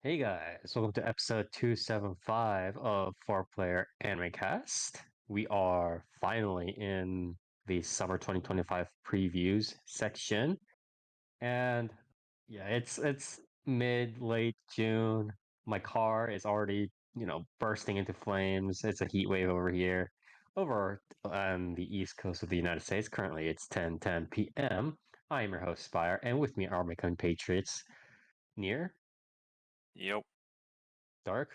Hey guys, welcome to episode 275 of 4 Player Animecast. We are finally in the summer 2025 previews section. And yeah, it's mid late June. My car is already, bursting into flames. It's a heat wave over here. Over on the east coast of the United States, currently it's 10:10 p.m. I am your host, Spire, and with me are my compatriots, Near, Yep. Dark,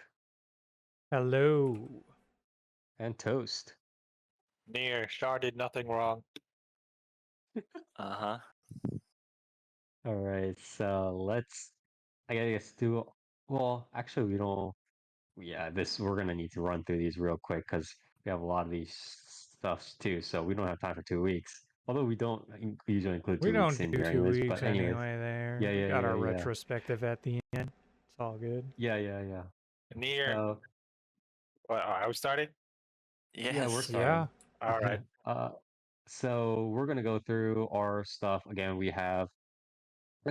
Hello. and Toast. Near. Char did nothing wrong. Uh-huh. All right, so I guess do. Well, actually, we don't. Yeah, we're gonna need to run through these real quick because we have a lot of these stuffs too. So we don't have time for 2 weeks. Although we don't usually include We 2 weeks don't in do here, two anyways. weeks But anyways, anyway there. yeah, We yeah, got yeah, our yeah, retrospective at the end. It's all good. yeah. Near. So Well, are we starting? yeah, we're Yes. starting. Yeah. All right. uh, so we're gonna go through our stuff again. I'm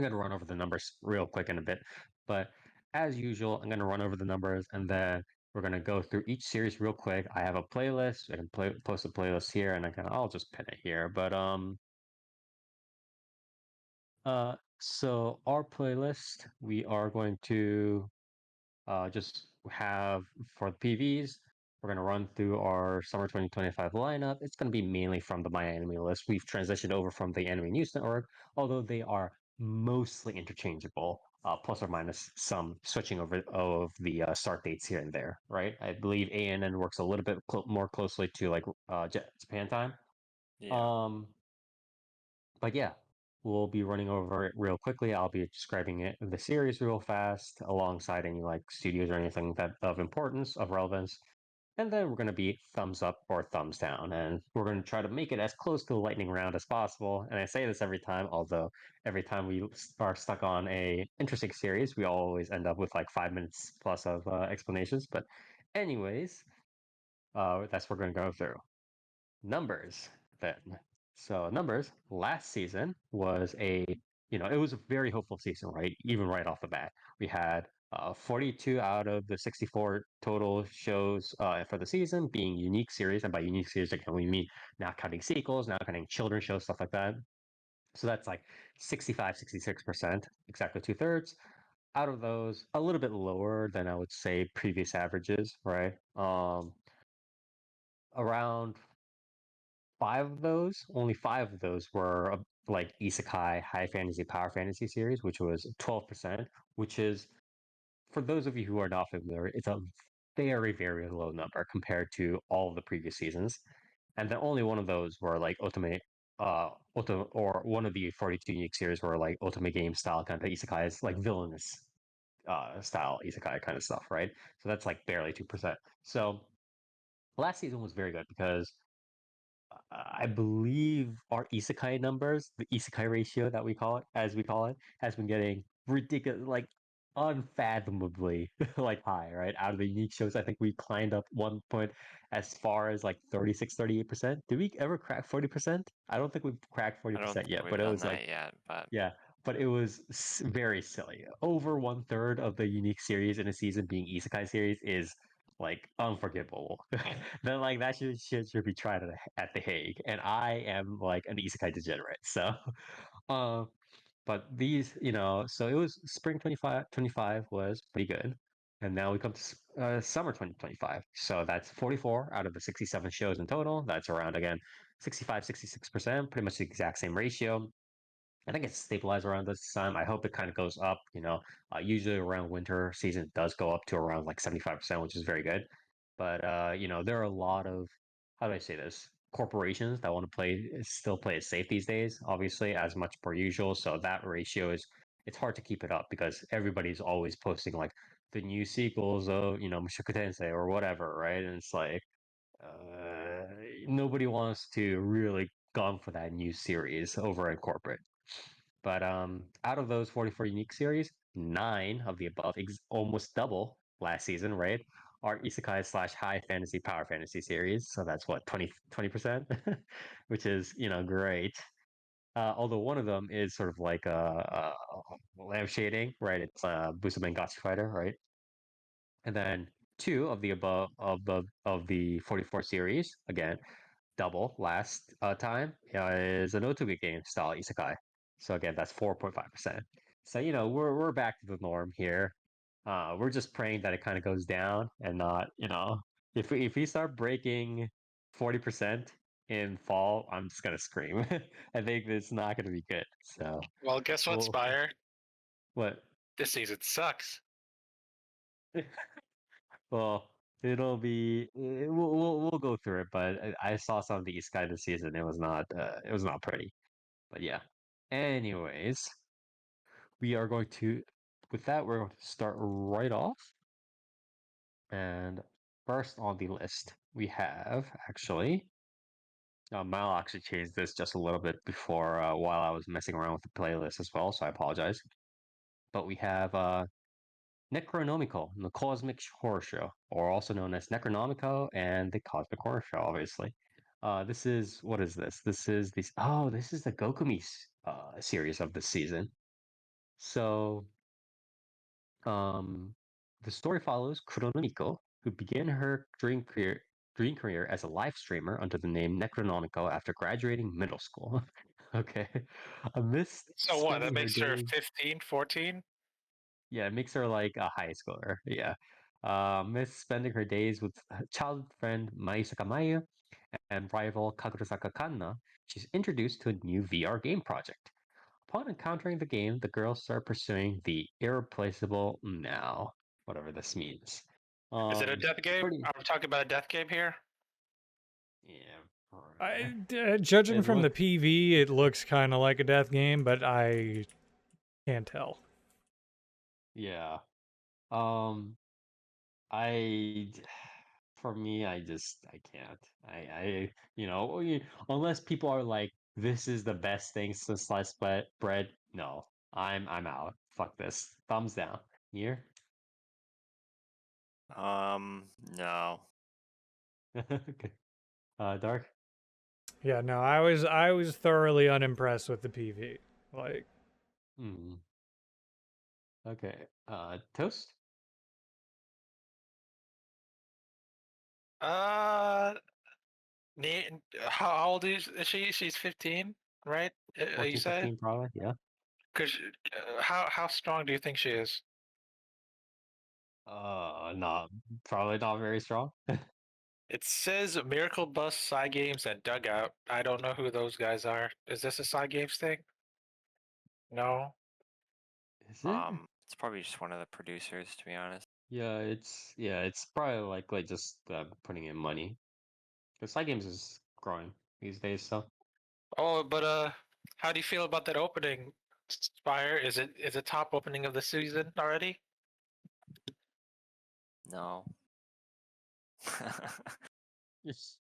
going to run over the numbers real quick in a bit, but as usual, I'm going to run over the numbers and then we're going to go through each series real quick. I have a playlist. I can post a playlist here, and I'll just pin it here. But so our playlist, we are going to just have for the PVs. We're going to run through our summer 2025 lineup. It's going to be mainly from the My Anime list. We've transitioned over from the Anime News Network, although they are mostly interchangeable, plus or minus some switching over of the start dates here and there, right? I believe ANN works a little bit more closely to like Japan time. Yeah. Um, but yeah, we'll be running over it real quickly. I'll be describing the series real fast alongside any like studios or anything that of importance, of relevance. And then we're going to be thumbs up or thumbs down. And we're going to try to make it as close to the lightning round as possible. And I say this every time, although every time we are stuck on a interesting series, we always end up with like 5 minutes plus of explanations. But anyways, that's what we're going to go through. Numbers then. So numbers last season was it was a very hopeful season, right? Even right off the bat, we had 42 out of the 64 total shows for the season being unique series, and by unique series, I can only mean not counting sequels, not counting children's shows, stuff like that. So that's like 65, 66%, exactly two-thirds. Out of those, a little bit lower than I would say previous averages, right? Around only five of those were like isekai, high fantasy, power fantasy series, which was 12%, which is, for those of you who are not familiar, it's a very, very low number compared to all of the previous seasons. And then only one of those were like or one of the 42 unique series were like otome-game-style kind of isekais, like villainous style isekai kind of stuff, right? So that's like barely 2%. So last season was very good because I believe our isekai numbers, the isekai ratio that we call it, as we call it, has been getting ridiculous, like unfathomably like high, right? Out of the unique shows, I think we climbed up one point as far as like 36, 38%. Did we ever crack 40%? I don't think we've cracked I don't 40% think yet, we've but it done was like, that yet, but yeah, but it was very silly. Over one third of the unique series in a season being isekai series is like unforgivable. Then like that should be tried at the Hague, and I am like an isekai degenerate. So, uh, but these, so it was spring 25 was pretty good, and now we come to summer 2025. So that's 44 out of the 67 shows in total. That's around again 65, 66%, pretty much the exact same ratio. I think it's stabilized around this time. I hope it kind of goes up. Usually around winter season it does go up to around like 75%, which is very good. But there are a lot of, how do I say this? Corporations that want to still play it safe these days, obviously, as much per usual. So that ratio it's hard to keep it up because everybody's always posting like the new sequels of, Mushoku Tensei or whatever, right? And it's like uh, nobody wants to really gone for that new series over in corporate. But out of those 44 unique series, nine of the above, almost double last season, right? Are isekai slash high fantasy power fantasy series. So that's what, 20%, which is, great. Although one of them is sort of like a lamp shading, right? It's busamen gachi fighter, right? And then two of the above of the 44 series, again, double last time is an otome-game-style isekai. So again, that's 4.5%. So we're back to the norm here. We're just praying that it kind of goes down and not, if we start breaking 40% in fall, I'm just gonna scream. I think it's not gonna be good. So Well, guess what, well, Spire? what? This season sucks. Well, we'll go through it, but I saw some of the East Sky this season. It was not pretty. But yeah. Anyways, we are going to with that we're going to start right off. And first on the list, we have actually Mal actually changed this just a little bit before while I was messing around with the playlist as well, so I apologize. But we have Necronomico, the Cosmic Horror Show, or also known as Necronomico and the Cosmic Horror Show, obviously. This is what is this? This is the Gokumi series of this season. So, um, the story follows Kuronomiko, who began her dream career as a live streamer under the name Necronomico after graduating middle school. Okay, amidst So what? That spending her makes her days 15, 14? Yeah, it makes her like a high schooler. Yeah. Miss spending her days with childhood friend Maisaka Maya and rival Kagurasaka Kanna, she's introduced to a new VR game project. Upon encountering the game, the girls start pursuing the irreplaceable now, whatever this means. Is it a death It's game? pretty. Are we talking about a death game here? Yeah. Judging It from the look. PV, it looks kind of like a death game, but I can't tell. Yeah. Um. I for me, I can't. Unless people are like, this is the best thing since sliced bread. No, I'm out. Fuck this. Thumbs down. Here. No. Okay. Dark. Yeah, no, I was thoroughly unimpressed with the PV. Like, Hmm. Okay. Toast. Uh, how old is she? She's 15, right? You 14, said? 15, probably. Yeah. Cause how strong do you think she is? Not probably not very strong. It says Miracle Bus, Side Games, and Dugout. I don't know who those guys are. Is this a Side Games thing? No. Is it? It's probably just one of the producers, to be honest. It's probably like just putting in money. Because Side Games is growing these days, so. Oh, but how do you feel about that opening, Spire? Is it top opening of the season already? No. Yes.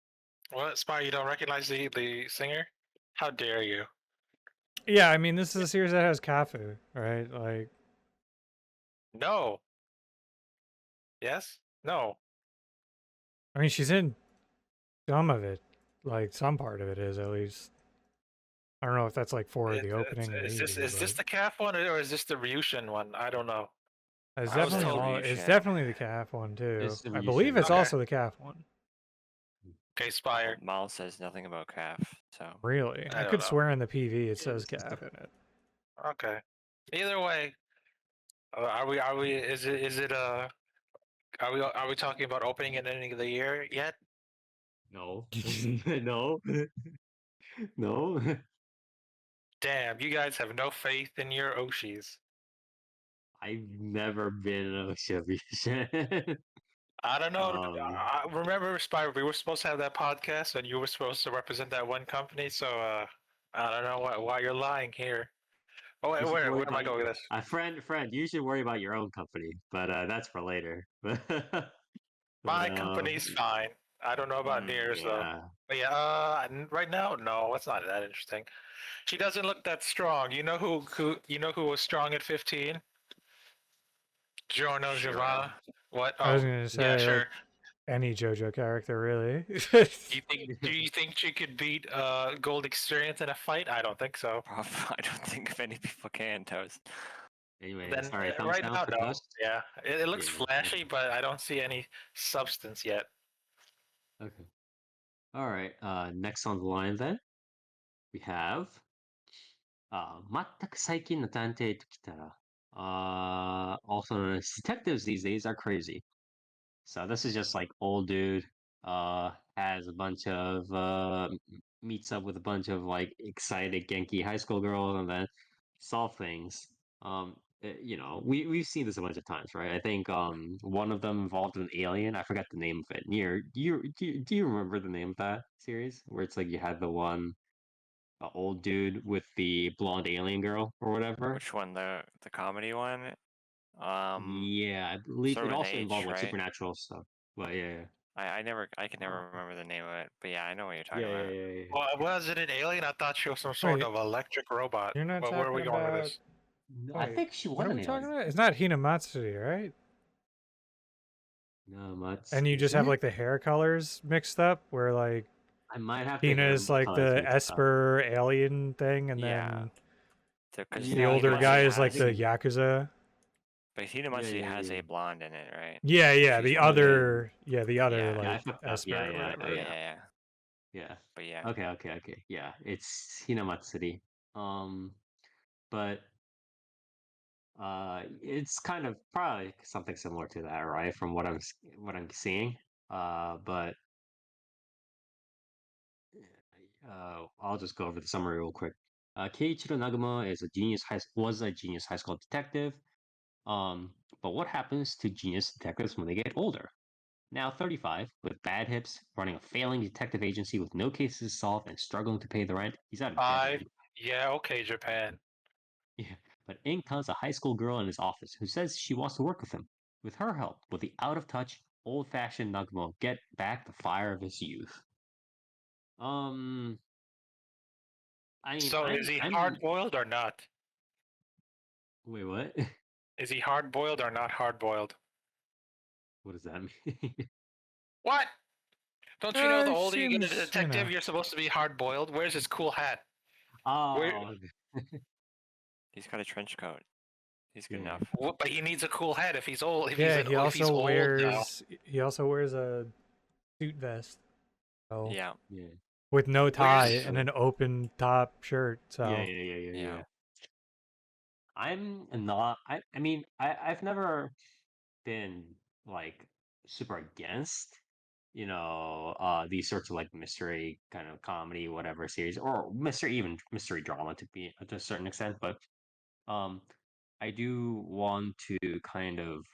What, Spire? You don't recognize the singer? How dare you? yeah, I mean, this is a series that has Kafu, right? Like, No. Yes? No. I mean, she's in some of it. Like, some part of it is at least. I don't know if that's like for the opening or Is this EV, is this but the calf one or is this the Ryushin one? I don't know. it's I was definitely told it's Ryushin. definitely the calf one too. It's the I believe Ryushin. it's Okay. also the calf one. Okay, Spire. Mal says nothing about calf, so Really, I I don't could know. swear in the PV it says it's calf in it. Okay. Either way, are we are we talking about opening and ending of the year yet? No. No. No. Damn, you guys have no faith in your Oshis. I've never been in a Chevy. I don't know. Um, Remember, Spire, we were supposed to have that podcast, and you were supposed to represent that one company. So I don't know why you're lying here. Oh, wait, you should where worry am I about going with this? friend. You should worry about your own company, but that's for later. But My company's fine. I don't know about Nears though. yeah. But yeah, right now, no, it's not that interesting. She doesn't look that strong. You know who was strong at 15? Giorno Sure. Giovanna. What? I was Oh, gonna yeah, say, like, sure. any JoJo character really. Do you think she could beat Gold Experience in a fight? I don't think so. I don't think many people can, Toast. Anyway, Then sorry, thumbs right down now, for no. Toast. Yeah, it looks Yeah, flashy, but I don't see any substance yet. Okay. All right. Next on the line then we have 全く最近の探偵ときたら also known as detectives these days are crazy. So this is just like old dude has a bunch of meets up with a bunch of like excited Genki high school girls and then solve things. You know, we've seen this a bunch of times, right? I think one of them involved an alien. I forgot the name of it. Near do you remember the name of that series where it's like you had the one old dude with the blonde alien girl or whatever? Which one? The comedy one? Yeah, I believe sort it of an also H, involved like right? supernatural stuff. But yeah, I can never remember the name of it, but yeah, I know what you're talking yeah, about. yeah. Well, was it an alien? I thought she was some sort Wait, of electric robot. you're not Well, where are we talking going with about. this? No, I Wait, think she was what are an we talking alien. about? It's not Hinamatsuri, right? No, much. And you just Isn't have it? like the hair colors mixed up, where like I might have the Hina hair is like colors the mixed up. Esper alien thing, and Yeah. then Because the Yeah, older Hinamatsuri guy is has- like the think- Yakuza. but Hinamatsuri yeah, has yeah. a blonde in it, right? Yeah, yeah, she's the one of the- other, the other Yeah, like Yeah, I fucked up. Esper Yeah, or yeah, whatever. yeah. yeah. But yeah, Okay. Yeah, it's Hinamatsuri. But it's kind of probably something similar to that, right? From what I'm seeing. But I'll just go over the summary real quick. Keiichiro Naguma was a genius high school detective. But what happens to genius detectives when they get older? Now 35, with bad hips, running a failing detective agency with no cases solved and struggling to pay the rent, he's out of dead end. Yeah, okay, Japan. Yeah, but in comes a high school girl in his office who says she wants to work with him. With her help, will the out-of-touch, old-fashioned Naguma get back the fire of his youth? Um, I mean, So is he I'm hard boiled or not? wait, what? Is he hard boiled or not hard boiled? What does that mean? What? Don't you know the It older you get as a seems, detective, you're supposed to be hard boiled? Where's his cool hat? Oh, he's got a trench coat. He's good Yeah. enough. But he needs a cool hat if he's old. If yeah, he's he if he's also old now. wears a suit vest. So Yeah, yeah. with no tie Where's- and an open top shirt. So Yeah. I'm not. I mean, I've never been like super against, these sorts of like mystery kind of comedy, whatever series, or mystery, even mystery drama to a certain extent. But um, I do want to kind of.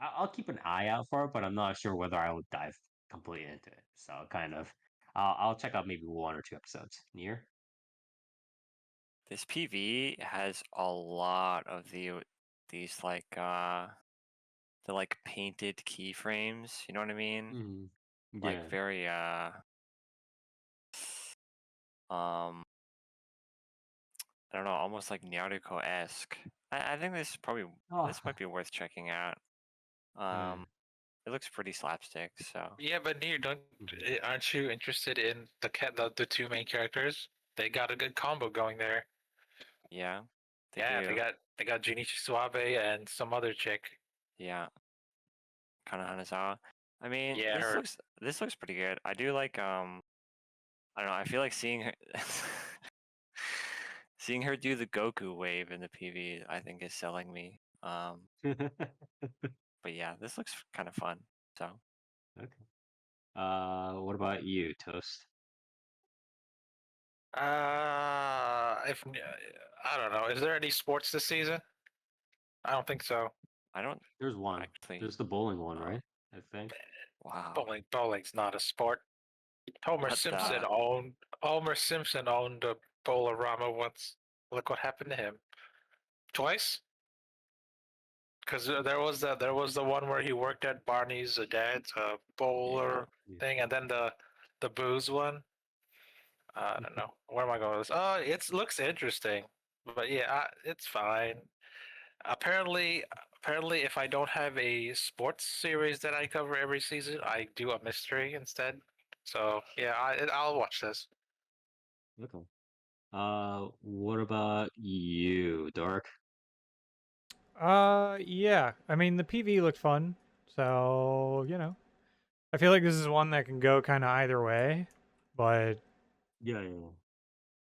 I'll keep an eye out for it, but I'm not sure whether I would dive completely into it. So kind of, I'll check out maybe one or two episodes. Near. this PV has a lot of these like the like painted keyframes. You know what I mean? Mm-hmm. Like Yeah. very I don't know, almost like Naruto-esque. I think this Oh, might be worth checking out. yeah. It looks pretty slapstick, so Yeah, but Near, aren't you interested in the two main characters? They got a good combo going there. yeah. They Yeah, do. they got Junichi Suabe and some other chick. Yeah. Kana Hanazawa. I mean, Yeah, her. this looks pretty good. I do like I don't know, I feel like seeing her seeing her do the Goku wave in the PV, I think is selling me. But yeah, this looks kind of fun. So Okay. What about you, Toast? If I don't know, is there any sports this season? I don't think so. I don't There's one. actually. There's the bowling one, Oh. right? I think. Wow. Bowling's not a sport. Homer What Simpson the- owned a Bowlerama once. Look what happened to him. Twice. Because there was the one where he worked at Barney's dad's bowler Yeah. thing, and then the booze one. I don't know. Where am I going with this? Oh, it looks interesting, but yeah, it's fine. Apparently, if I don't have a sports series that I cover every season, I do a mystery instead. So yeah, I'll watch this. Okay. What about you, Dark? Yeah. I mean, the PV looked fun, so I feel like this is one that can go kind of either way, but Yeah.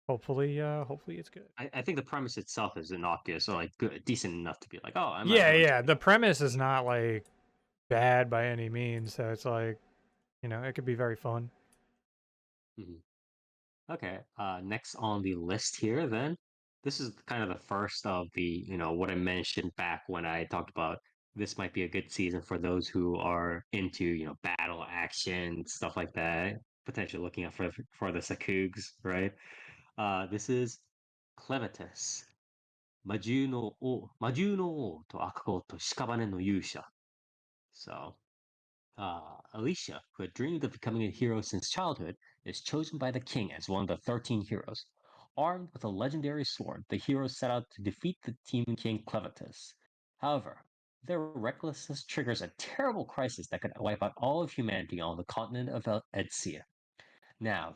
hopefully it's good. I think the premise itself is innocuous, or like good, decent enough to be like, oh, I Yeah, might yeah. check it The premise is not like bad by any means, so it's like, it could be very fun. out. Okay. Next on the list here, then, this is kind of the first of the, what I mentioned back when I talked about this might be a good season for those who are into, battle action, stuff like that, potentially looking out for the Sakugs, right? This is Clevitus. 魔獣の王と悪王と屍の勇者. So, Alicia, who had dreamed of becoming a hero since childhood, is chosen by the king as one of the 13 heroes. Armed with a legendary sword, the heroes set out to defeat the demon king Clevitus. However, their recklessness triggers a terrible crisis that could wipe out all of humanity on the continent of Edsia. Now,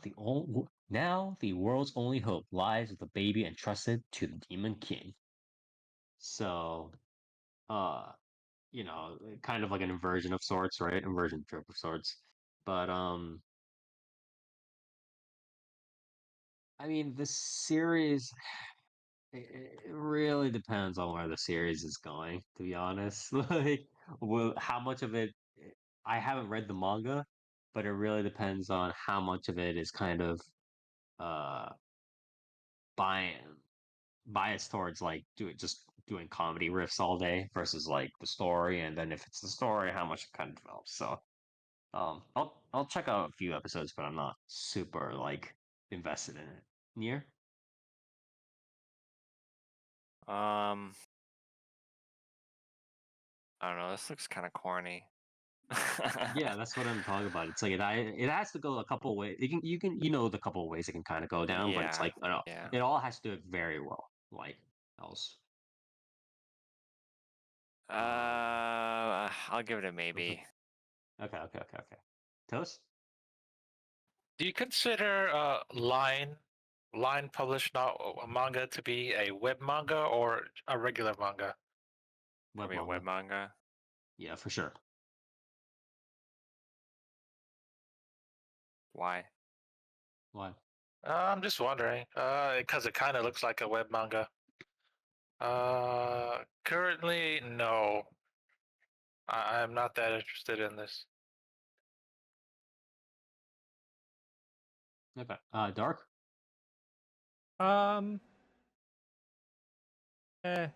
the world's only hope lies with the baby entrusted to the demon king. So, uh, kind of like an inversion of sorts, right? Inversion trip of sorts. But I mean, this series it really depends on where the series is going, to be honest. Like, how much of it I haven't read the manga, but it really depends on how much of it is kind of uh bi biased towards like just doing comedy riffs all day versus like the story, and then if it's the story, how much it kind of develops. So I'll check out a few episodes, but I'm not super like invested in it. Near? Um, I don't know. This looks kind of corny. Yeah, that's what I'm talking about. It's like it has to go a couple ways. The couple of ways it can kind of go down, but it's Yeah, like I don't know, yeah. it all has to do it very well. Like else. I'll give it a maybe. Okay. Toast? Do you consider line published manga to be a web manga or a regular manga? Web Probably a web manga. manga. Yeah, for sure. Why? Why? I'm just wondering, because it kind of looks like a web manga. Currently, no. I'm not that interested in this. Okay. Dark? Um, eh,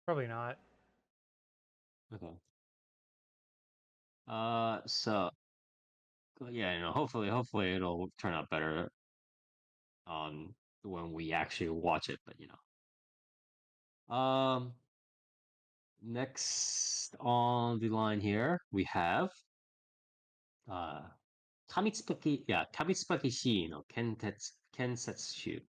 probably not. Okay. So yeah, hopefully it'll turn out better when we actually watch it, but next on the line here we have uh Kamitsubaki Shi no Kensetsu,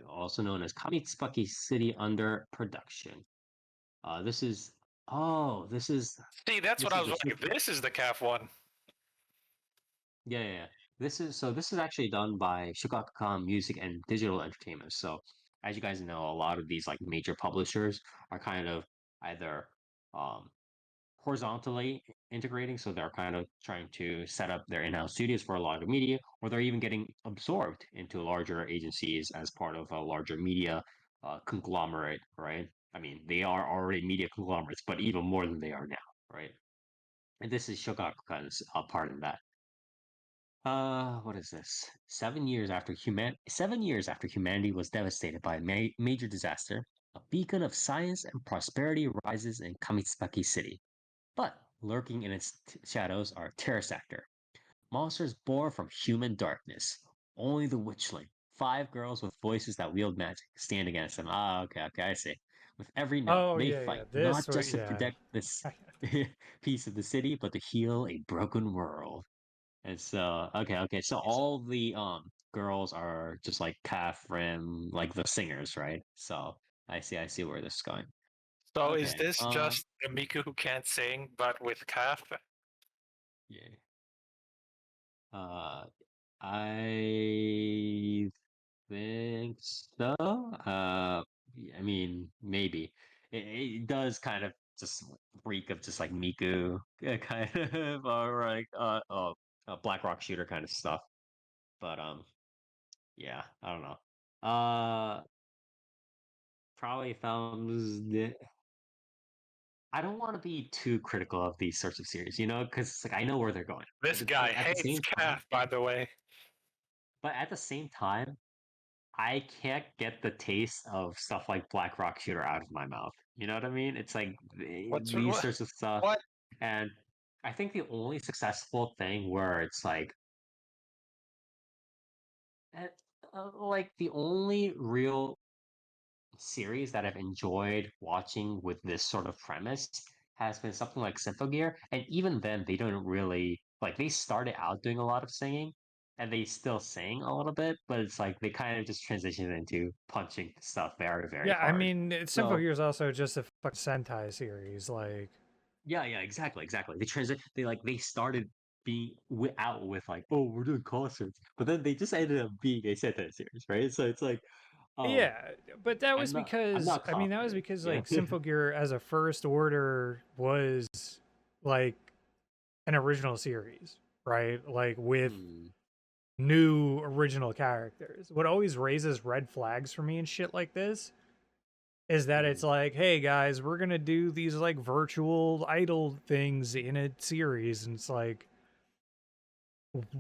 also known as Kamitsubaki City under production. This is this is See, that's what I was the wondering. This is the calf one. Yeah. This is actually done by Shukakukan Music and Digital Entertainment. So as you guys know, a lot of these like major publishers are kind of either um horizontally integrating, so they're kind of trying to set up their in-house studios for a lot of media, or they're even getting absorbed into larger agencies as part of a larger media conglomerate, right? I mean, they are already media conglomerates, but even more than they are now, right? And this is Shogakukan's part of that. What is this? 7 years after humanity was devastated by a major disaster, a beacon of science and prosperity rises in Kamitsubaki City. But lurking in its shadows are a terrorist actor, monsters born from human darkness. Only the Witchling, 5 girls with voices that wield magic, stand against them. Okay, I see. With every note, Oh they yeah. fight, not just to Yeah. protect this piece of the city, but to heal a broken world. And so, okay. So all the girls are just like Catherine, like the singers, right? So I see where this is going. So is Okay. this just the Miku who can't sing, but with calf? Yeah. I think so. I mean, maybe it does kind of just reek of just like Miku, kind of, or like Black Rock Shooter kind of stuff. But yeah, I don't know. Probably found. I don't want to be too critical of these sorts of series, because like I know where they're going. This guy At the hates same time, calf, by the way. but at the same time, I can't get the taste of stuff like Black Rock Shooter out of my mouth. You know what I mean? It's like What's these sorts of stuff, what? and I think the only successful thing where it's eh, like the only real series that I've enjoyed watching with this sort of premise has been something like Symphogear, and even then they don't really like they started out doing a lot of singing and they still sing a little bit, but it's like they kind of just transitioned into punching stuff very, very Yeah, I hard. mean, Simple So Gear is also just a fucking Sentai series. Like, yeah, exactly. They started being out with like, oh, we're doing concerts, but then they just ended up being a Sentai series, right? So it's like, um, yeah, but that I'm was not I'm because not I mean that was confident. because Yeah. like Simple Gear as a first order was like an original series, right? Like with Hmm. new original characters. What always raises red flags for me and shit like this is that it's Hmm. like, hey guys, we're gonna do these like virtual idol things in a series, and it's like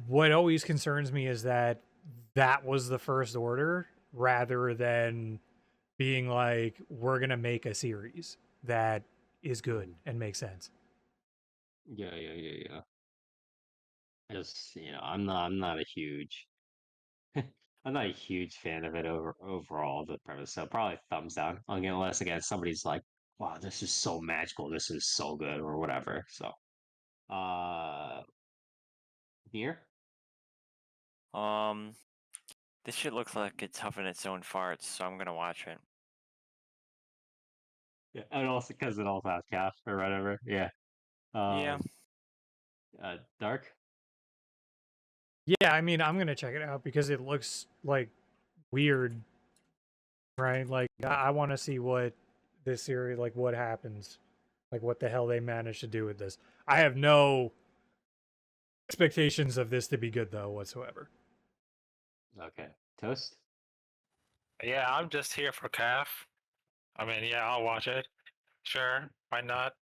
what always concerns me is that that was the first order rather than being like we're gonna make a series that is good Hmm. and makes sense. Yeah. Just I'm not a huge I'm not a huge fan of it overall, the premise. So probably thumbs down. Unless again somebody's like, wow, this is so magical, this is so good, or whatever. So uh here. Um, this shit looks like it's huffing its own farts, so I'm gonna watch it. Yeah, and also because it also has calf or whatever. Yeah. Yeah. Um Dark. Yeah, I mean I'm gonna check it out because it looks like weird, right? Like I want to see what this series, like what happens, like what the hell they managed to do with this. I have no expectations of this to be good though whatsoever. Okay. Toast. Yeah, I'm just here for calf. I mean, yeah, I'll watch it. Sure, why not?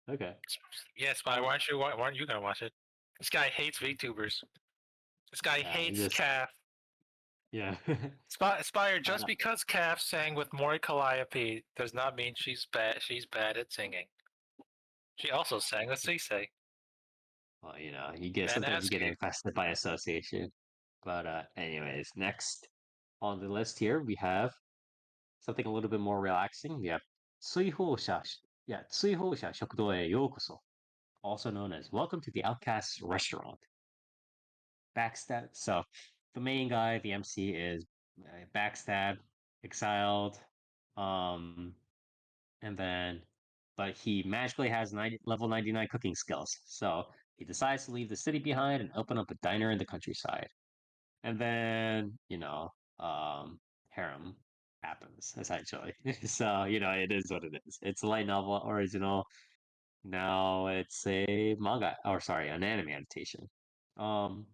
Okay. Yes, but why aren't you gonna watch it? This guy hates VTubers. This guy hates Just calf. yeah. Spire, just Uh, because Calf sang with Mori Calliope does not mean she's bad. She's bad at singing. She also sang with Cisse well, you get and sometimes you get Askew. infested by association. But anyways, next on the list here we have something a little bit more relaxing. We have 追放者食堂へようこそ, also known as Welcome to the Outcast Restaurant. Backstab. So the main guy, the MC, is backstab, exiled, um, and then, but he magically has level 99 cooking skills. So he decides to leave the city behind and open up a diner in the countryside. And then, harem happens essentially. So, it is what it is. It's a light novel original. Now it's a manga, or sorry, an anime adaptation. Um,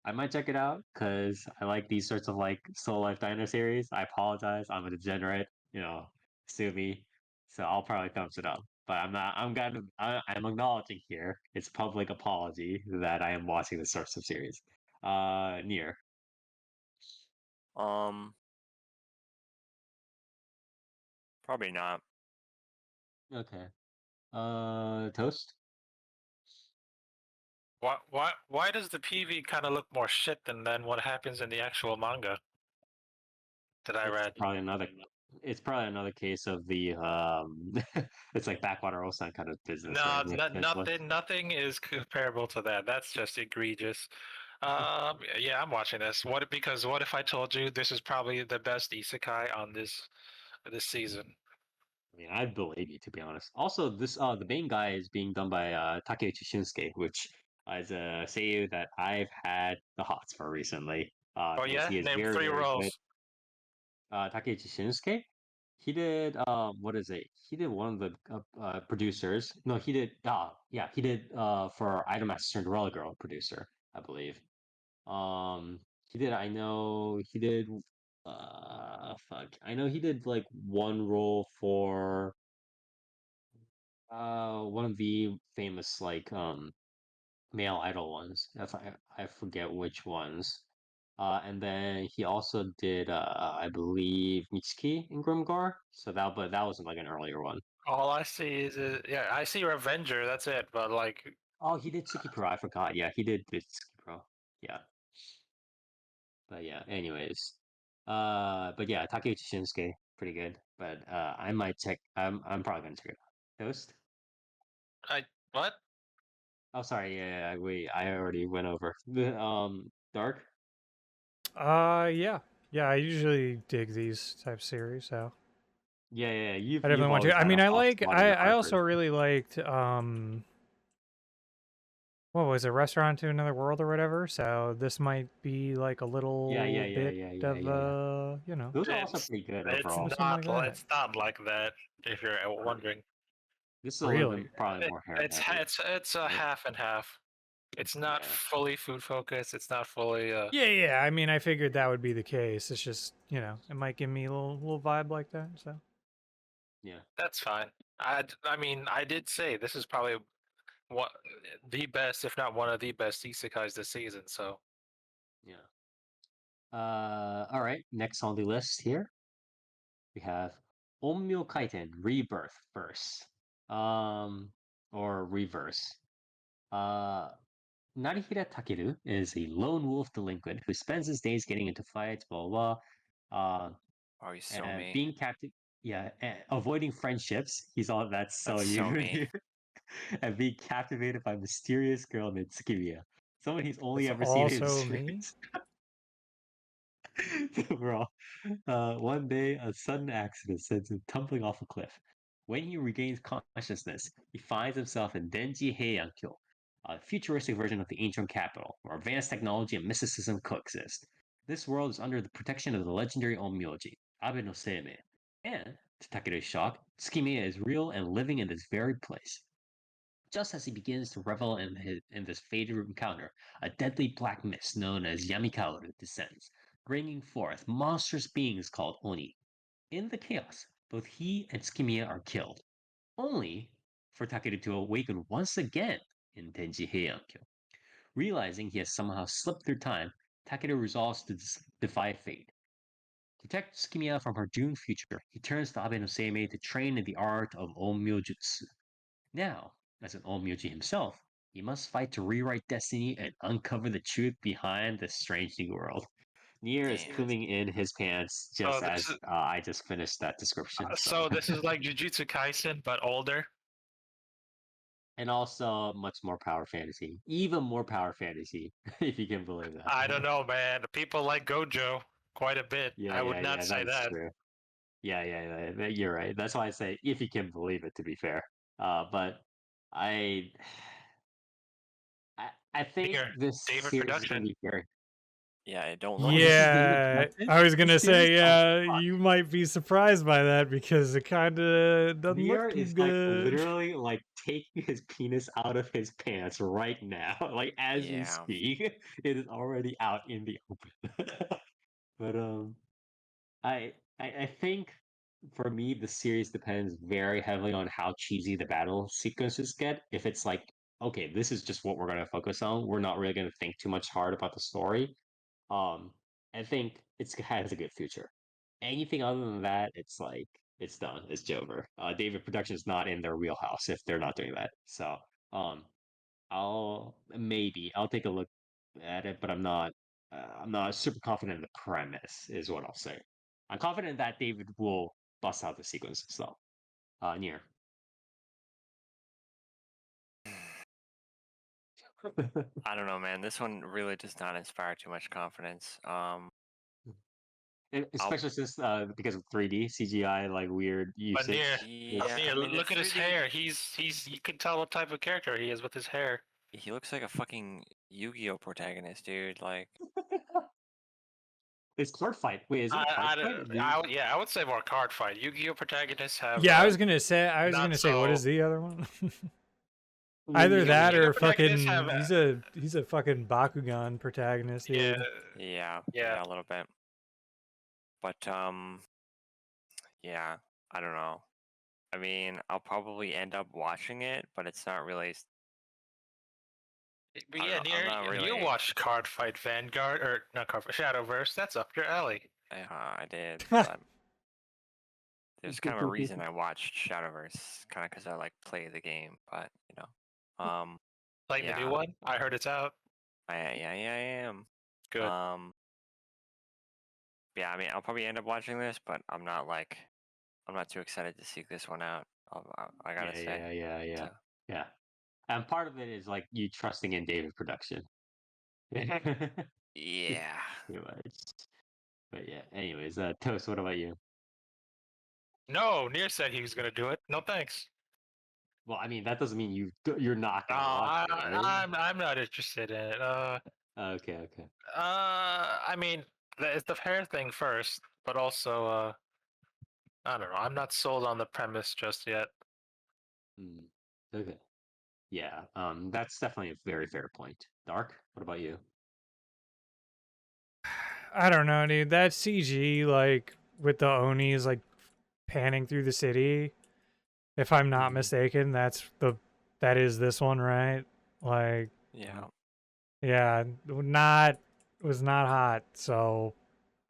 I might check it out because I like these sorts of like Soul Life Diner series. I apologize, I'm a degenerate, sue me. So I'll probably thumbs it up. But I'm not. I'm acknowledging here. It's public apology that I am watching this sorts of series. Near. Um, probably not. Okay. Toast. Why does the PV kind of look more shit than what happens in the actual manga that I It's read? probably another. It's probably another case of the it's like backwater Osan kind of business, No, right? Essentially. nothing is comparable to that. That's just egregious. Yeah, I'm watching this. Because what if I told you this is probably the best isekai on this season? I mean, I believe you, to be honest. Also, this the main guy is being done by Takeuchi Shinsuke, which is a seiyuu that I've had the hots for recently. Oh Because yeah, he is name very, three very good. roles. Takeuchi Shinsuke, he did what is it? He did one of the producers. No, he did yeah, he did for Idolmaster Cinderella Girl producer, I believe. He did. I know he did. Fuck. I know he did like one role for one of the famous like male idol ones. If I forget which ones. And then he also did I believe Mitsuki in Grimgar. So but that wasn't like an earlier one. All I see is yeah, I see Revenger. That's it. But like, Oh, he did Tsukipro. I forgot. Yeah, he did Tsukipro. Yeah. But yeah, anyways. But yeah, Takeuchi Shinsuke, pretty good. But I might check. I'm probably gonna check it out. Toast. I what? Oh, sorry. Yeah, I already went over. Dark. Yeah, yeah. I usually dig these type series, so Yeah. I You've definitely want always to. I had a mean, I soft like. spot in I your I heart for also it. really liked what was it, Restaurant to Another World or whatever. So this might be like a little bit of Yeah. you know, Those are also It's pretty good it's overall. something like that. it's not like that. If you're wondering, This is a little Really? bit probably more hair heavy. it's a Right? half and half. It's not Yeah. fully food focused. It's not fully Yeah. I mean, I figured that would be the case. It's just it might give me a little vibe like that. So Yeah. That's fine. I mean, I did say this is probably one the best, if not one of the best isekais this season. So Yeah. All right. Next on the list here, we have Onmyo Kaiten Rebirth Verse. Or Reverse. Uh, Narihira Takeru is a lone wolf delinquent who spends his days getting into fights, blah blah blah. Oh, he's so me. Being captive, yeah, avoiding friendships. He's all that's so That's so you me. here, and being captivated by a mysterious girl named Tsukimiya, someone he's only that's ever seen in his also me. dreams. Bro, one day, a sudden accident sends him tumbling off a cliff. When he regains consciousness, he finds himself in Denji Heiankyo, a futuristic version of the ancient capital, where advanced technology and mysticism coexist. This world is under the protection of the legendary Onmyoji, Abe no Seimei. And, to Takeru's shock, Tsukimiya is real and living in this very place. Just as he begins to revel in this fated encounter, a deadly black mist known as Yamikauru descends, bringing forth monstrous beings called Oni. In the chaos, both he and Tsukimiya are killed, only for Takeru to awaken once again in Tenji Heiankyo. Realizing he has somehow slipped through time, Takeru resolves to defy fate. To protect Tsukimiya from her doomed future, he turns to Abe no Seimei to train in the art of Onmyo-jutsu. Now, as an Onmyoji himself, he must fight to rewrite destiny and uncover the truth behind this strange new world. Nier is Damn. pooping in his pants so just this as is I just finished that description. so this is like Jujutsu Kaisen but older. And also much more power fantasy, even more power fantasy, if you can believe that. I don't know, man. People like Gojo quite a bit. I would not say That's that. true. You're right. That's why I say if you can believe it. To be fair, but I, I think Here, this David series is going production. to be very. Yeah, I don't Oh, like this is it. David Yeah, Production? I was gonna This series? say, Oh, yeah, fuck. you might be surprised by that because it kind of doesn't Nier look too is like good. literally like taking his penis out of his pants right now. Like as we Yeah. speak, it is already out in the open. But I think for me the series depends very heavily on how cheesy the battle sequences get. If it's like, okay, this is just what we're gonna focus on, we're not really gonna think too much hard about the story. Um, I think it has a good future. Anything other than that, it's like it's done. It's over. David Productions not in their wheelhouse if they're not doing that. So, um, I'll take a look at it, but I'm not super confident in the premise. Is what I'll say. I'm confident that David will bust out the sequences though. Near. I don't know, man. This one really does not inspire too much confidence. Especially since because of 3D CGI, like weird But usage. Yeah, Near, I mean, look it's at his 3D. hair. He's. You can tell what type of character he is with his hair. He looks like a fucking Yu-Gi-Oh protagonist, dude. Like, It's card fight. Wait, is it a card fight? I would say more card fight. Yu-Gi-Oh protagonists have. Yeah, I was gonna say. not What is so- the other one? Either that Yu-Gi-Oh or protagonists fucking. have, He's a fucking Bakugan protagonist, dude. yeah, yeah, a little bit. But yeah, I don't know. I mean, I'll probably end up watching it, but it's not really. But I'm yeah, not- I'm not you really- watched Card Fight Vanguard or not Card Fight Shadowverse. That's up your alley. I did. But there's kind of a reason I watched Shadowverse, kind of because I like play the game. But you know, Like the new Yeah. one. I heard it's out. I am. Good. Yeah, I mean, I'll probably end up watching this, but I'm not too excited to seek this one out. I gotta say. So, Yeah. And part of it is like you trusting in David production. yeah. Pretty much. But yeah, anyways, Toast, what about you? No, Near said he was gonna do it. No thanks. Well, I mean, that doesn't mean you're not gonna watch it, right? I'm not interested in it. Okay. I mean, it's the hair thing first, but also, I don't know. I'm not sold on the premise just yet. Okay. Yeah, that's definitely a very fair point. Dark, what about you? I don't know, dude. That CG, like with the Onis, like panning through the city. If I'm not mistaken, that is this one, right? Like, Yeah. yeah, was not hot. So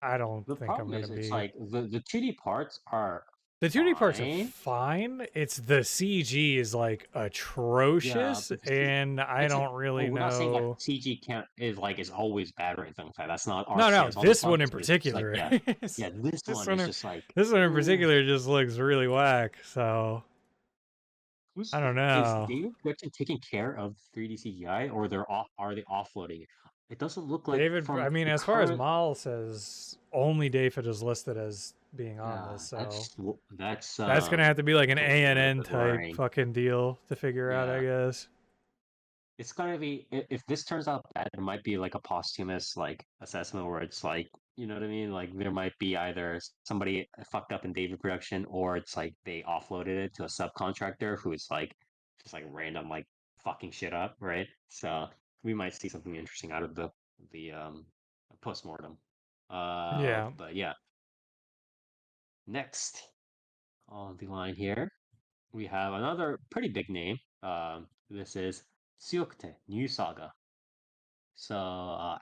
I don't The think I'm problem gonna is, it's be. like the 2D parts are The 2D parts are fine. fine. It's the CG is like atrocious, but and I don't really we're not saying that know. CG can't is always bad or anything like that. That's not our No, stance. All this the one in problems is just like, particular. yeah, this one is just like This one in ooh. particular just looks really whack. So I don't know. Is David Production taking care of 3D CGI, or are they offloading it? It doesn't look like David, from I mean, the as far as current- Mal says, only David is listed as being on Yeah, this. So that's gonna have to be like an a little ANN bit type worrying. fucking deal to figure out, I Yeah. guess. It's gonna be if this turns out bad, it might be like a posthumous like assessment where it's like, you know what I mean? Like there might be either somebody fucked up in David production, or it's like they offloaded it to a subcontractor who's like just like random like fucking shit up, right? So we might see something interesting out of the postmortem. Yeah. But yeah. Next on the line here, we have another pretty big name. This is Tsuyoku New Saga. So,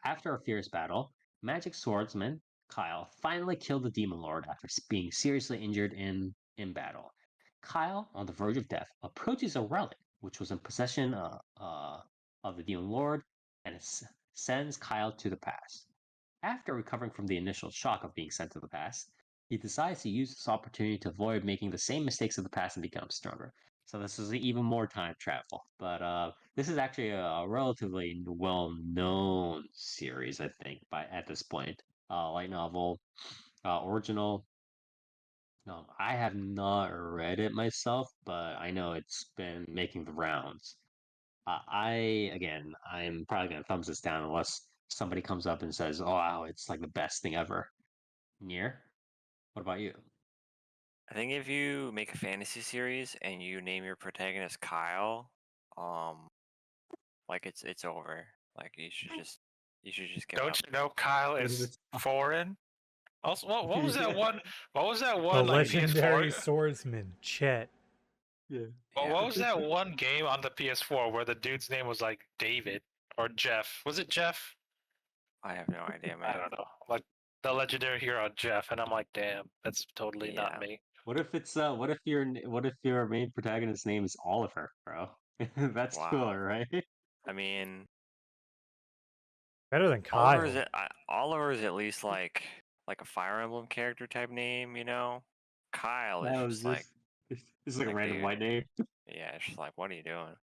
after a fierce battle, magic swordsman Kyle finally killed the demon lord after being seriously injured in battle. Kyle, on the verge of death, approaches a relic which was in possession of the demon lord, and sends Kyle to the past. After recovering from the initial shock of being sent to the past, he decides to use this opportunity to avoid making the same mistakes of the past and become stronger. So this is even more time travel. But this is actually a relatively well-known series, I think, by at this point. Light novel, original. No, I have not read it myself, but I know it's been making the rounds. I'm probably gonna thumbs this down unless somebody comes up and says, "Oh, wow, it's like the best thing ever." Near. What about you? I think if you make a fantasy series and you name your protagonist Kyle, like it's over. Like you should just give up. Don't you know Kyle is foreign? Also, what was that one? What was that The one like legendary PS4? swordsman, Chet. Yeah. What was that one game on the PS4 where the dude's name was like David or Jeff? Was it Jeff? I have no idea, man. I don't know. Like the legendary hero Jeff, and I'm like, damn, that's totally not Yeah. me. What if your main protagonist's name is Oliver, bro? That's Wow. cooler, right? I mean, Better than Kyle. Oliver is at least like a Fire Emblem character type name, you know. Kyle is just like it's like a like, random dude. white name. Yeah, it's just like, what are you doing?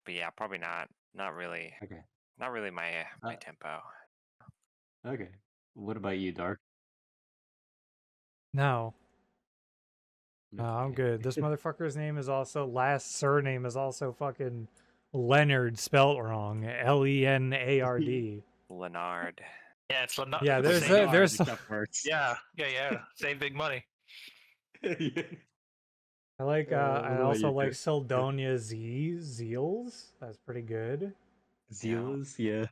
But yeah, probably not. Not really. Okay. Not really my Uh, tempo. Okay. What about you, Dark? No, No. no, I'm Okay. good. This motherfucker's name is also last surname is also fucking Leonard, spelt wrong. Lenard. Leonard. Yeah, it's not. Yeah, It's there's same. there's Except works. Yeah. Save big money. Yeah. I like What I about also you, like Chris? Sildonia Zeals. That's pretty good. Yeah. Zealous, yeah.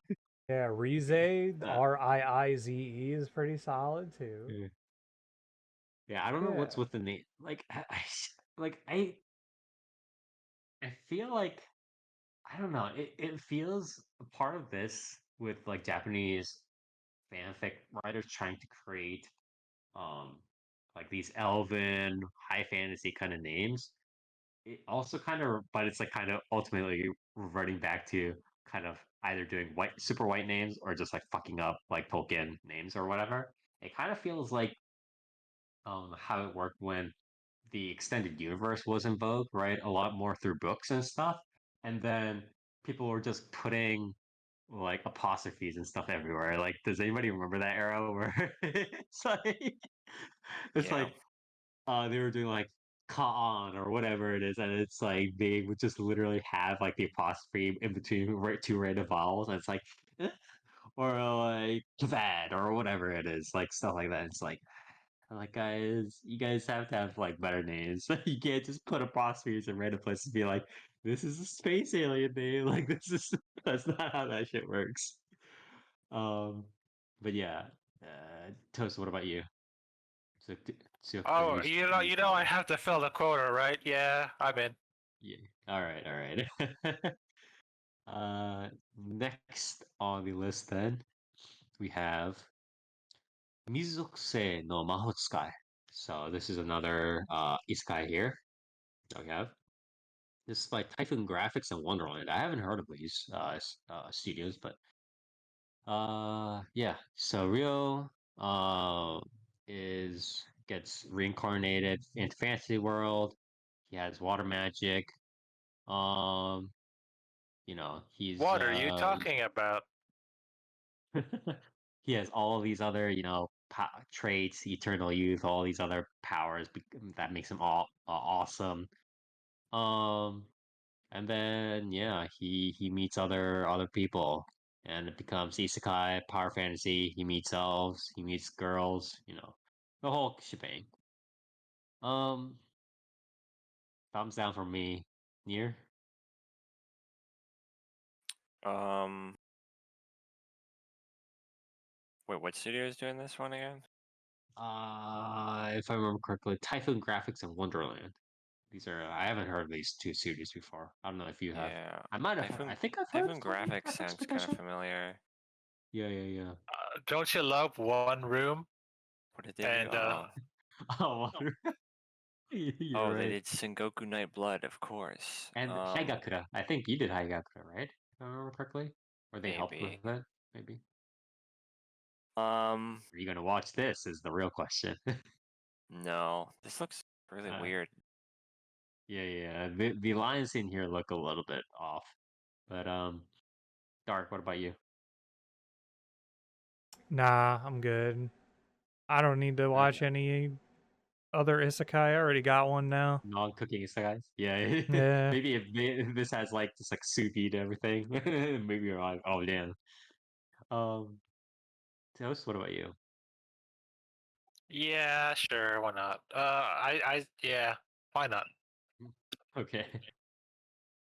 Yeah, Rize, Uh, Riize is pretty solid too. yeah. Yeah, I don't know what's Yeah. with the name. Like, like I feel like I don't know. It feels a part of this with like Japanese fanfic writers trying to create um like these elven high fantasy kind of names. It also kind of, but it's like kind of ultimately reverting back to kind of either doing super white names or just like fucking up like Tolkien names or whatever. It kind of feels like how it worked when the extended universe was in vogue, right? A lot more through books and stuff. And then people were just putting like apostrophes and stuff everywhere. Like, does anybody remember that era where it's Yeah. like they were doing like Kaan or whatever it is, and it's like they would just literally have like the apostrophe in between two random vowels, and it's like or like Kavad or whatever it is, like stuff like that. It's like guys, you guys have to have like better names. You can't just put apostrophes in random places and be like, this is a space alien name. Like this is that's not how that shit works. Um, but yeah, Toast. What about you? So, Oh, I have to fill the quota, right? Yeah, I'm in. Yeah. All right. All right. Next on the list, then we have Mizukse no Mahotsukai. So this is another isekai here that we have. This is by Typhoon Graphics and Wonderland. I haven't heard of these studios, but yeah. So Rio is gets reincarnated into fantasy world. He has water magic. Um, he's What are you talking about? he has all these other, traits, eternal youth, all these other powers that makes him all awesome. Um, and then yeah, he meets other people, and it becomes isekai, power fantasy. He meets elves, he meets girls, the whole shebang. Um, thumbs down from me. Near. Um. Wait, what studio is doing this one again? If I remember correctly, Typhoon Graphics and Wonderland. These are I haven't heard of these two studios before. I don't know if you have. Yeah. I might have. I think I've heard of Typhoon Typhoon Graphics Graphics sounds kind of potentially. familiar. Yeah. Don't you love One Room? What did they And do? Oh, you're Oh, they right. did Sengoku Night Blood, of course. And Haigakura. I think you did Haigakura, right? If I remember correctly, or they helped with Maybe. it. Maybe. Um. Are you gonna watch this? Is the real question. No, this looks really uh, weird. yeah. The lines in here look a little bit off, but Dark. What about you? Nah, I'm good. I don't need to watch Okay. any other isekai. I already got one now. Non-cooking guys. Yeah, Yeah. maybe if this has like just like sous vide and everything, maybe you're like, oh damn. Um, Toast, what about you? yeah, sure, why not? Yeah, why not? Okay.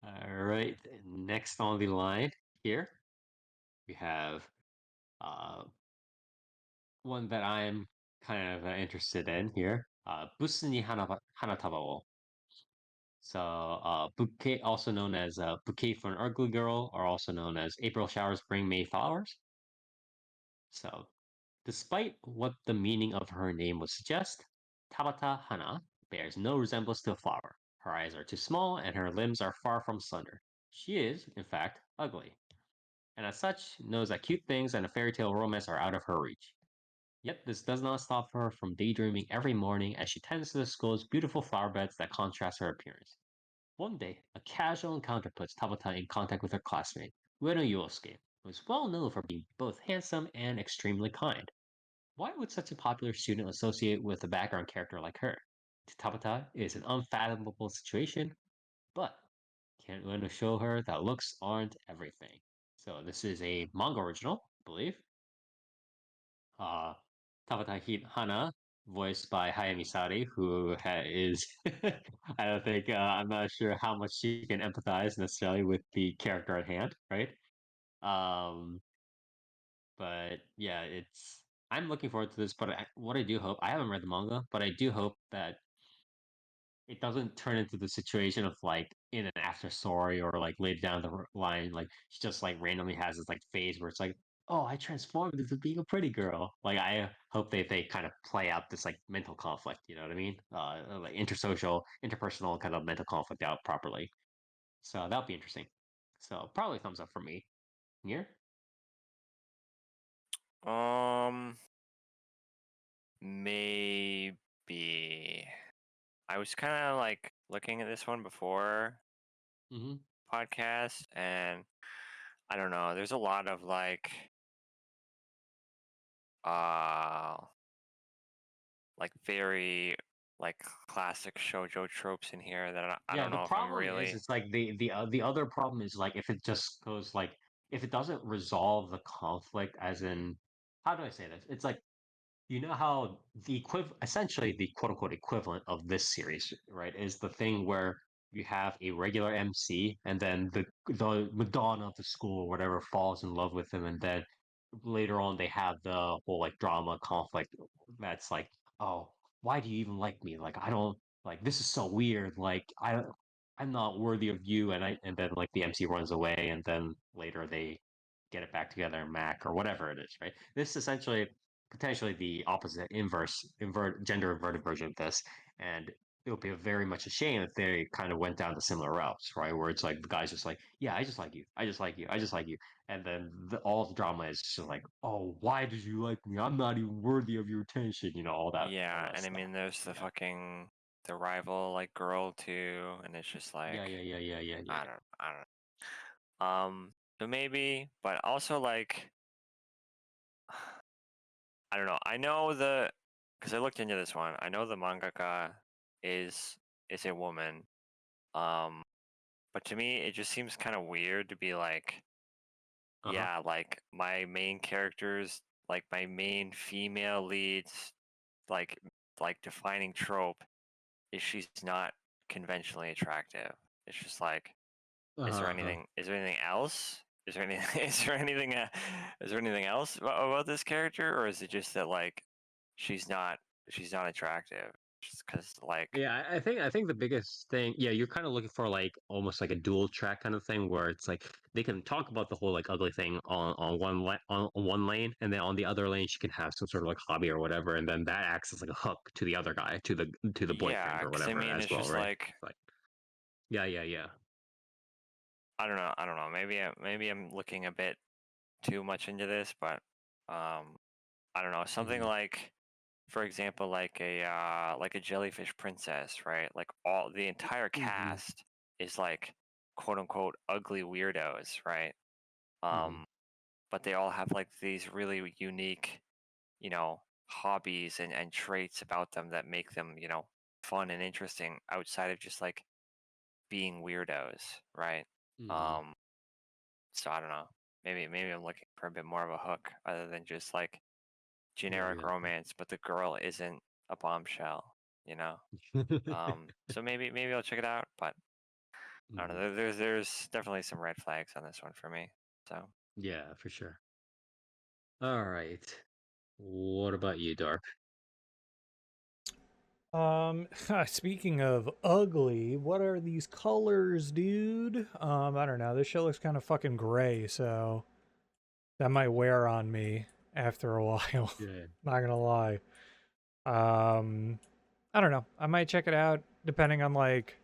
All right. Next on the line here, we have uh one that I'm kind of interested in here. Busu ni hanataba wo. So, bouquet, also known as bouquet for an ugly girl, or also known as April showers bring May flowers. So, despite what the meaning of her name would suggest, Tabata Hana bears no resemblance to a flower. Her eyes are too small and her limbs are far from slender. She is, in fact, ugly, and as such, knows that cute things and a fairy tale romance are out of her reach. Yet this does not stop her from daydreaming every morning as she tends to the school's beautiful flower beds that contrast her appearance. One day, a casual encounter puts Tabata in contact with her classmate, Ueno Yuosuke, who is well known for being both handsome and extremely kind. Why would such a popular student associate with a background character like her? To Tabata, it is an unfathomable situation, but can Ueno show her that looks aren't everything? So this is a manga original, I believe. uh, Tabata Hana, voiced by Hayami Sari, who is, I don't think, I'm not sure how much she can empathize necessarily with the character at hand, right? Um, but yeah, I'm looking forward to this, but what I do hope, I haven't read the manga, but I do hope that it doesn't turn into the situation of like in an after story or like later down the line, like she just like randomly has this like phase where it's like, oh, I transformed into being a pretty girl. Like I hope they kind of play out this like mental conflict. You know what I mean? Like intersocial, interpersonal kind of mental conflict out properly. So that'll be interesting. So probably thumbs up for me. Here. Um, maybe. I was kind of like looking at this one before Mm-hmm. podcast, and I don't know. There's a lot of uh, very like classic shoujo tropes in here that I Yeah, don't the know if I'm problem is really. it's like the other problem is like if it just goes like if it doesn't resolve the conflict as in how do I say this? It's like you know how the essentially the quote unquote equivalent of this series, right, is the thing where you have a regular MC and then the Madonna of the school or whatever falls in love with him and then later on they have the whole like drama conflict that's like, oh, why do you even like me? Like I don't like this is so weird. Like I'm not worthy of you and then like the MC runs away and then later they get it back together and Mac or whatever it is, right? This essentially potentially the opposite gender inverted version of this and it would be very much a shame if they kind of went down the similar routes, right? Where it's like the guy's just like, yeah, I just like you, I just like you, I just like you, and then all the drama is just like, oh, why did you like me? I'm not even worthy of your attention, all Yeah, that and I stuff. mean, there's the Yeah, fucking the rival like girl too, and it's just yeah, like yeah, yeah, yeah, yeah, yeah. I don't so maybe, but also like I don't know. I know because I looked into this one. I know the mangaka is is a woman. Um, but to me, it just seems kind of weird to be like, Uh-huh. yeah, like my main characters, like my main female leads, like defining trope is she's not conventionally attractive. It's just like, Uh-huh. Uh-huh. is there anything else? Is there anything? Is there anything else about this character, or is it just that like she's not attractive? Just because like Yeah, I think the biggest thing, yeah, you're kind of looking for like almost like a dual track kind of thing where it's like they can talk about the whole like ugly thing on one lane, and then on the other lane she can have some sort of like hobby or whatever, and then that acts as like a hook to the other guy, to the boyfriend yeah, or because I whatever mean as it's well, just right? like Like, yeah, yeah, yeah. I don't know. Maybe I'm looking a bit too much into this, but I don't know. Something Hmm. like, for example, like a jellyfish princess, right? Like all the entire Hmm. cast is like quote unquote ugly weirdos, right? Hmm. Um, but they all have like these really unique, hobbies and traits about them that make them, fun and interesting outside of just like being weirdos, right? Hmm. Um, so I don't know. Maybe I'm looking for a bit more of a hook other than just like Yeah, generic yeah. romance, but the girl isn't a bombshell, you know. So maybe I'll check it out, but I don't know. Hmm. There's definitely some red flags on this one for me. So Yeah, for sure. All right. What about you, Dark? Speaking of ugly, what are these colors, dude? I don't know. This shit looks kind of fucking gray, so that might wear on me after a while. Yeah. Not gonna lie. I don't know. I might check it out depending on like.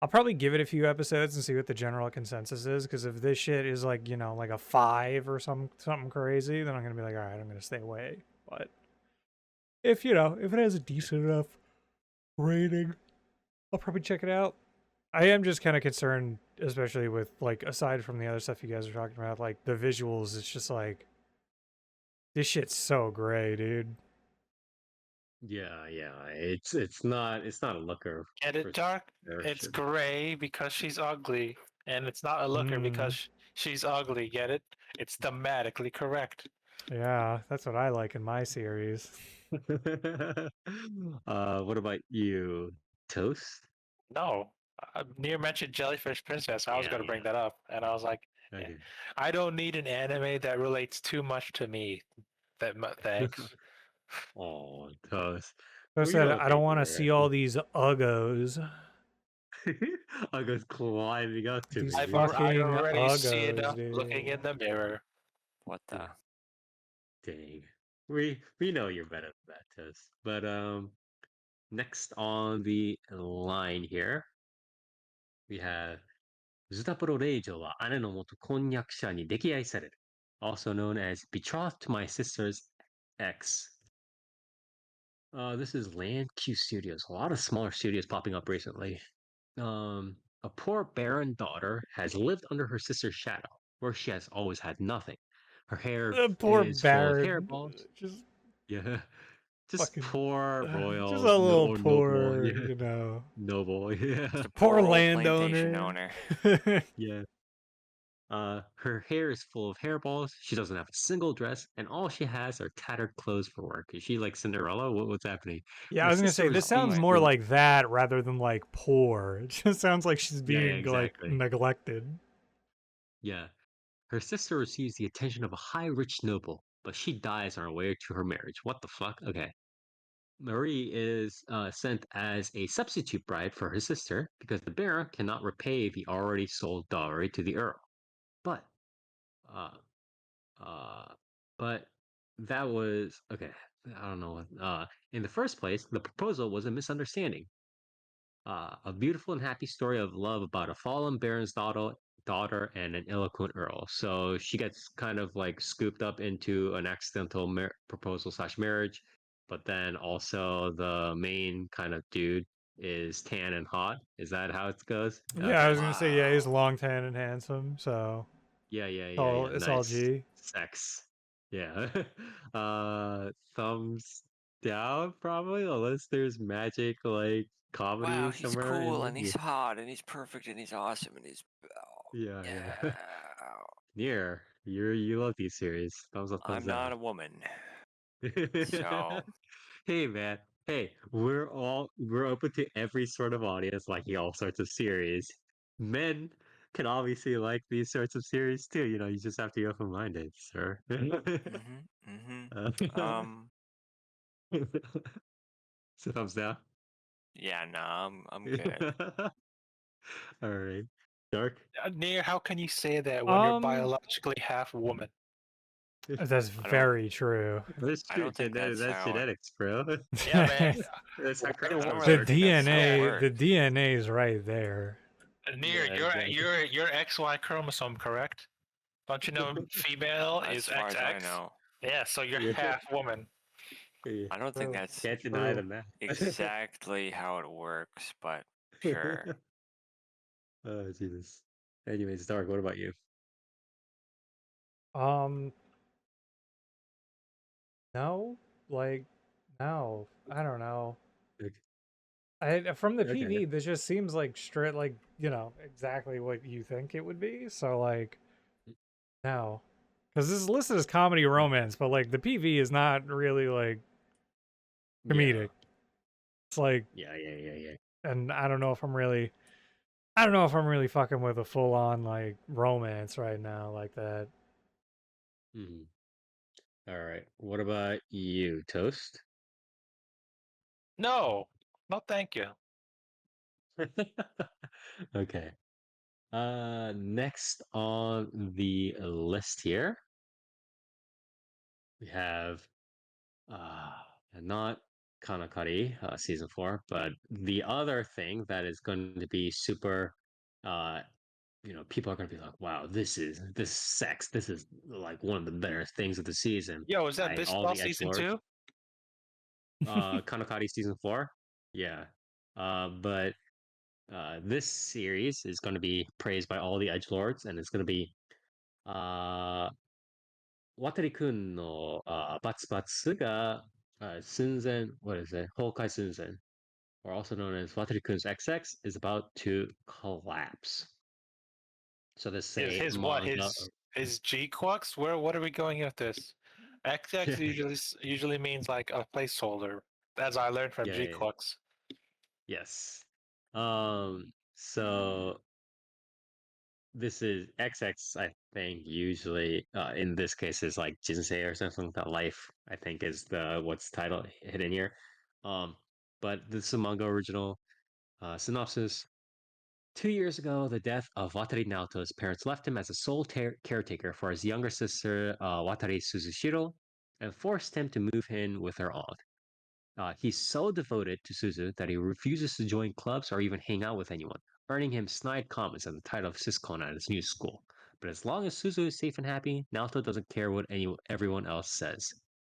I'll probably give it a few episodes and see what the general consensus is. Because if this shit is like like a 5 or something crazy, then I'm gonna be like, all right, I'm gonna stay away. But if if it has a decent enough rating, I'll probably check it out. I am just kind of concerned, especially with like aside from the other stuff you guys are talking about, like the visuals. It's just like this shit's so gray, dude. Yeah, it's not a looker Get for it, Dark? It's sure. gray because she's ugly, and it's not a looker because she's ugly. Get it? It's thematically correct. Yeah, that's what I like in my series. What about you, Toast? No, Near mentioned Jellyfish Princess. I was Yeah, going to bring that up, and I was like, okay. I don't need an anime that relates too much to me. Thanks. Oh, Toast. So I We said don't I don't think want to you're see all these uggos. I was climbing up to These me. I fucking already see uggos, enough looking dude. in the mirror. What the? Dang. We know you're better than that, Toast. But next on the line here, we have ズタプロ令嬢は姉の元婚約者に溺愛される also known as betrothed to my sister's ex. This is Land Q Studios. A lot of smaller studios popping up recently. A poor barren daughter has lived under her sister's shadow, where she has always had nothing. Her hair Poor is full of Baron. hairballs. Just Yeah, just fucking. poor Just royal a little or noble. poor, Yeah, you know. noble. Yeah, Just a Poor poor old plantation landowner. owner. yeah. Her hair is full of hairballs. She doesn't have a single dress, and all she has are tattered clothes for work. Is she like Cinderella? What's happening? Yeah, I Her was gonna say sister this sounds receives like- more the like that rather than like poor. It just sounds like she's yeah, being like exactly. neglected. Yeah, her sister receives the attention of a high rich noble, but she dies on her way to her marriage. What the fuck? Okay. Marie is sent as a substitute bride for her sister because the Baron cannot repay the already sold dowry to the Earl. But uh, Uh, but that was okay. I don't know. In the first place, the proposal was a misunderstanding. A beautiful and happy story of love about a fallen baron's daughter and an eloquent earl. So she gets kind of like scooped up into an accidental proposal slash marriage, but then also the main kind of dude is tan and hot. Is that how it goes? Yeah, I Okay. was gonna say yeah, he's Wow. long, tan, and handsome. So Yeah. it's all Nice G. sex. Yeah. Thumbs down probably, unless there's magic like Wow, comedy he's somewhere cool in and he's hot and he's perfect and he's awesome and he's yeah. yeah. Near. You love these series. Thumbs up, I'm thumbs not down. a woman, so Hey man. Hey, we're open to every sort of audience, liking all sorts of series. Men can obviously like these sorts of series too. You just have to be open minded, sir. Uh, so thumbs down. yeah, no, I'm good. All right. Dark. Near, how can you say that when you're Um, biologically half woman? That's I don't very true. That's I true. don't think that's That's how it, genetics, bro. Yeah, man. That's how Why- chromosomes I don't The really work. think that's how it DNA, the works. DNA is right there. Near, Yeah, exactly. you're XY chromosome, correct? Don't you know female As is far as I XX? know. Yeah, so you're Yeah. half woman. Yeah. I don't think True. that's Can't deny the True. math. exactly how it works, but sure. Oh, Jesus. Anyways, Dark, what about you? Um, no, like, no, I don't know. Okay. From the Okay. PV, this just seems like straight, like exactly what you think it would be. So like, no, because this is listed as comedy romance, but like the PV is not really like comedic. It's like, Yeah. and I don't know if I'm really, I don't know if I'm really fucking with a full on like romance right now like that. Mhm. All right. What about you, Toast? No, no, thank you. Okay. Next on the list here, we have uh not Kanakari season 4, but the other thing that is going to be super uh people are going to be like, wow, this sex, this is like one of the better things of the season. Yo, is that By this all fall the season edgelords. 2? Kanakari season 4. Yeah. But This series is going to be praised by all the edgelords, and it's going to be uh, Watari-kun no Bats Bats ga Sunzen, what is it? Hokai Sunzen, or also known as Watari-kun's XX, is about to collapse. So this is a His what? manga. His G Quux? What are we going with this? XX usually means like a placeholder, as I learned from Yeah, G yeah, yeah. Quux. Yes. So this is XX, I think, usually in this case is like Jinsei or something. The life, I think, is the what's the title hidden here. Um, but this is a manga original. Synopsis. 2 years ago, the death of Watari Naoto's parents left him as a sole caretaker for his younger sister, Watari Suzushiro, and forced him to move in with her aunt. He's so devoted to Suzu that he refuses to join clubs or even hang out with anyone, earning him snide comments and the title of Siscon at his new school. But as long as Suzu is safe and happy, Naoto doesn't care what everyone else says.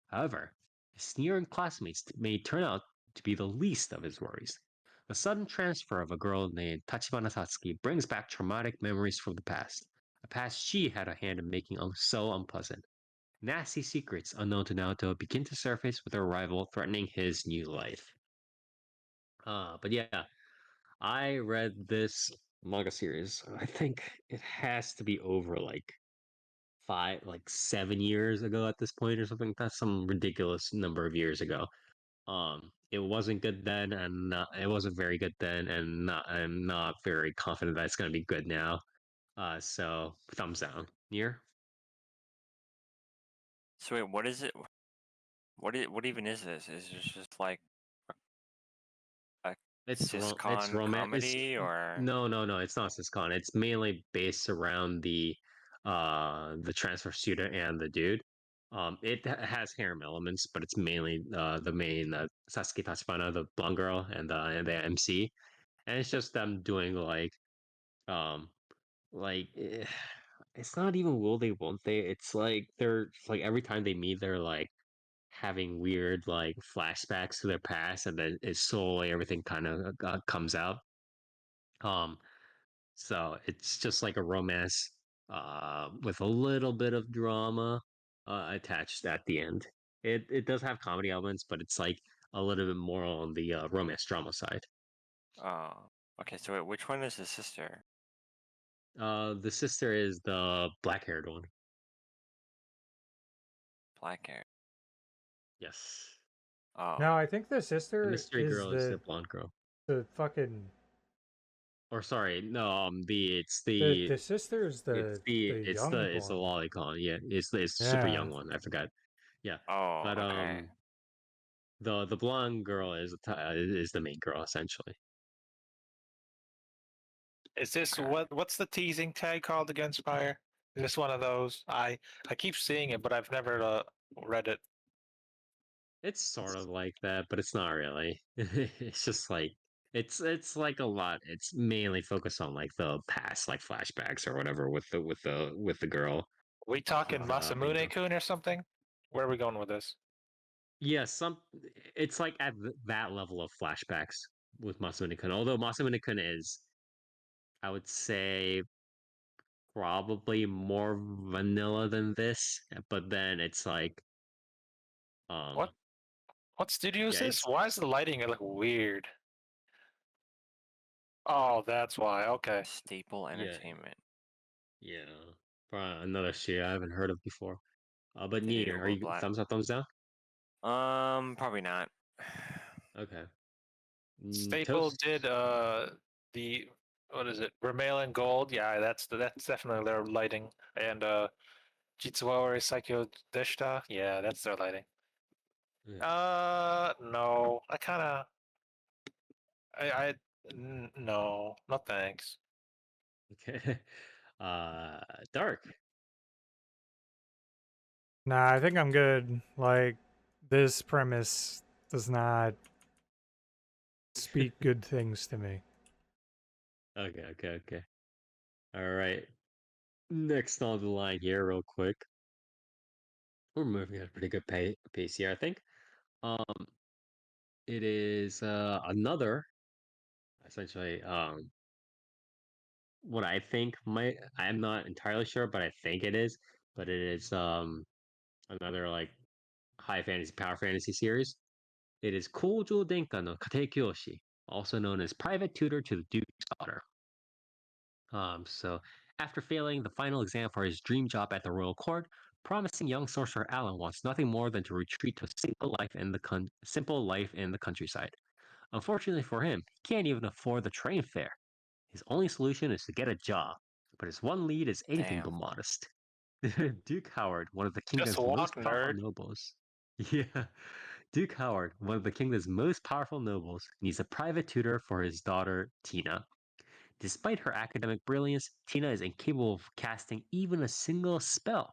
However, his sneering classmates may turn out to be the least of his worries. The sudden transfer of a girl named Tachibana Satsuki brings back traumatic memories from the past, a past she had a hand in making so unpleasant. Nasty secrets unknown to Naoto begin to surface with her arrival, threatening his new life. But yeah, I read this manga series. I think it has to be over like 7 years ago at this point or something. That's some ridiculous number of years ago. It wasn't good then, and it wasn't very good then, and I'm not very confident that it's gonna be good now. So thumbs down. Near? So wait, what is it? What even is this? Is this just like a It's siscon romance. comedy or? No. It's not Siscon. It's mainly based around the transfer student and the dude. It has harem elements, but it's mainly the main Sasuke Tachibana, the blonde girl, and the MC, and it's just them doing um like it's not even will they won't they. It's like they're it's like every time they meet, they're like having weird like flashbacks to their past, and then it's slowly everything kind of comes out. Um, so it's just like a romance with a little bit of drama attached at the end. It does have comedy elements, but it's like a little bit more on the romance drama side. Oh, okay. So wait, which one is the sister? The sister is the black haired one. Black hair. Yes. Oh, No, I think the The sister mystery is girl is the blonde girl. the fucking Or sorry, no, the sister is the young it's the one. lolicon. Yeah, it's the super Yeah. young one. I forgot. Yeah, oh, but okay. the blonde girl is the main girl essentially. Is this Okay. what's the teasing tag called against Fire? Is this one of those? I keep seeing it, but I've never read it. It's sort of like that, but it's not really. It's just like it's like a lot. It's mainly focused on like the past, like flashbacks or whatever with the girl, We talking the main girl. Masamune-kun or something? Where are we going with this? Yeah, it's like at that level of flashbacks with Masamune-kun. Although Masamune-kun is, I would say, probably more vanilla than this, but then it's like, um, What what studio is yeah, this? it's Why is the lighting look weird? Oh, that's why. Okay. Staple yeah, Entertainment. yeah, another shit I haven't heard of before. But Studio Nier, are you Woblat. thumbs up, thumbs down? Probably not. Okay. Staple Toast. did the what is it? Vermilion Gold. Yeah, that's definitely their lighting. And Jitsuwa Psycho Deshita. Yeah, that's their lighting. Yeah. No. I kind of I no. No thanks. Okay. Dark. Nah, I think I'm good. Like this premise does not speak good things to me. Okay. All right. Next on the line here, real quick. We're moving at a pretty good pace here, I think. Um, it is another essentially, what I think might I'm not entirely sure, but I think it is. But it is another like high fantasy power fantasy series. It is Kojo Denka no Kate Kyoshi, also known as private tutor to the Duke's daughter. So after failing the final exam for his dream job at the royal court, promising young sorcerer Alan wants nothing more than to retreat to a simple life in the countryside. Unfortunately for him, he can't even afford the train fare. His only solution is to get a job, but his one lead is anything but Damn. modest. Duke Howard, one of the Just kingdom's most walk, powerful nerd. nobles. Yeah. Duke Howard, one of the kingdom's most powerful nobles, needs a private tutor for his daughter, Tina. Despite her academic brilliance, Tina is incapable of casting even a single spell.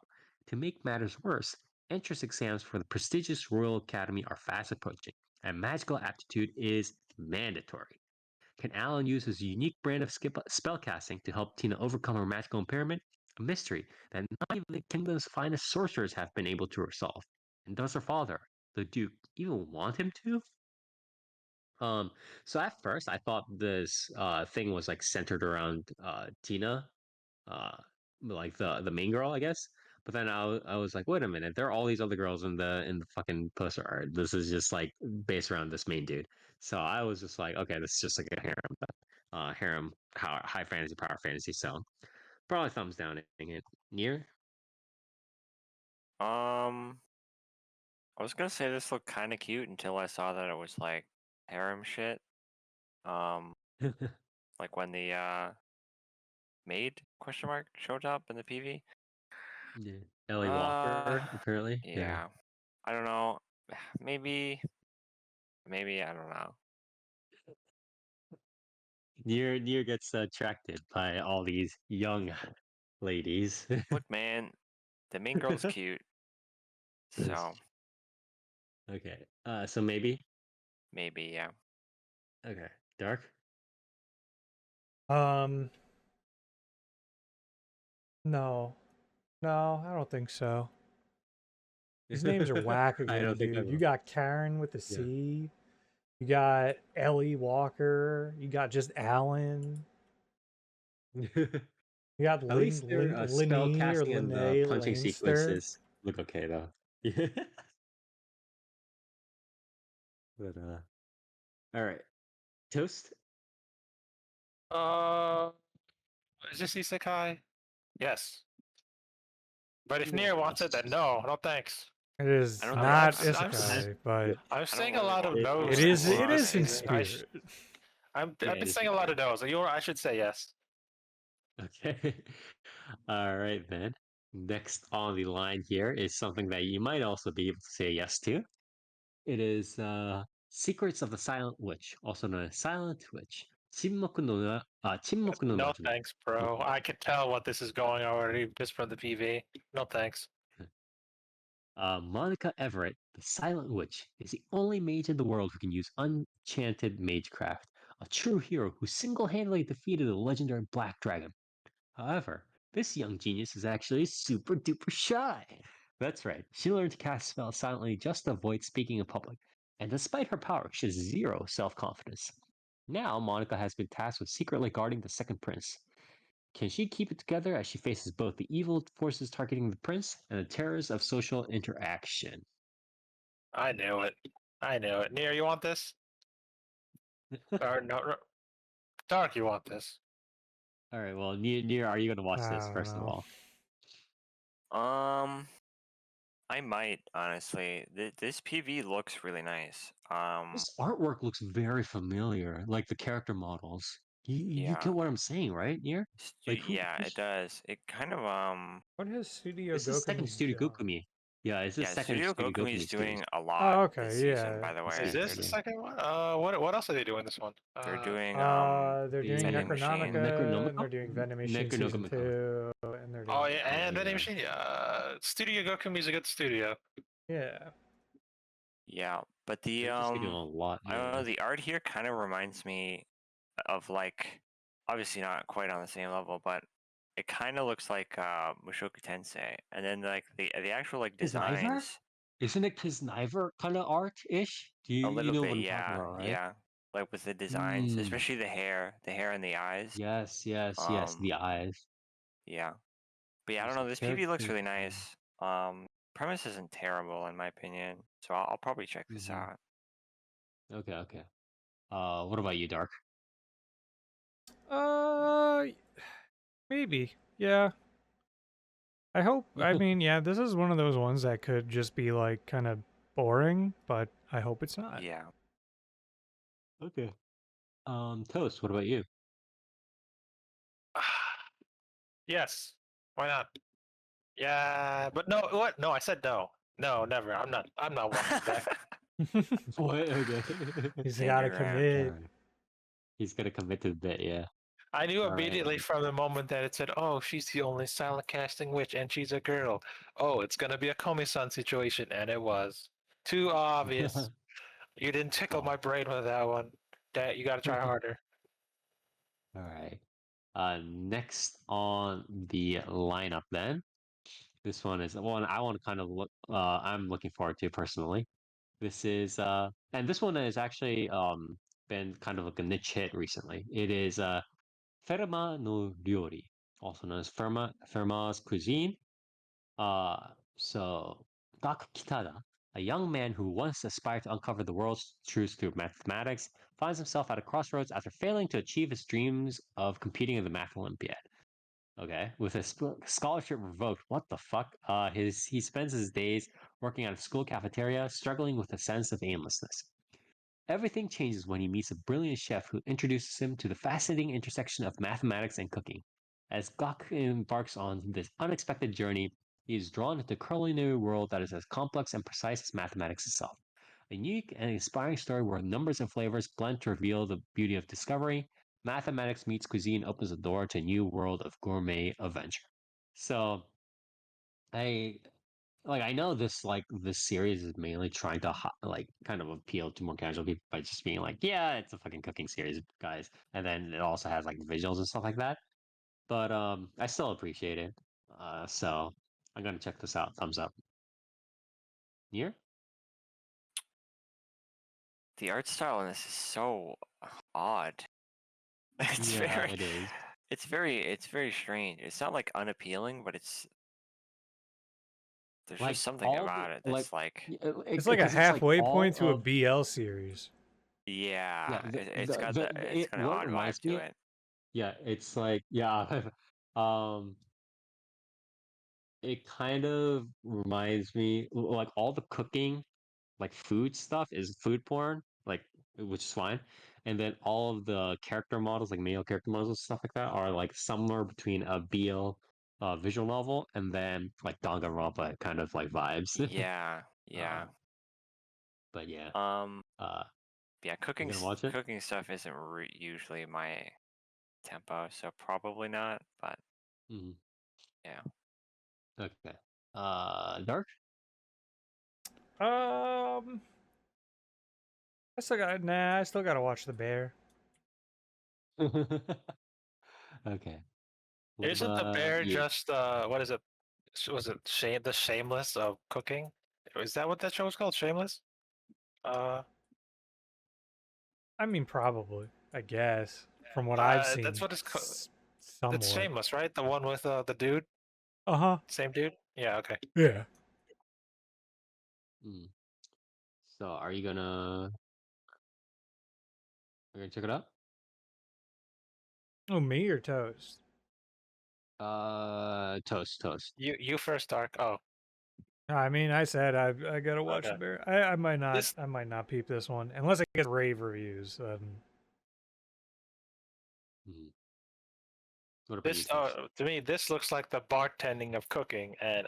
To make matters worse, entrance exams for the prestigious Royal Academy are fast approaching, and magical aptitude is mandatory. Can Alan use his unique brand of spellcasting to help Tina overcome her magical impairment? A mystery that not even the kingdom's finest sorcerers have been able to resolve. And does her father, the Duke, even want him to? Um, so at first I thought this thing was like centered around Tina, uh, like the main girl, I guess. But then I was like, wait a minute, there are all these other girls in the fucking poster art. This is just like based around this main dude. So I was just like, okay, this is just like a harem high fantasy power fantasy. So probably thumbs down it. Near? I was gonna say this looked kind of cute until I saw that it was like harem shit. Um, like when the maid question mark showed up in the PV. Yeah. Ellie Walker, apparently. Yeah. I don't know. Maybe I don't know. Near gets attracted by all these young ladies. Look, man, the main girl's cute. So Okay. So maybe. yeah. Okay. Dark. Um, no, no, I don't think so. These names are whack I again, don't think I dude. You will. got Karen with the Yeah. C. You got Ellie Walker. You got just Alan. You got At least their spell Linny or casting and the Linnea punching Lannister. sequences look okay though. Yeah. But all right. Toast. Uh, is this isekai? Yes. But if Nier wants it, then no, no thanks. It is I don't not think I'm isekai, but I'm I saying don't a really lot want of It- no's. it is this it is in season. spirit. I've Yeah, been it is saying a lot of no's. I should say yes. Okay. All right then. Next on the line here is something that you might also be able to say yes to. It is Secrets of the Silent Witch, also known as Silent Witch. Chinmoku no No Majima. thanks, bro. I can tell what this is going already just from the PV. No thanks. Monica Everett, the Silent Witch, is the only mage in the world who can use enchanted magecraft, a true hero who single-handedly defeated the legendary Black Dragon. However, this young genius is actually super duper shy. That's right, she learned to cast spells silently just to avoid speaking in public, and despite her power, she has zero self-confidence. Now, Monica has been tasked with secretly guarding the second prince. Can she keep it together as she faces both the evil forces targeting the prince and the terrors of social interaction? I knew it. I knew it. Nier, you want this? Or no, Dark, you want this? All right, well, Near, are you going to watch I this don't first of know. all? I might honestly. This PV looks really nice. This artwork looks very familiar, like the character models. You Yeah. get what I'm saying, right, Near? Like Yeah, it does. It kind of What has Studio This is second Gokumi Studio done? Gokumi. Yeah, it's the yeah. second Studio Studio Gokumi is Gokumi series. doing a Oh, lot okay, this season. yeah. By the way, Is this the Yeah. second one? What else are they doing this one? they're doing They're doing Vending Machine. Necronomicon, and they're doing Vending Machine Season Necronomicon. 2, and they're doing... Oh yeah, and Vending Yeah. Machine. Studio Gokumi is a good studio. Yeah. Yeah, but the They're just getting a lot. I don't Yeah. know. The art here kind of reminds me of like, obviously not quite on the same level, but it kind of looks like Mushoku Tensei, and then like the actual like Kisniver? designs. Isn't it Kisniver kind of art ish? Do you A little know bit, what I'm talking yeah, about, right? yeah. like with the designs, Mm. especially the hair and the eyes. Yes, yes, yes. Um, The eyes. yeah, but yeah, I don't So know. This PV looks really nice. Premise isn't terrible in my opinion, so I'll probably check this out. Okay, okay. What about you, Dark? Uh, maybe. Yeah. I hope. I mean, yeah, this is one of those ones that could just be like kind of boring, but I hope it's not. Yeah. Okay. Toast, what about you? Yes. Why not? Yeah, but no. What? No, I said no. No, never. I'm not walking back. What? Okay. He's Stand got to your ground. commit. Alright. He's gonna commit to the bit, yeah. I knew All right. immediately from the moment that it said, "Oh, she's the only silent casting witch, and she's a girl." Oh, it's gonna be a Komi-san situation, and it was too obvious. You didn't tickle Oh. my brain with that one. That you got to try harder. All right. Next on the lineup, then. This one is one I want to kind of look. I'm looking forward to personally. This is and this one has actually been kind of like a niche hit recently. It is Ferma no Ryori, also known as Ferma's Cuisine. Uh, so Gachiakuta, a young man who once aspired to uncover the world's truth through mathematics, finds himself at a crossroads after failing to achieve his dreams of competing in the Math Olympiad. Okay, with his scholarship revoked, what the fuck? He spends his days working at a school cafeteria, struggling with a sense of aimlessness. Everything changes when he meets a brilliant chef who introduces him to the fascinating intersection of mathematics and cooking. As Gok embarks on this unexpected journey, he is drawn into a culinary world that is as complex and precise as mathematics itself. A unique and inspiring story where numbers and flavors blend to reveal the beauty of discovery. Mathematics meets cuisine opens the door to a new world of gourmet adventure. So, I I know this series is mainly trying to like kind of appeal to more casual people by just being like, yeah, it's a fucking cooking series, guys, and then it also has like visuals and stuff like that. But I still appreciate it. So I'm gonna check this out. Thumbs up. Here? The art style in this is so odd. It's Yeah, very, it is. it's very strange. It's not like unappealing, but there's Like just something all about it that's like, It's like a 'cause it's like halfway all point to a of BL series. yeah, yeah. it's got that, it's got an What it odd vibe reminds to me of, it. yeah, it's like yeah, um, it kind of reminds me like all the cooking like food stuff is food porn, like which is fine. And then all of the character models, like male character models and stuff like that, are like somewhere between a BL visual novel and then like Danganronpa kind of like vibes. Yeah, yeah. uh, but yeah, Um, uh, yeah, you gonna watch it? cooking stuff isn't usually my tempo, so probably not. But Mhm. yeah, Okay. Dark. Um, I still gotta watch The Bear. Okay. What Isn't the about bear you? just what is it? Was it the Shameless of cooking? Is that what that show was called? Shameless? Uh, I mean, probably. I guess from what I've that's seen, what it's called. It's somewhat. Shameless, right? The one with the dude, Uh huh. same dude. Yeah, okay. Yeah. Mm. So, are you gonna check it out? Oh, me or Toast? Toast, toast. You first, Dark. Oh, I mean, I said I gotta watch okay. The Bear. This I might not peep this one unless it gets rave reviews. Mhm. What about you, this toast? to me this looks like the bartending of cooking, and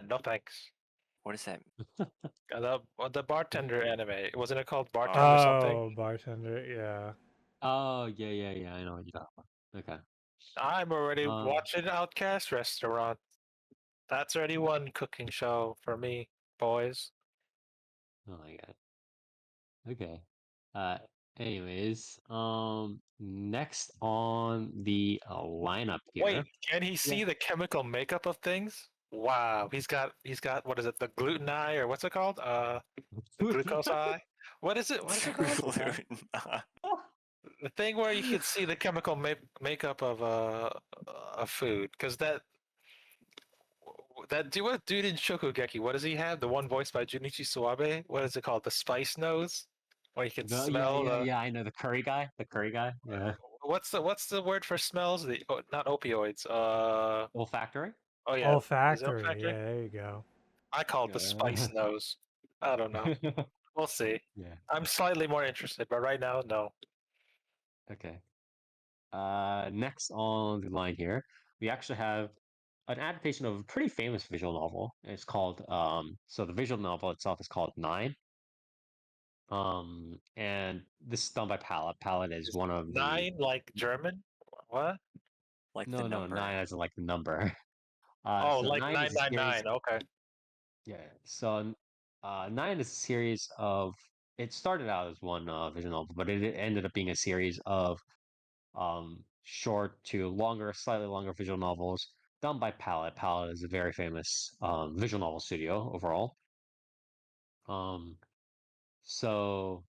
no thanks. what is that? The bartender anime, wasn't it called Bartender Oh, something? Oh, bartender. Yeah. Oh, yeah, yeah, yeah. I know what you're talking about. Okay. I'm already Um, watching Outcast Restaurant. That's already one cooking show for me, boys. oh my God. Okay. Uh, anyways, next on the lineup Wait, here. can he Yeah. see the chemical makeup of things? Wow, he's got what is it, the gluten eye or what's it called? The glucose eye. What is it? What is it called? The thing where you can see the chemical makeup of a food, because what dude in Shokugeki, what does he have? The one voiced by Junichi Suwabe. What is it called? The spice nose, where you can smell the. Yeah. I know the curry guy. The curry guy. Yeah. What's the word for smells? Not opioids. Olfactory. Oh yeah, is it Olfactory. olfactory? Yeah, there you go. I call it the spice Yeah. nose. I don't know. We'll see. Yeah. I'm slightly more interested, but right now, no. Okay. Next on the line here, we actually have an adaptation of a pretty famous visual novel. It's called so the visual novel itself is called Nine. And this is done by Palette. Palette is Is one of the nine like German? What? Like the no, number. nine as in like the number. Oh, So like Nine is a series. 999. Okay. Yeah. So Nine is a series of. It started out as one visual novel, but it ended up being a series of short to longer, slightly longer visual novels done by Palette. Palette is a very famous visual novel studio overall. Um, so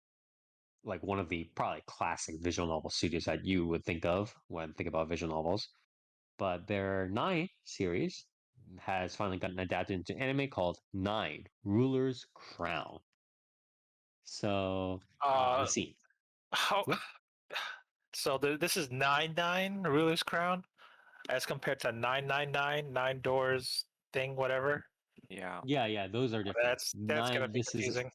like one of the probably classic visual novel studios that you would think of when think about visual novels. But their Nine series has finally gotten adapted into anime called Nine Ruler's Crown. So Uh, let's see. how? What? So this is 99 Ruler's Crown as compared to 999 nine doors thing, whatever. Yeah. Yeah, those are different. That's gonna Nine. be This is confusing.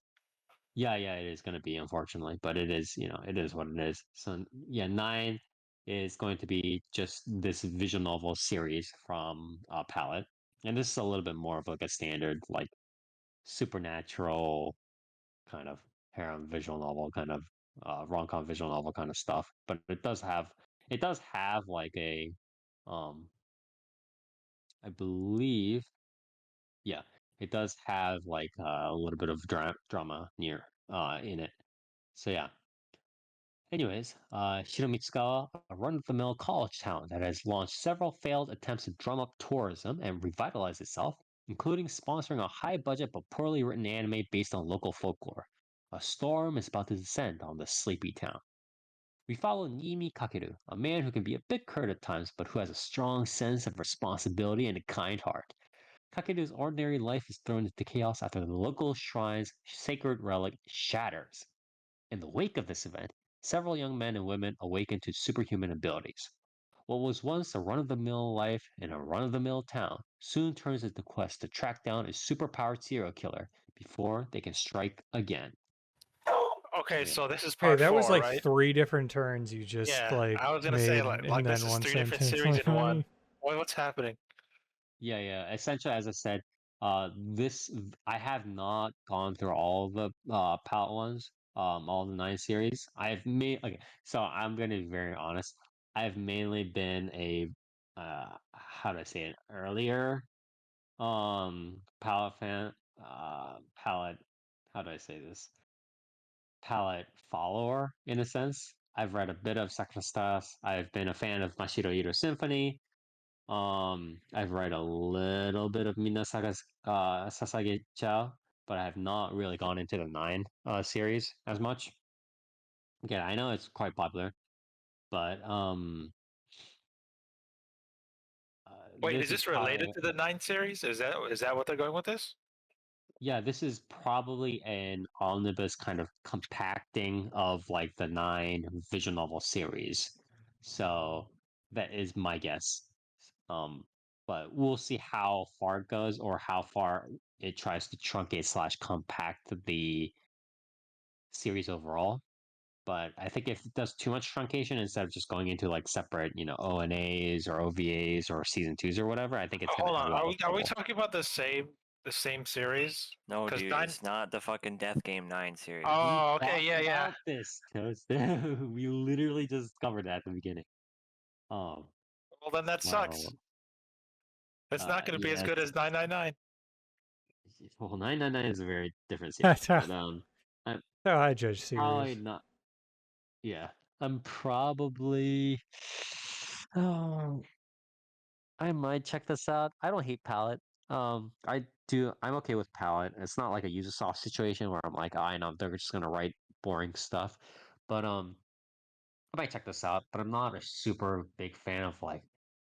yeah, it is going to be unfortunately, but it is, it is what it is. So yeah, Nine is going to be just this visual novel series from Palette, and this is a little bit more of like a standard like supernatural kind of harem visual novel kind of rom-com visual novel kind of stuff. But it does have like a um I believe yeah it does have like a little bit of drama near in it. So yeah. Anyways, Shiromitsukawa, a run-of-the-mill college town that has launched several failed attempts to drum up tourism and revitalize itself, including sponsoring a high-budget but poorly written anime based on local folklore. A storm is about to descend on the sleepy town. We follow Nimi Kakeru, a man who can be a bit curt at times, but who has a strong sense of responsibility and a kind heart. Kakeru's ordinary life is thrown into chaos after the local shrine's sacred relic shatters. In the wake of this event, several young men and women awaken to superhuman abilities. What was once a run-of-the-mill life in a run-of-the-mill town soon turns into a quest to track down a superpowered serial killer before they can strike again. Okay, Yeah. so this is Hey, part that was four, like right? 3 different turns you just Yeah, like I was gonna say made like in this that is one 3 different sentence. series Like, in one. What's happening? Yeah. Essentially, as I said, this I have not gone through all the palette ones, all the Nine series. I've made okay, so I'm gonna be very honest. I've mainly been a how do I say it earlier palette fan palette how do I say this palette follower in a sense. I've read a bit of Sakura. I've been a fan of Mashiro Ito Symphony. I've read a little bit of Sasage Chao, but I have not really gone into the Nine series as much. Yeah, I know it's quite popular, but Wait, is this is this related probably to the 9 series? Is that what they're going with this? yeah, this is probably an omnibus kind of compacting of like the Nine visual novel series. So that is my guess. But we'll see how far it goes or how far it tries to truncate slash compact the series overall. But I think if it does too much truncation instead of just going into like separate, ONAs or OVAs or season twos or whatever, I think it's Oh, gonna hold have on. a lot Are of we trouble. talking about the same series? No, Because dude, 9. it's not the fucking Death Game 9 series. We Oh, okay, talked yeah. about this, Toast. We literally just covered that at the beginning. Um, Well, then that sucks. well, It's not going to be as yeah, good as 999. well, 999 is a very different series, That's how but I'm I judge probably series. not. Yeah, I'm probably. Oh, I might check this out. I don't hate Palette. I do. I'm okay with Palette. It's not like a Ubisoft situation where I'm like, I know they're just gonna write boring stuff. But I might check this out, but I'm not a super big fan of like,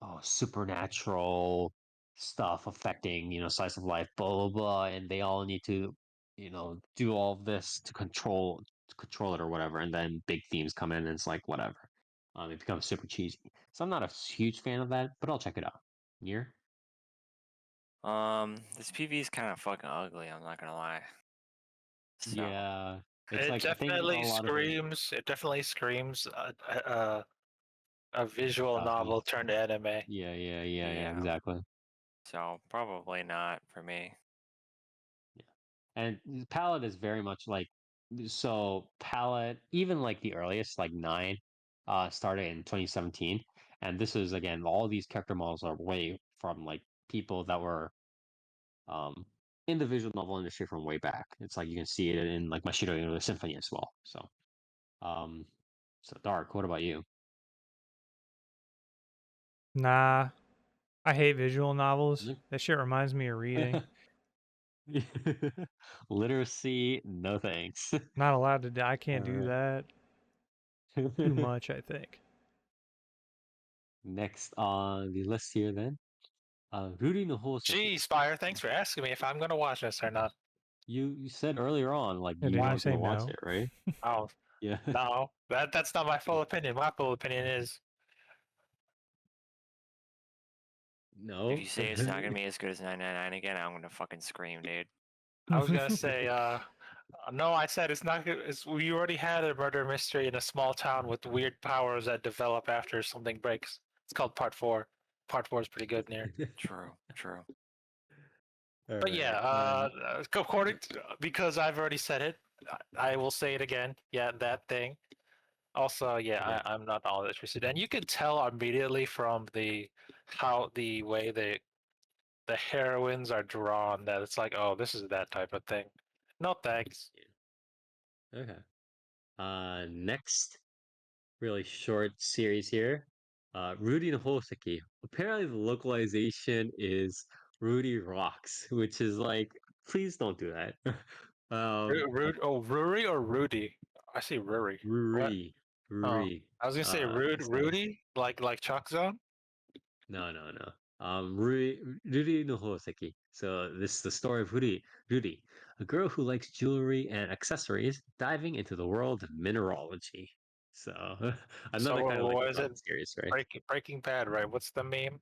oh, supernatural stuff affecting, slice of life, blah blah blah, and they all need to, do all of this to control it or whatever, and then big themes come in and it's like whatever. It becomes super cheesy. So I'm not a huge fan of that, but I'll check it out. Year? This PV is kind of fucking ugly. I'm not gonna lie. So Yeah. It's It like I think a definitely lot of it screams. It definitely screams a visual copy. novel turned anime. Yeah, Yeah. exactly. so probably not for me. And Palette is very much like so Palette, even like the earliest, like 9, started in 2017. And this is again, all these character models are way from like people that were um in the visual novel industry from way back. It's like you can see it in like Mashiro Uno's Symphony as well. Um so Dark, what about you? Nah, I hate visual novels. That shit reminds me of reading. Literacy, no thanks. Not allowed to. I can't do Alright. that. Too much, I think. Next on the list here then. Ruri no Hoseki. Gee, Spire, thanks for asking me if I'm gonna watch this or not. You said earlier on like Yeah, you didn't you weren't say gonna watch no? it, right? Oh Yeah. no, that's not my full opinion. My full opinion is No. If you say it's not gonna be as good as 999 again, I'm gonna fucking scream, dude. I was gonna say no. I said it's not good. We already had a murder mystery in a small town with weird powers that develop after something breaks. It's called Part 4. Part 4 is pretty good near. True. But yeah, according to, because I've already said it, I will say it again. Yeah, that thing. Also, yeah, Yeah. I'm not all that interested, and you can tell immediately from the way the heroines are drawn that it's like, oh, this is that type of thing. No thanks. Okay. Next really short series here. Rudy no Hoseki. Apparently the localization is Rudy Rocks, which is like, please don't do that. Ruri or Rudy? I see Ruri. What? Ruri. Oh, Ruri. I was gonna say It's not. Rudy, like Chalk Zone. No. Ruri no Hoseki. So this is the story of Ruri, a girl who likes jewelry and accessories, diving into the world of mineralogy. So another So kind of like a what is fun it? series, right? Breaking Bad, right? What's the meme?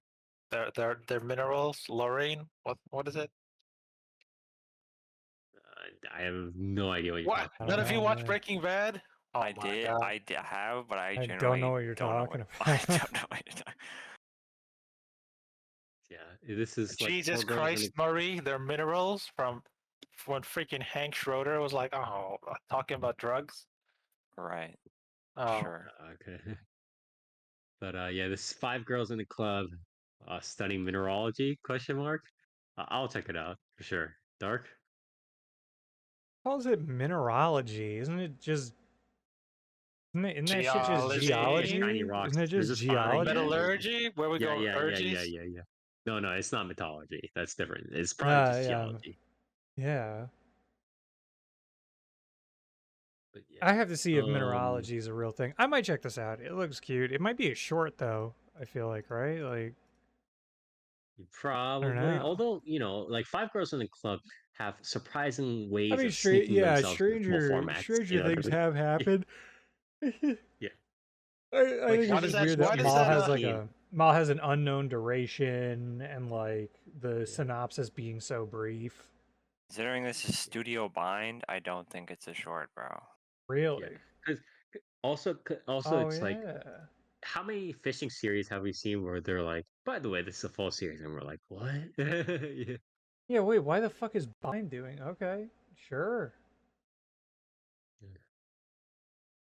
They're minerals. Lorraine. What is it? I have no idea what you're What? talking I None don't of you know, watch man. Breaking Bad? Oh I my did. god. I have, but I I don't generally know what you're don't know talking what. I about. don't know what you're talking. Yeah, this is like Jesus 4 girls in Christ, Murray, they're minerals from when freaking Hank Schroeder was like, oh, talking about drugs. Right. Oh, Sure. okay. But yeah, this is 5 girls in a club, studying mineralogy? Question mark. I'll check it out for sure. Dark. Calls it mineralogy? Isn't that shit just They're just geology, shiny geology? rocks. Isn't it They're just just finding. Yeah, geology? metallurgy, where we go urges. yeah. No, it's not mythology. That's different. It's probably just Yeah, geology. yeah. But yeah. I have to see if mineralogy is a real thing. I might check this out. It looks cute. It might be a short though. I feel like, right? Like, Probably. know. Although, like 5 girls in the club have surprising ways I mean, of sneaking themselves into small formats. stranger things have happened. Yeah. I Like think Why it's does just that? weird Why that does Mal that? has like Mal has an unknown duration and like the Yeah. synopsis being so brief. Considering this is studio bind, I don't think it's a short, bro. Really? Because also, Oh it's like, yeah. how many fishing series have we seen where they're like, by the way, this is a full series, and we're like, what? Yeah. Yeah, wait, why the fuck is Bind doing? Okay, sure.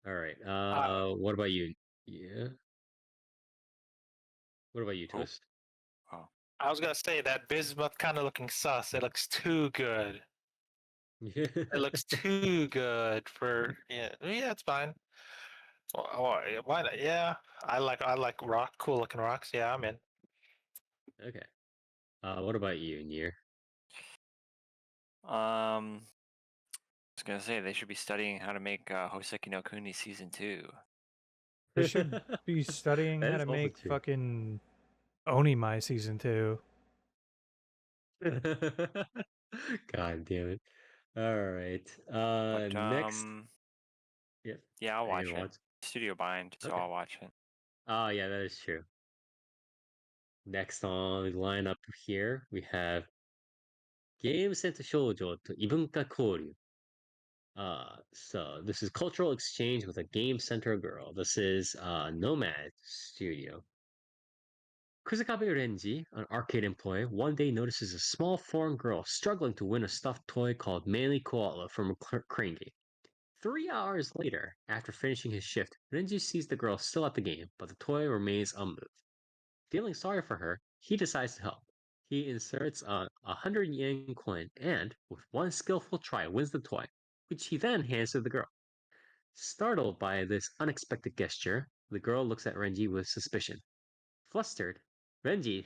All right. Uh, What about you? Yeah. What about you, Oh. Toast? Oh. I was gonna say that bismuth kind of looking sus. It looks too good. Yeah. It looks too good for yeah. It's fine. Why not? Yeah, I like cool looking rocks. Yeah, I'm in. Okay. What about you, Nier? Um. was gonna say they should be studying how to make Hoseki no Kuni season 2. They should be studying That how is to also make true. fucking Onimai season 2. God damn it. All right. But Next. Yeah. yeah, I'll Are you watch gonna it. watch? Studio bind, so Okay. I'll watch it. Oh yeah, that is true. Next on the lineup here, we have Game Center Shoujo to Ibunka Koryu. So this is cultural exchange with a game center girl. This is Nomad Studio. Kusakabe Renji, an arcade employee, one day notices a small foreign girl struggling to win a stuffed toy called Manly Koala from a crane game. 3 hours later, after finishing his shift, Renji sees the girl still at the game, but the toy remains unmoved. Feeling sorry for her, he decides to help. He inserts a 100 yen coin and, with one skillful try, wins the toy, which he then hands to the girl. Startled by this unexpected gesture, the girl looks at Renji with suspicion. Flustered, Renji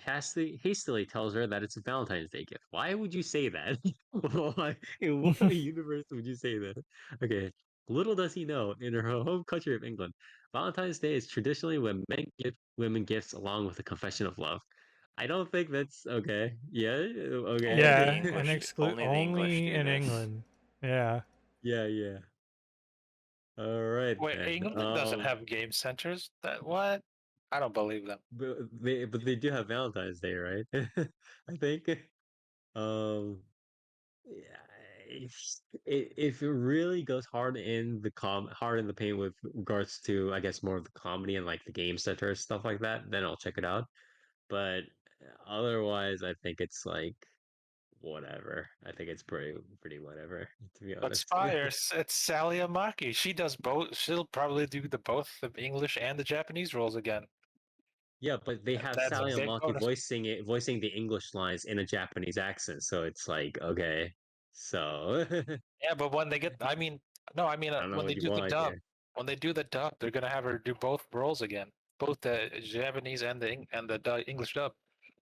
hastily tells her that it's a Valentine's Day gift. Why would you say that? Why? In what universe would you say that? Okay. Little does he know, in her home country of England, Valentine's Day is traditionally when men give women gifts along with a confession of love. I don't think that's okay. Yeah, Only the Yeah, okay. and English, only the English only do in this. England. Yeah. Yeah, yeah. All right Wait, then. England doesn't have game centers. That what? I don't believe them. But they do have Valentine's Day, right? I think. Um, yeah, if it really goes hard in the paint with regards to, I guess, more of the comedy and like the game center stuff like that, then I'll check it out. But otherwise, I think it's like whatever. I think it's pretty whatever, to be But honest. Spire, it's Sally Amaki. She does both. She'll probably do both the English and the Japanese roles again. Yeah, but they have That's a Sally big Amaki bonus. voicing the English lines in a Japanese accent, so it's like okay, so Yeah, but when they get, I mean, no, I mean I don't know when they what you do the want dub, here. when they do the dub, they're gonna have her do both roles again, both the Japanese and the English dub.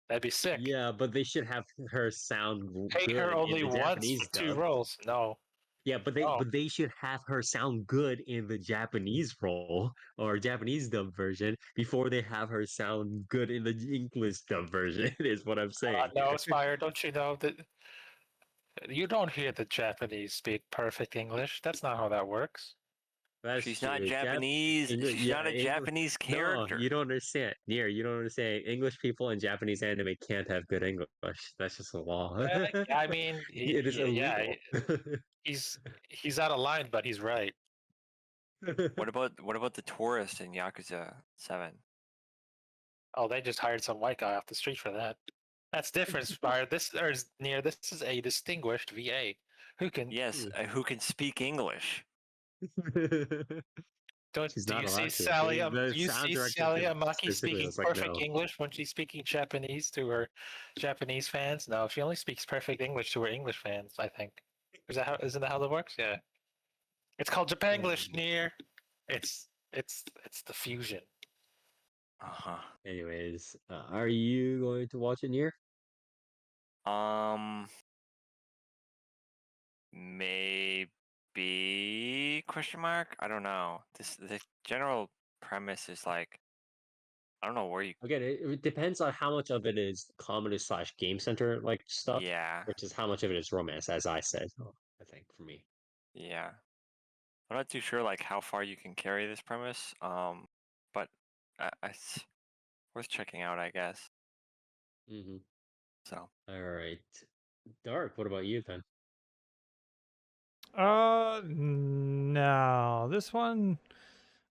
That'd be sick. Yeah, but they should have her sound Pay her good in only the once for Japanese two dub. roles. No, Yeah, but no. they should have her sound good in the Japanese role or Japanese dub version before they have her sound good in the English dub version, is what I'm saying No, here. Spire, don't you know that you don't hear the Japanese speak perfect English? That's not how that works. That's She's not true. Japanese. English, She's not yeah, a English. Japanese No, character. you don't understand. Near, you don't understand. English people in Japanese anime can't have good English. That's just a law. I mean, It is yeah, illegal. he's he's out of line, but he's right. What about the tourist in Yakuza 7? Oh, they just hired some white guy off the street for that. That's different, Spire. This is a distinguished VA who can. Yes, who can speak English. Don't She's do not you see allowed to. Sally? The You sound see director Sally Amaki specifically speaking was like, perfect no. English when she's speaking Japanese to her Japanese fans? No, she only speaks perfect English to her English fans. I think. Isn't that how that works? Yeah. It's called Japanglish. Near. It's the fusion. Uh-huh. Anyways, are you going to watch it here? Maybe question mark? I don't know. The general premise is like I don't know where you Again, it depends on how much of it is comedy slash game center like stuff, yeah. versus how much of it is romance, as I said. I think for me. Yeah. I'm not too sure like how far you can carry this premise. But it's worth checking out, I guess. Mm-hmm. So All right, Dark. What about you then? No. This one,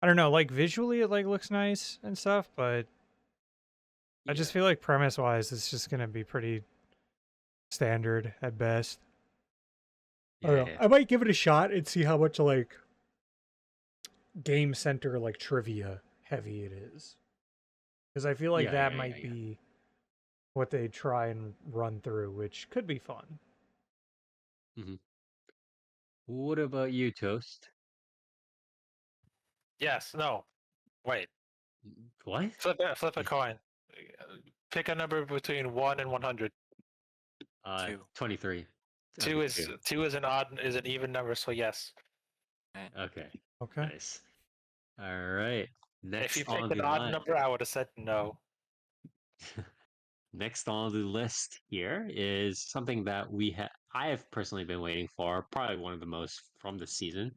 I don't know, like visually it like looks nice and stuff, but I just feel like premise wise it's just gonna be pretty standard at best. I don't know. Yeah. I might give it a shot and see how much like game center like trivia heavy it is. Because I feel like that might be what they try and run through, which could be fun. Mm-hmm. What about you, Toast? Yes. No. Wait. What? Flip a coin. Pick a number between 1 and 100. 2. 23. Two Okay, is two is an even number, so yes. okay. Okay. Nice. All right. If you Next on picked an the odd line. number, I would have said no. Next on the list here is something that I have personally been waiting for, probably one of the most from this season.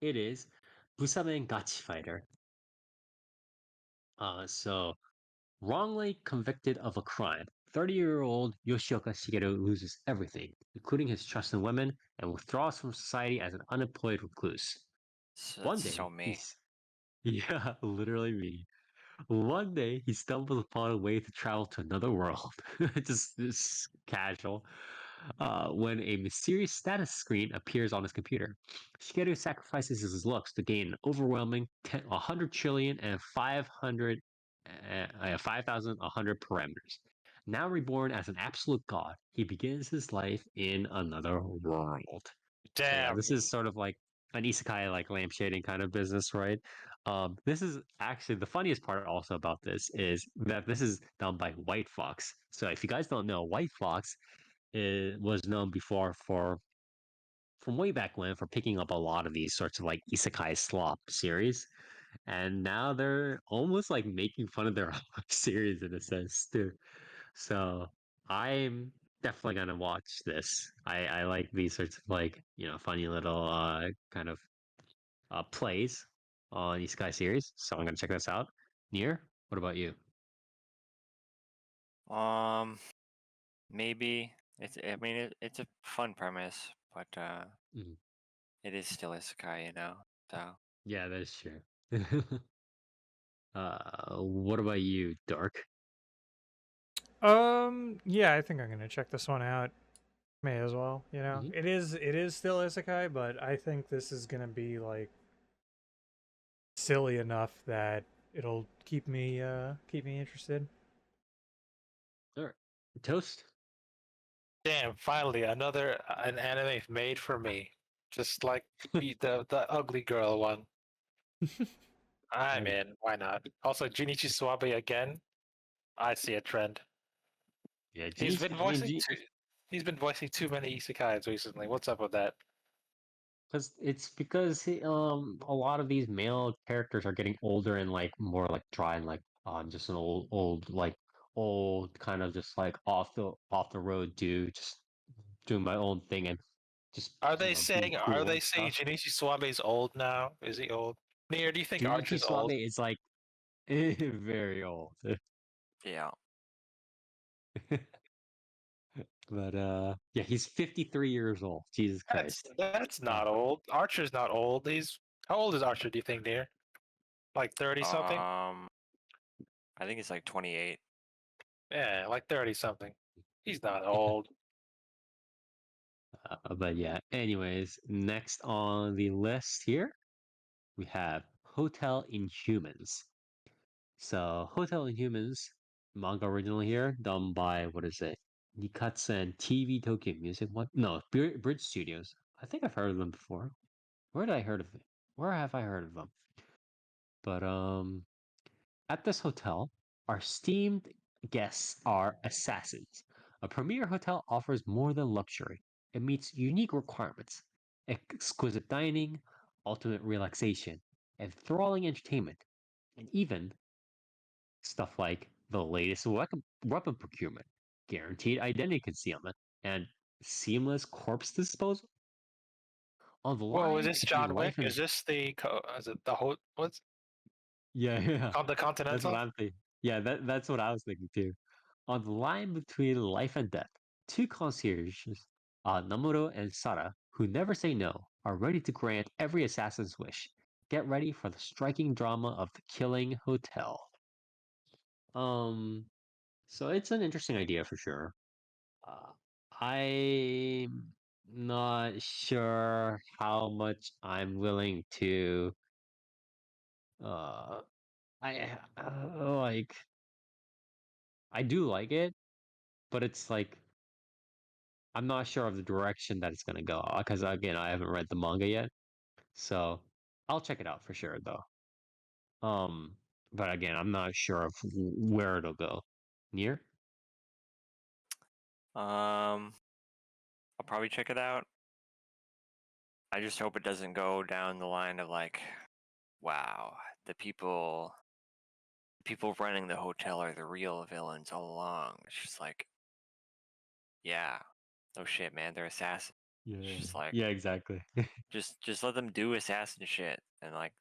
It is Busamen Gachi Fighter. So wrongly convicted of a crime, 30-year-old Yoshioka Shigeru loses everything, including his trust in women, and withdraws from society as an unemployed recluse. One That's so day, me. yeah, literally me. One day, he stumbles upon a way to travel to another world. just casual. When a mysterious status screen appears on his computer, Shigeru sacrifices his looks to gain an overwhelming 100 trillion and 5,100 parameters. Now reborn as an absolute god, he begins his life in another world. So yeah, Damn. this is sort of like an isekai, like lampshading kind of business, right? This is actually the funniest part also about this is that this is done by White Fox. So if you guys don't know, White Fox was known before from way back when for picking up a lot of these sorts of like isekai slop series, and now they're almost like making fun of their own series in a sense too. So I'm definitely gonna watch this. I like these sorts of like funny little kind of plays on isekai series, so I'm gonna check this out. Near, what about you? Um, maybe I mean, it's a fun premise, but Mhm. it is still isekai, So Yeah, that's true. What about you, Dark? Yeah, I think I'm gonna check this one out. May as well, Mhm. It is still isekai, but I think this is gonna be like silly enough that it'll keep me interested. All right. Toast. Damn, finally an anime made for me. Just like the ugly girl one. I'm Nice. in. Why not? Also, Junichi Suwabe again. I see a trend. Yeah, He's been I mean, voicing too. He's been voicing too many isekais recently. What's up with that? because a lot of these male characters are getting older and like more like dry and like I'm just an old kind of just like off the road dude, just doing my own thing and just being Are cool they and saying stuff. Junichi Suwabe's old now? Is he old? Near, do you think Junichi Archer's old? Suabe is like very old. yeah. But yeah, he's 53 years old. Jesus Christ. That's Uh, not old. Archer's not old. He's how old is Archer? Do you think, Near? Like 30 something? I think it's like 28. Yeah, like 30 something. He's not old. but yeah, anyways, next on the list here, we have Hotel Inhumans. So, Hotel Inhumans, manga original here, done by, what is it? Nikatsu TV Tokyo Music. What? No, Bridge Studios. I think I've heard of them before. Where did I heard of it? Where have I heard of them? But, at this hotel, our esteemed guests are assassins. A premier hotel offers more than luxury. It meets unique requirements: exquisite dining, ultimate relaxation, enthralling entertainment, and even stuff like the latest weapon procurement, guaranteed identity concealment, and seamless corpse disposal. On the Whoa, is line this between John Wick? life and Is this is it the whole what's yeah, yeah, the that's what Continental? I'm thinking. Yeah, that's what I was thinking too. On the line between life and death, two concierges, Namuro and Sara, who never say no, are ready to grant every assassin's wish. Get ready for the striking drama of the Killing Hotel. Um, so it's an interesting idea for sure. Uh, I'm not sure how much I'm willing to uh like I do like it, but it's like I'm not sure of the direction that it's gonna go because again I haven't read the manga yet, so I'll check it out for sure though. Um, but again I'm not sure of where it'll go. Near? Um, I'll probably check it out. I just hope it doesn't go down the line of like, wow, the people running the hotel are the real villains all along. It's just like, yeah, no shit, man, they're assassins. Yeah. It's just like, Yeah, exactly. just let them do assassin shit and like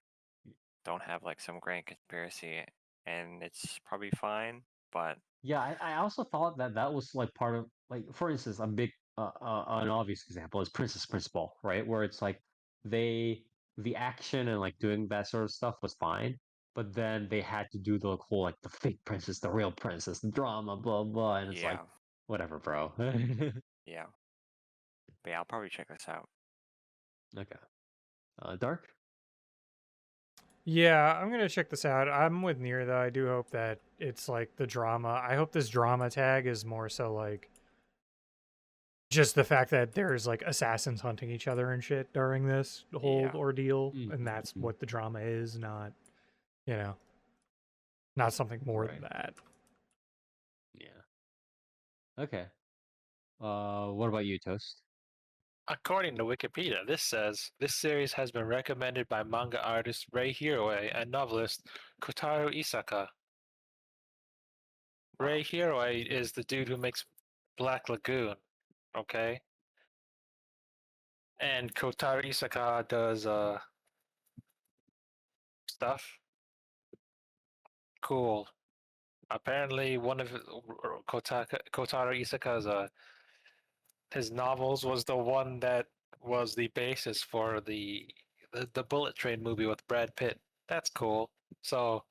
don't have like some grand conspiracy, and it's probably fine. But Yeah, I also thought that that was like part of like, for instance, a big an obvious example is Princess Principal, right? Where it's like they the action and like doing that sort of stuff was fine, but then they had to do the whole like the fake princess, the real princess, the drama, blah blah, and it's like yeah, whatever, bro. yeah, but yeah, I'll probably check this out. Okay. Dark? Yeah, I'm gonna check this out. I'm with Nier though. I do hope that it's like the drama. I hope this drama tag is more so like just the fact that there's like assassins hunting each other and shit during this whole Yeah. ordeal, and that's Mhm. what the drama is, not, you know, not something more than Right. that. Yeah. Okay. What about you, Toast? According to Wikipedia, this says this series has been recommended by manga artist Rei Hiroe and novelist Kotaro Isaka. Wow. Rei Hiroe is the dude who makes Black Lagoon, okay? And Kotaro Isaka does stuff. Cool. Apparently, one of Kotaro Isaka's his novels was the one that was the basis for the Bullet Train movie with Brad Pitt. That's cool. So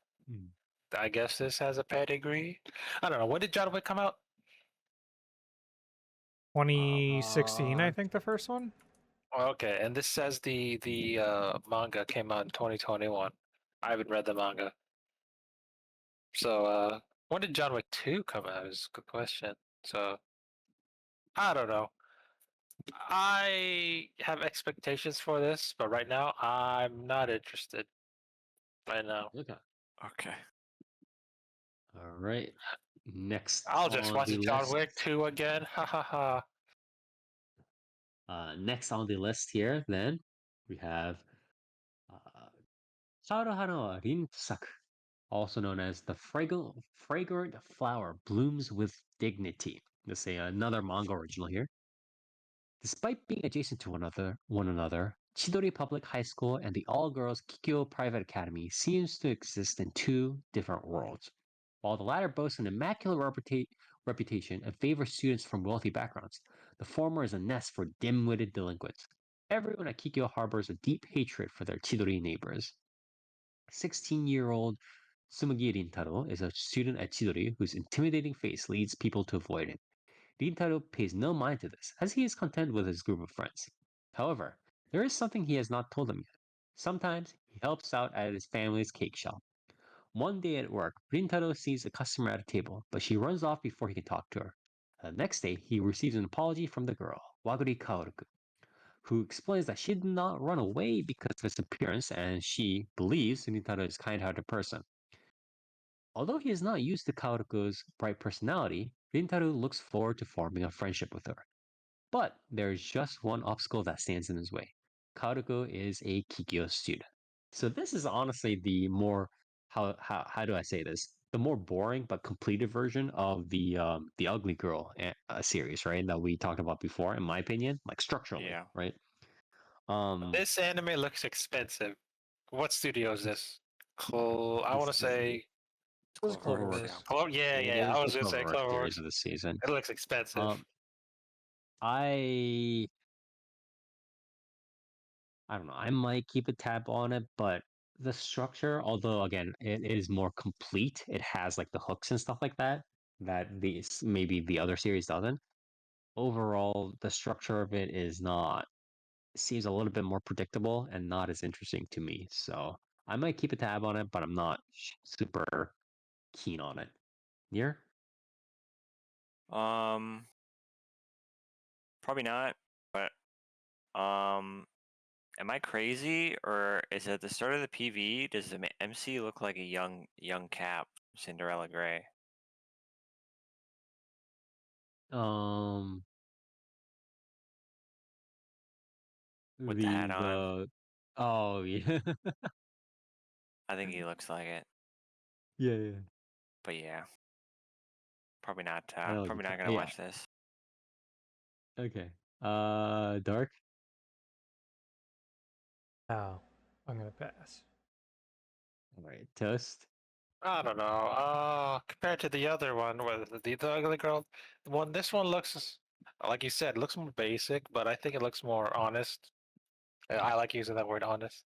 I guess this has a pedigree. I don't know. When did John Wick come out? 2016, I think the first one. Oh, okay, and this says the manga came out in 2021. I haven't read the manga. So when did John Wick 2 come out? Is a good question. So I don't know. I have expectations for this, but right now I'm not interested. Right now, Okay. Okay. All right. Next I'll just on watch the John list. Wick 2 again. Ha ha ha. Next on the list here, then we have uh, Saruhano Rinsaku, also known as the fragrant flower blooms with dignity. Let's say another manga original here. Despite being adjacent to one another, Chidori Public High School and the all-girls Kikyo Private Academy seems to exist in two different worlds. While the latter boasts an immaculate reputation and favors students from wealthy backgrounds, the former is a nest for dim-witted delinquents. Everyone at Kikyo harbors a deep hatred for their Chidori neighbors. 16-year-old Tsumugi Rintaro is a student at Chidori whose intimidating face leads people to avoid him. Rintaro pays no mind to this, as he is content with his group of friends. However, there is something he has not told them yet. Sometimes he helps out at his family's cake shop. One day at work, Rintaro sees a customer at a table, but she runs off before he can talk to her. The next day, he receives an apology from the girl, Waguri Kaoru, who explains that she did not run away because of his appearance and she believes Rintaro is a kind-hearted person. Although he is not used to Kaoru's bright personality, Rintaro looks forward to forming a friendship with her. But there is just one obstacle that stands in his way. Kaoru is a Kikyo student. So this is honestly the more how do I say this? The more boring but completed version of the Ugly Girl series, right? That we talked about before, in my opinion, like structurally, Yeah. right? Um, This anime looks expensive. What studio is this? I this want to say. This is Cloverworks. Cloverworks. Yeah. Yeah, it yeah. is I the was gonna say Cloverworks series Cloverworks. of the season. It looks expensive. Um, I I don't know. I might keep a tab on it, but the structure, although again, it is more complete. It has like the hooks and stuff like that these maybe the other series doesn't. Overall, the structure of it is not seems a little bit more predictable and not as interesting to me. So I might keep a tab on it, but I'm not super keen on it. Near? Um, Probably not. But am I crazy, or is it the start of the PV? Does the MC look like a young Cap, Cinderella Gray? Um, With the hat on. Oh yeah. I think he looks like it. Yeah. But yeah, probably not. That'll be Probably not fun. gonna Yeah. watch this. Okay. Dark. Oh, I'm gonna pass. All right. Toast. I don't know. Compared to the other one with the ugly girl, this one looks like you said, looks more basic, but I think it looks more honest. I like using that word, honest.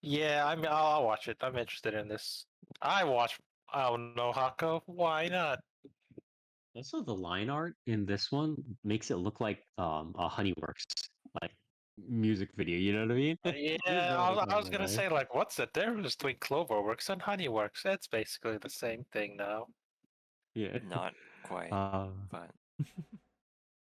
Yeah, I'll watch it. I'm interested in this. I watch. I don't know, Hako. Why not? Also, the line art in this one makes it look like a Honeyworks like music video. You know what I mean? Yeah, Just noticed I that, was by the gonna way. say like, what's the difference between Cloverworks and Honeyworks? It's basically the same thing now. Yeah. Not quite, Uh, but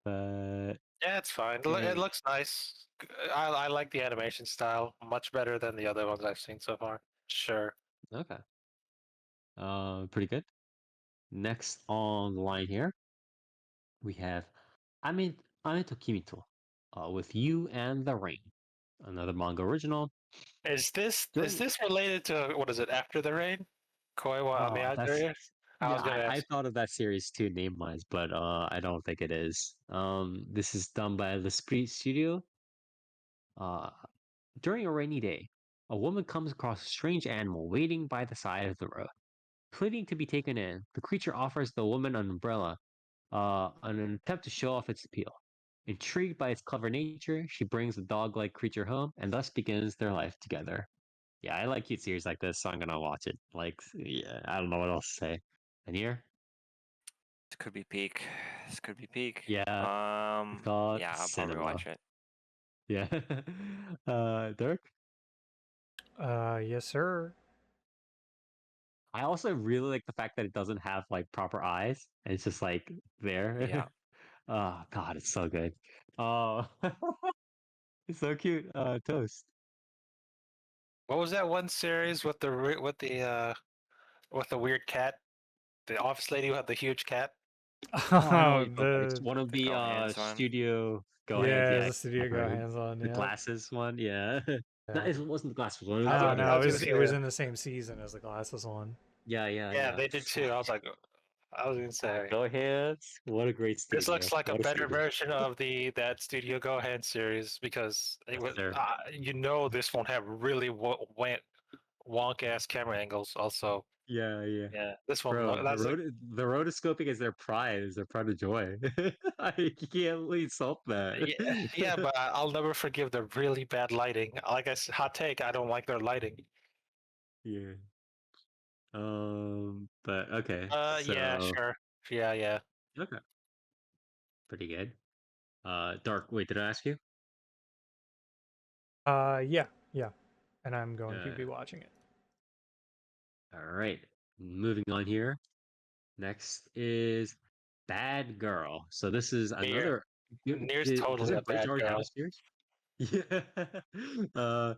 but Yeah, it's fine. It yeah. looks nice. I like the animation style much better than the other ones I've seen so far. Sure. Okay. Pretty good. Next on the line here, we have Ame to Kimito, with You and the Rain, another manga original. Is this During related to what is it? After the Rain? Koi wa Ame that's Ateru? I yeah, was gonna I ask. thought of that series too, name wise, but I don't think it is. This is done by the Spirit Studio. Uh, During a rainy day, a woman comes across a strange animal waiting by the side of the road. Pleading to be taken in, the creature offers the woman an umbrella, in an attempt to show off its appeal. Intrigued by its clever nature, she brings the dog-like creature home, and thus begins their life together. Yeah, I like cute series like this, so I'm gonna watch it. Like, yeah, I don't know what else to say. And here, this could be peak. This could be peak. yeah, thought Yeah, I'll probably cinema. watch it. Yeah, Dirk. Yes, sir. I also really like the fact that it doesn't have like proper eyes, and it's just like there. Yeah. Oh God, it's so good. Oh, it's so cute. Toast. What was that one series with with the weird cat? The office lady who had the huge cat? Oh, I know what Oh, you're talking about. It's one of The the Go Hands one. studio go hands. yeah, Yeah, the studio I've go heard hands on. the Yeah. glasses one. Yeah, no, Yeah. it wasn't the glasses one. It was I the No, was, other I no, was gonna one. it say was that. in the same season as the glasses one. Yeah, they did too. I was like, I was gonna say. Go hands. What a great This studio. looks like a What a better studio. version of that Studio Go Ahead series because it Yes, was, sir. this won't have really wonk ass camera angles. Also, Yeah. yeah, this one Bro, that's like, the rotoscoping is their pride of joy. I can't really insult that. yeah, but I'll never forgive the really bad lighting. Like I said, hot take, I don't like their lighting. Yeah. But okay. Yeah, So sure, yeah. okay, pretty good. Dark. Wait, did I ask you? Yeah, and I'm going to be Uh, watching it. all right. Moving on here. Next is Bad Girl. So this is Near, another. Near's Does totally their a bridge bad already have a girl. series? Yeah. Uh,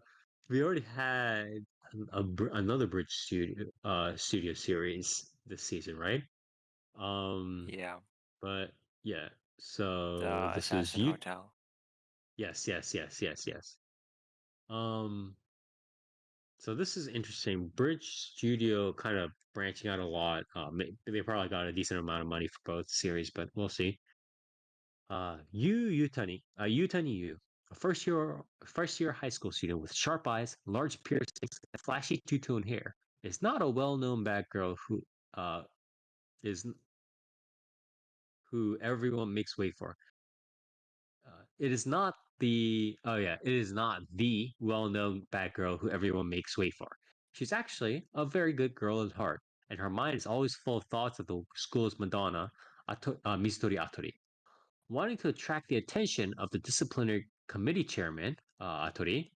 we already had another bridge studio series this season, right? Um, Yeah. but yeah. So The this is Assassin you. Hotel. Yes. Um, so this is interesting. Bridge Studio kind of branching out a lot. They probably got a decent amount of money for both series, but we'll see. Yutani Yu, a first year high school student with sharp eyes, large piercings, and flashy two-tone hair, is not a well-known bad girl uh is who everyone makes way for. It is not it is not the well-known bad girl who everyone makes way for. She's actually a very good girl at heart, and her mind is always full of thoughts of the school's Madonna, Mistori Atori. Wanting to attract the attention of the disciplinary committee chairman, Atori,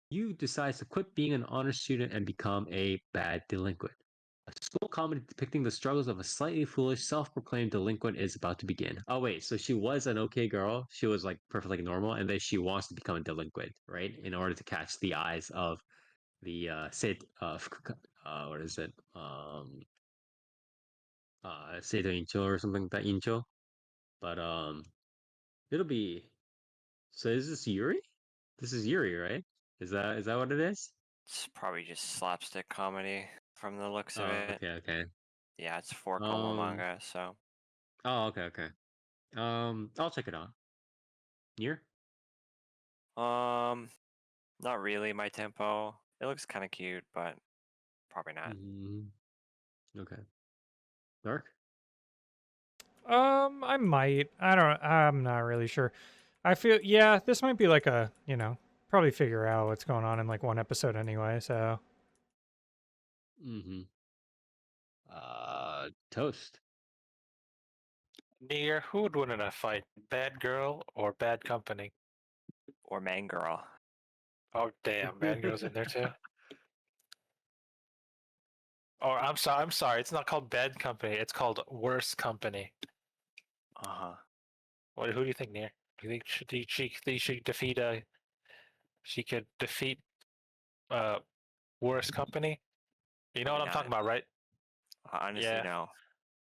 Yu decides to quit being an honor student and become a bad delinquent. A school comedy depicting the struggles of a slightly foolish, self-proclaimed delinquent is about to begin. Oh wait, so she was an okay girl. She was like perfectly normal, and then she wants to become a delinquent, right? In order to catch the eyes of the what is it? Seito Incho or something like that Incho. But it'll be. So is this Yuri? This is Yuri, right? Is that what it is? It's probably just slapstick comedy from the looks of Oh, it. okay. Yeah, it's 4 komo Um. manga, so Oh, okay. I'll check it out. Near? not really my tempo. It looks kind of cute, but probably not. Okay. Dark? I might. I don't. I'm not really sure. I feel yeah, this might be like a probably figure out what's going on in like one episode anyway. So Mm-hmm. Toast. Near, who would win in a fight? Bad girl or bad company? Or Man Girl. Oh damn, bad girl's in there too. Or I'm sorry, it's not called bad company. It's called worse company. Uh-huh. Who do you think, Near? Do you think she should defeat she could defeat uh worse company? You know what Probably I'm talking not. about, right? Honestly, Yeah. no.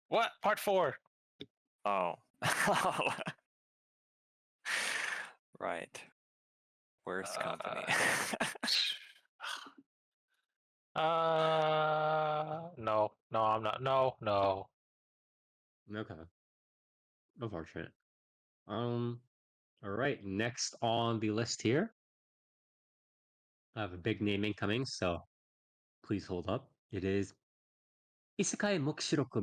What? Part 4. Oh. Right. Worst company. No, I'm not. No. Okay. Unfortunate. All right. Next on the list here, I have a big name incoming, so please hold up. It is Isekai Mokushiroku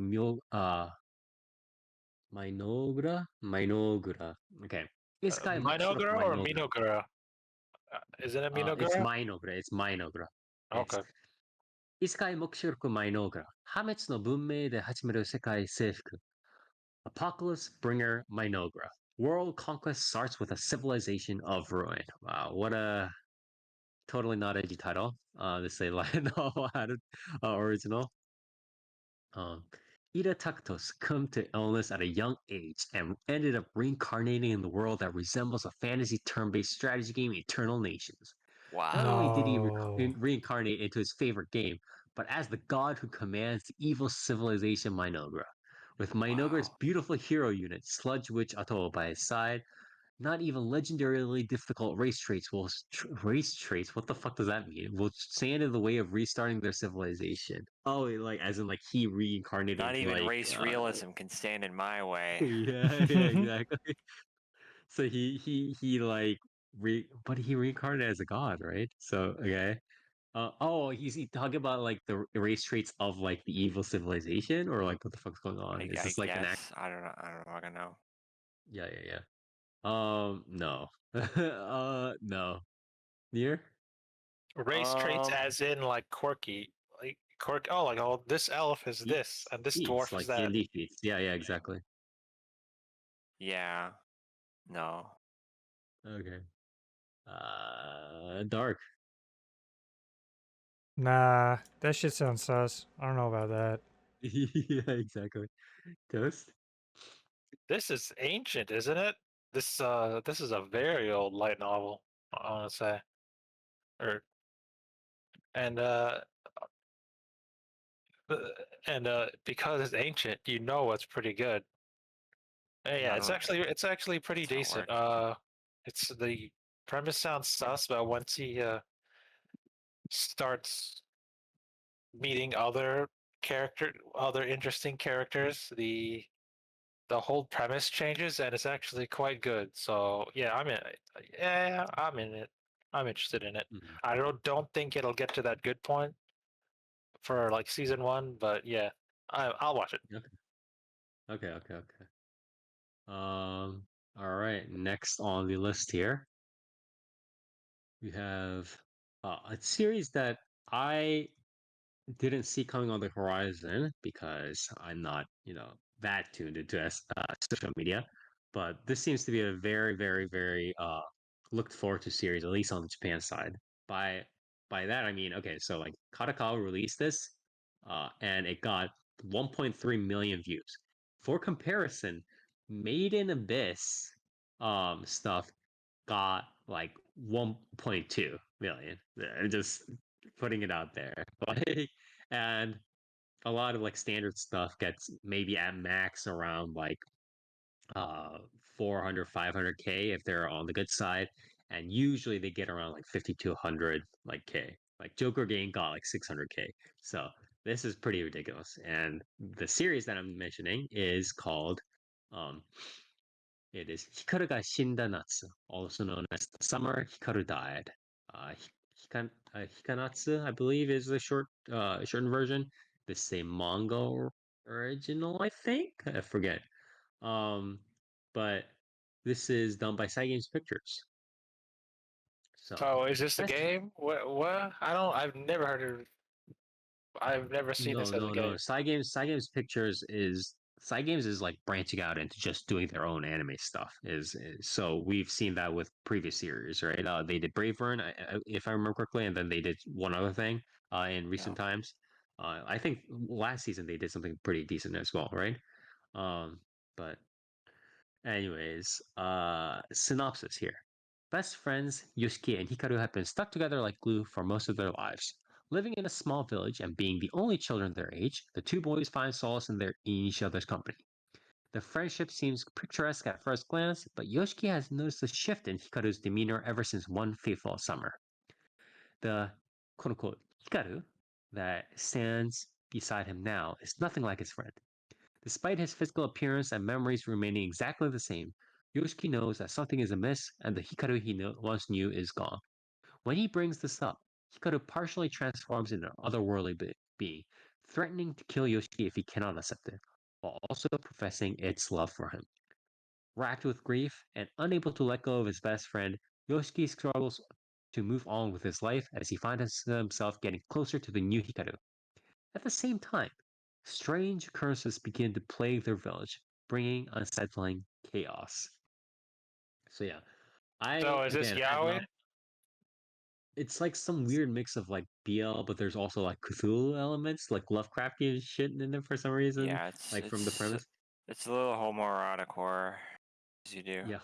Mainogura. Okay. Isekai Mokushiroku Minogura or Mainogura. Minogura? Isn't it It's Minogura? Mainogura. It's Mainogura. It's Okay. Isekai Mokushiroku Mainogura. 破滅の文明で始める世界征服 Apocalypse Bringer Minogra. World conquest starts with a civilization of ruin. Wow, what a totally not edgy title. This is a light novel original. Um, Ida Takuto succumbed to illness at a young age and ended up reincarnating in the world that resembles a fantasy turn-based strategy game, Eternal Nations. Not only did he no. reincarnate into his favorite game, but as the god who commands the evil civilization Minogra. With Minogra's Wow. beautiful hero unit, Sludge Witch Atoll, by his side, not even legendarily difficult race traits will race traits. What the fuck does that mean? Will stand in the way of restarting their civilization. Oh, like as in like he reincarnated Not into even like race realism can stand in my way. yeah, exactly. So he like but he reincarnated as a god, right? So okay. He's he talking about like the race traits of like the evil civilization, or like what the fuck's going on? Is I this like an act? guess. I don't know. I don't know. I don't know. Yeah. No. No. Near? Race traits Um, as in like quirky. Like quirk oh like oh this elf is this Feats. and this Feats, dwarf is like that. D&D feats. Yeah, exactly. yeah. No. Okay. Dark. Nah, that shit sounds sus. I don't know about that. Yeah, exactly. Toast? This is ancient, isn't it? This is a very old light novel, I want to say. Or and uh, because it's ancient, you know it's pretty good. Yeah, I it's don't. actually pretty That's how it decent. works. It's the premise sounds sus, but once he starts meeting other interesting characters, the whole premise changes, and it's actually quite good. So yeah, I'm in it. Yeah, I'm in it. I'm interested in it. Mhm. I don't think it'll get to that good point for like season 1, but yeah, I'll watch it. Okay. All right. Next on the list here, we have a series that I didn't see coming on the horizon because I'm not, that tuned into social media. But this seems to be a very looked forward to series, at least on the Japan side. By by that I mean, okay, so like Kadokawa released this, and it got 1.3 million views. For comparison, Made in Abyss stuff got like 1.2 million. Just putting it out there. Like, and a lot of like standard stuff gets maybe at max around like uh 400 500k if they're on the good side, and usually they get around like 50 to 100 like K. Like Joker game got like 600K. So this is pretty ridiculous. And the series that I'm mentioning is called um it is Hikaru ga Shinda Natsu, also known as the summer Hikaru died. Hikanatsu, I believe, is the shortened version. The same manga original, I think. I forget. Um, but this is done by Side Games Pictures. So So is this a that's game? What? I don't. I've never heard of. I've never seen no, this as a no, no. game. Side Games Pictures is Side Games is like branching out into just doing their own anime stuff. So we've seen that with previous series, right? They did Brave Burn, if I remember correctly, and then they did one other thing in recent times. I think last season they did something pretty decent as well, right? But anyways, synopsis here. Best friends Yoshiki and Hikaru have been stuck together like glue for most of their lives. Living in a small village and being the only children their age, the two boys find solace in each other's company. The friendship seems picturesque at first glance, but Yoshiki has noticed a shift in Hikaru's demeanor ever since one fateful summer. The quote unquote Hikaru that stands beside him now is nothing like his friend. Despite his physical appearance and memories remaining exactly the same, Yoshiki knows that something is amiss and the Hikaru he once knew is gone. When he brings this up, Hikaru partially transforms into an otherworldly being, threatening to kill Yoshiki if he cannot accept it, while also professing its love for him. Racked with grief and unable to let go of his best friend, Yoshiki struggles to move on with his life as he finds himself getting closer to the new Hikaru. At the same time, strange occurrences begin to plague their village, bringing unsettling chaos. So yeah, I So is this again have yaoi? not. It's like some weird mix of like BL, but there's also like Cthulhu elements, like Lovecraftian shit in it for some reason, Yeah, like from the premise. it's a little homoerotic horror, as you do. Yeah,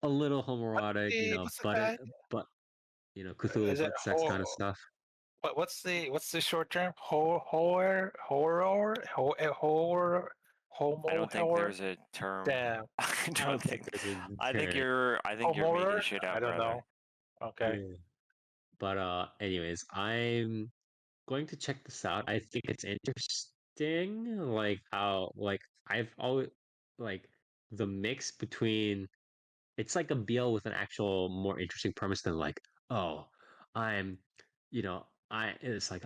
a little homoerotic, What's the tag? but Cthulhu Is it butt sex kind of stuff. what's the short term? Horror, I homo don't think horror. there's a term. Damn. I I don't don't think think. there's a I think term. you're making Horror? shit I up, don't brother. know. Okay. Yeah. But anyways, I'm going to check this out. I think it's interesting, like how like I've always like the mix between it's like a BL with an actual more interesting premise than like, oh, I'm it's like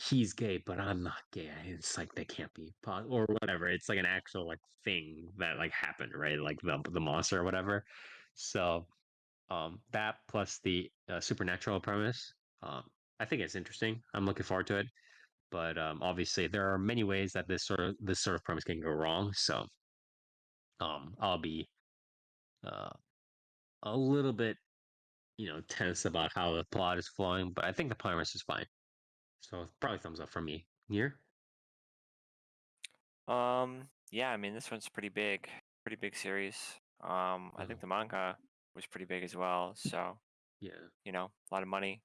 he's gay, but I'm not gay. It's like they can't be or whatever. It's like an actual like thing that like happened, right? Like the monster or whatever. So that plus the supernatural premise, um, I think it's interesting. I'm looking forward to it. But obviously, there are many ways that this sort of premise can go wrong. So I'll be uh, a little bit tense about how the plot is flowing, but I think the premise is fine. So probably thumbs up from me. Here, Yeah, I mean this one's pretty big series. I think the manga was pretty big as well. So yeah. a lot of money.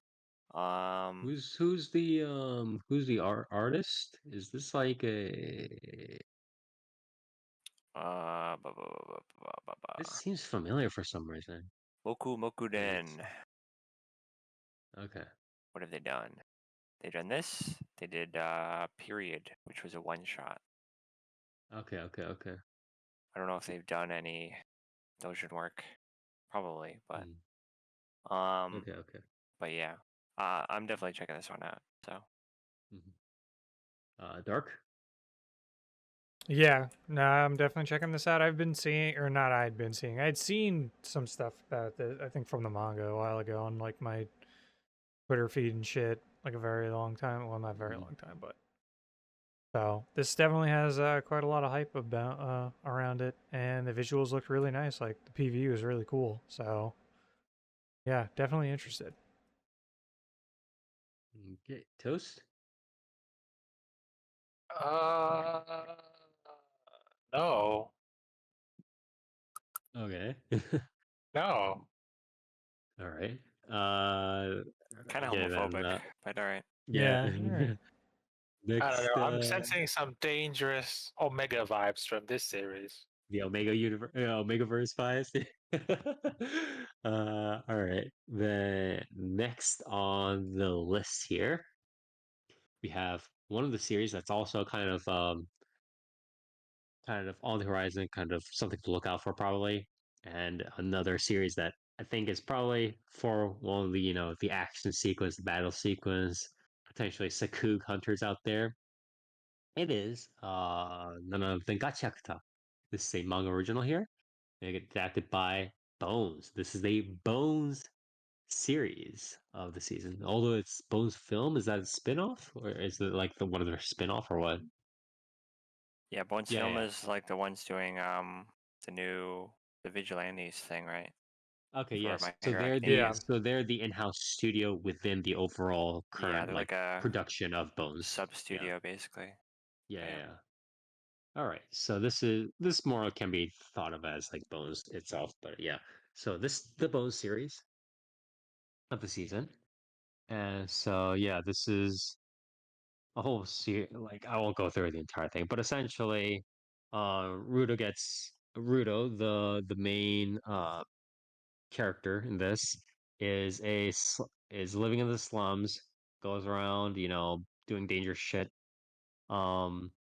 Who's the artist? Is this like a? This seems familiar for some reason. Moku Maybe it's Mokuden. okay. What have they done? They've done this. They did Period, which was a one shot. Okay. I don't know if they've done any Dojin work. Probably, but Mm, okay. but yeah. I'm definitely checking this one out. So Dark. Yeah, no, I'm definitely checking this out. I've been seeing, or not, I'd been seeing. I'd seen some stuff about this. I think from the manga a while ago on like my Twitter feed and shit, like a very long time. Well, not very long time, but so this definitely has quite a lot of hype about around it, and the visuals looked really nice. Like the PV was really cool. So yeah, definitely interested. Okay, Toast. Uh, no, Okay. no. All right. kind of Okay then. homophobic, but all right. Yeah. Yeah, alright. I don't Next, know. I'm sensing some dangerous Omega vibes from this series. the Omega Universe, Omegaverse bias. All right. The next on the list here, we have one of the series that's also kind of on the horizon, kind of something to look out for probably, and another series that I think is probably for one of the the action sequence, the battle sequence, potentially Sakug hunters out there. It is none other than Gachiakuta. This is a manga original here. They get adapted by Bones. This is a Bones series of the season. Although it's Bones Film, is that a spin-off? Or is it like the one of their spin-off or what? Yeah, Bones Yeah, Film yeah. is like the ones doing the Vigilantes thing, right? Okay, For yes. My Hero Yeah. Academia. So they're the in-house studio within the overall Yeah, current they're like like a production of Bones. sub Yeah. studio basically. Yeah, yeah, Yeah. yeah. All right. So this more can be thought of as like Bones itself, but yeah. So this the Bones series of the season. And so yeah, this is a whole series. Like I won't go through the entire thing, but essentially, Rudo, the main character in this, is is living in the slums, goes around, doing dangerous shit, um,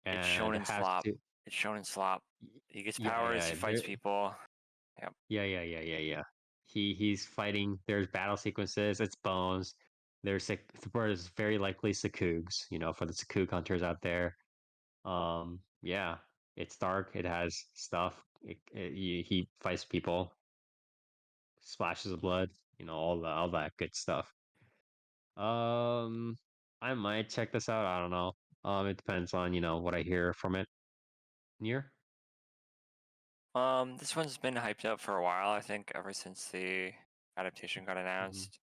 It's and shonen has slop. to, It's shonen slop. He gets yeah, powers, he yeah, fights people. Yep. yeah. He's fighting. There's battle sequences. It's bones. There's very likely Sakugs, for the Sakug hunters out there. Yeah, it's dark. It has stuff. He fights people, splashes of blood, all that good stuff. Um, I might check this out. I don't know. It depends on what I hear from it. Near. This one's been hyped up for a while, I think, ever since the adaptation got Mhm. announced.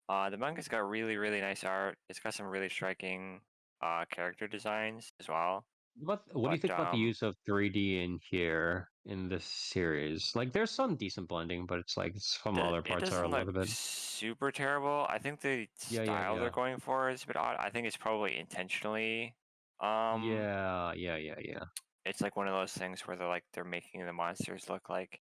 The manga's got really, really nice art. It's got some really striking character designs as well. What do you But think about the use of 3D in here in this series? Like, there's some decent blending, but it's like some other it parts are a doesn't look little bit. super terrible. I think the style they're Yeah. going for is a bit odd. I think it's probably intentionally. Um, Yeah. it's like one of those things where they're making the monsters look like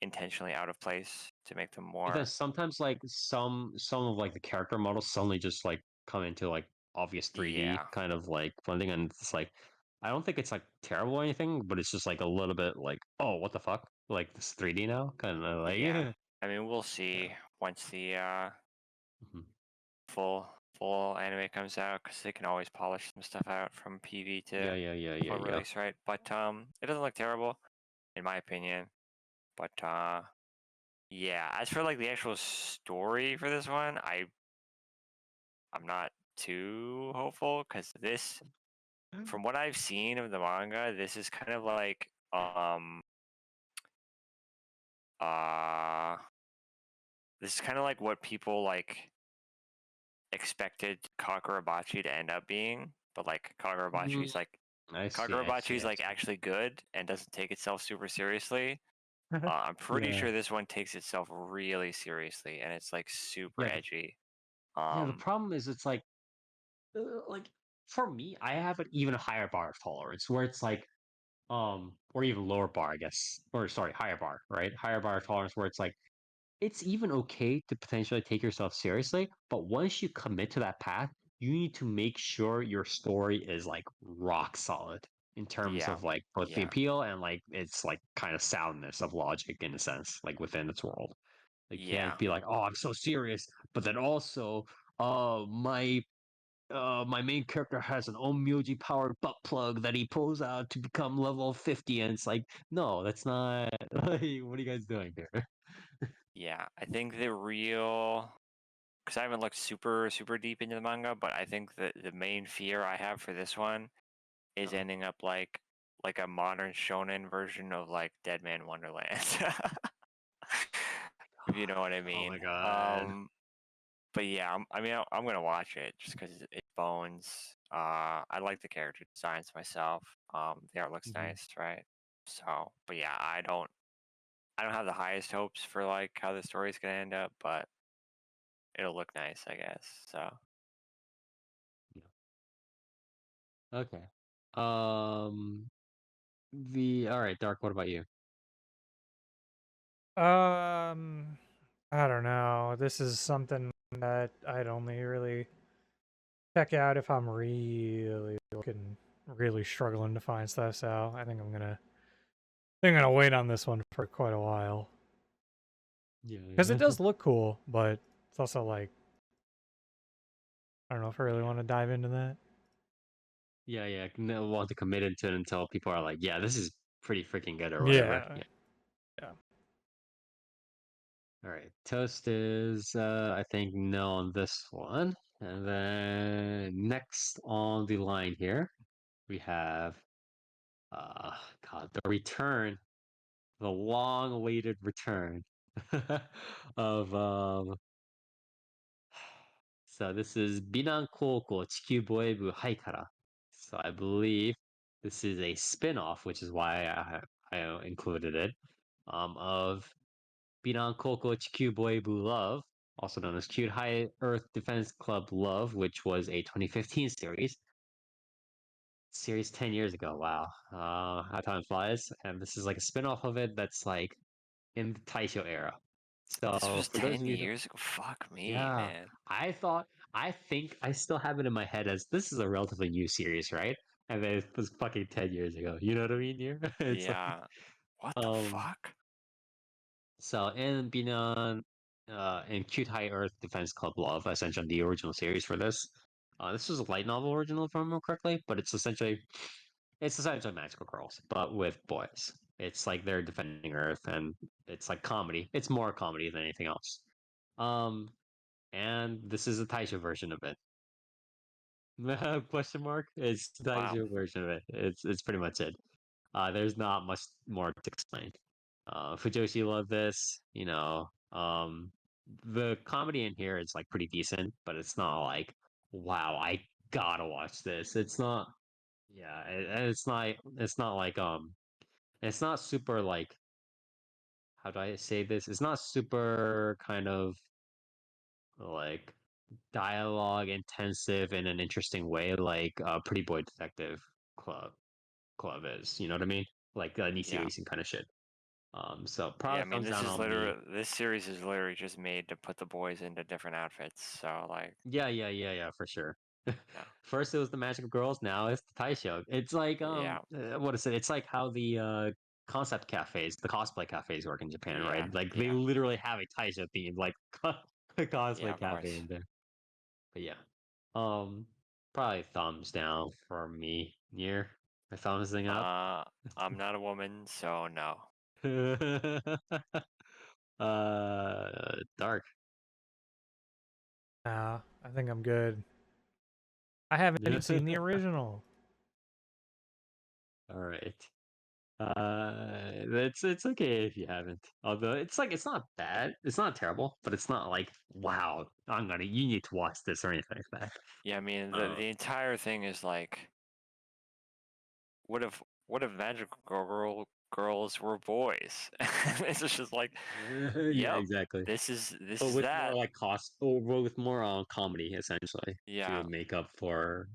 intentionally out of place to make them more. Because sometimes like some of like the character models suddenly just like come into like obvious 3D Yeah, kind of like blending, and it's like I don't think it's like terrible or anything, but it's just like a little bit like, oh, what the fuck? Like this 3D now? Kind of like yeah. yeah. I mean, we'll Yeah. see once the Mhm. full full anime comes out because they can always polish some stuff out from PV to full Yeah. release, right? But it doesn't look terrible, in my opinion. But yeah. As for like the actual story for this one, I'm not too hopeful because this, from what I've seen of the manga, this is kind of like uh this is kind of like what people like expected Kagurabachi to end up being, but like Mm, I Kagurabachi see, is I like see. actually good and doesn't take itself super seriously. I'm pretty Yeah. sure this one takes itself really seriously and it's like super Yeah, edgy. the Um, problem is it's like for me, I have an even higher bar of tolerance where it's like or even lower bar, I guess. Or sorry, higher bar, right? Higher bar of tolerance where it's like it's even okay to potentially take yourself seriously, but once you commit to that path, you need to make sure your story is like rock solid in terms yeah, of like both the yeah, appeal and like its like kind of soundness of logic in a sense, like within its world. Like you yeah, can't be like, oh, I'm so serious, but then also, my main character has an Onmyoji powered butt plug that he pulls out to become level 50, and it's like, no, that's not. Like, what are you guys doing here? yeah. I think the real, because I haven't looked super deep into the manga, but I think that the main fear I have for this one is Uh, ending up like a modern shonen version of like Dead Man Wonderland. If you know what I oh mean. my god. But yeah, I'm gonna watch it just because it's Bones. I like the character designs myself. The art looks Mhm. nice, right? So, but yeah, I don't have the highest hopes for like how the story's gonna end up, but it'll look nice, I guess. So, Yeah. Okay. Um. The all right, Dark. What about you? I don't know. This is something that I'd only really check out if I'm really looking, really struggling to find stuff. So I think I'm gonna wait on this one for quite a while Yeah, because it yeah. does look cool, but it's also like I don't know if I really want to dive into that. Yeah, yeah. No want to commit into it until people are like, yeah, this is pretty freaking good or whatever. Yeah, Yeah. yeah. All right. Toast is, I think, no on this one. And then next on the line here, we have, uh, God, the return, the long-awaited return of, so this is Binan Koukou Chikyu Haikara. So I believe this is a spin-off, which is why I included it, of Binan Koukou Chikyu Love, also known as Cute High Earth Defense Club Love, which was a 2015 series. Series 10 years ago. Wow. How time flies. And this is like a spin-off of it that's like in the Taisho era. This So was for those 10 of you, years ago. Fuck me, yeah, man. I think I still have it in my head as this is a relatively new series, right? And then it was fucking 10 years ago. You know what I mean here? It's like, Yeah. What the um, fuck? so in Binan, in Cute High Earth Defense Club Love, essentially the original series for this. This was a light novel original, if I remember correctly, but it's essentially magical girls, but with boys. It's like they're defending Earth, and it's like comedy. It's more comedy than anything else. Um, and this is a Taisho version of it. Question mark? It's the Wow. Taisho version of it. It's pretty much it. There's not much more to explain. Fujoshi loved this. The comedy in here is like pretty decent, but it's not like, wow, I gotta watch this. It's not. Yeah, it's not. It's not like it's not super like. How do I say this? It's not super kind of like dialogue intensive in an interesting way, like Pretty Boy Detective Club Club is. You know what I mean? Like Nisi Yeah. Racing kind of shit. So Yeah, probably I mean, thumbs down on me. this series is literally just made to put the boys into different outfits. So, like, Yeah, for sure. yeah. First it was the Magical Girls, now it's the Tai Show. It's like Yeah. what is it? It's like how the concept cafes, the cosplay cafes work in Japan, right? Yeah. Like they Yeah. literally have a Tai Show theme, like Yeah, cosplay of cafe course. in there. But yeah. Um Probably thumbs down for me. Near my thumbs thing up. I'm not a woman, so no. Dark. Nah, I think I'm good. I haven't even seen the original. All right. It's okay if you haven't. Although it's not bad. It's not terrible, but it's not like wow. You need to watch this or anything like that. Yeah, I mean, Uh, the entire thing is like, what if magical girls were boys? It's just like, yeah, yep, exactly. this But is with more that. like or with more comedy essentially Yeah. to make up for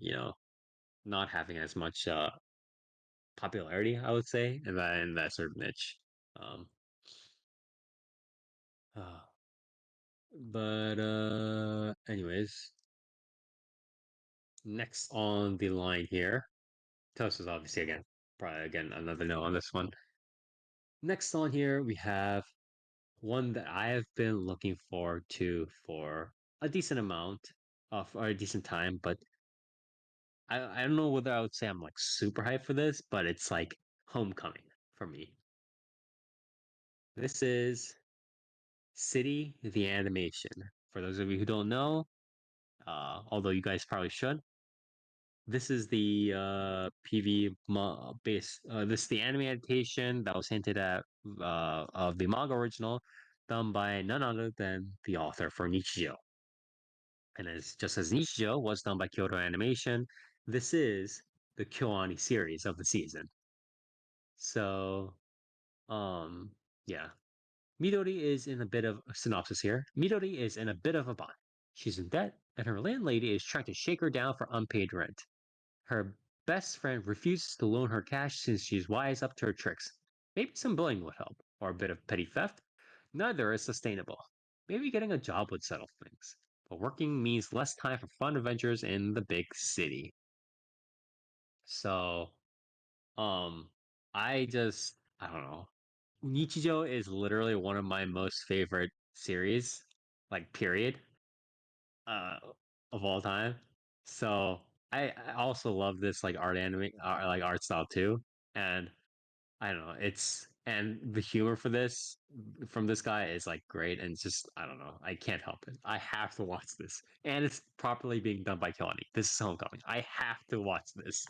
not having as much popularity, I would say, in that sort of niche. Um, uh, but anyways, next on the line here, Toast is obviously again, probably again another no on this one. Next on here, we have one that I have been looking forward to for a decent amount of or a decent time, but I don't know whether I would say I'm like super hyped for this, but it's like Homecoming for me. This is City the Animation. For those of you who don't know, although you guys probably should, this is the base. This is the anime adaptation that was hinted at of the manga original, done by none other than the author for Nichijou. And as just as Nichijou was done by Kyoto Animation, this is the Kyoani series of the season. So, um, yeah, Midori is in a bit of a synopsis here. Midori is in a bit of a bind. She's in debt, and her landlady is trying to shake her down for unpaid rent. Her best friend refuses to loan her cash since she's wise up to her tricks. Maybe some bullying would help, or a bit of petty theft. Neither is sustainable. Maybe getting a job would settle things, but working means less time for fun adventures in the big city. So, um, I don't know. Nichijou is literally one of my most favorite series, like period, uh, of all time. So I also love this like like art style too, and I don't know. It's and the humor for this from this guy is like great, and it's just I don't know. I can't help it. I have to watch this, and it's properly being done by Kelani. This is Homecoming. I have to watch this.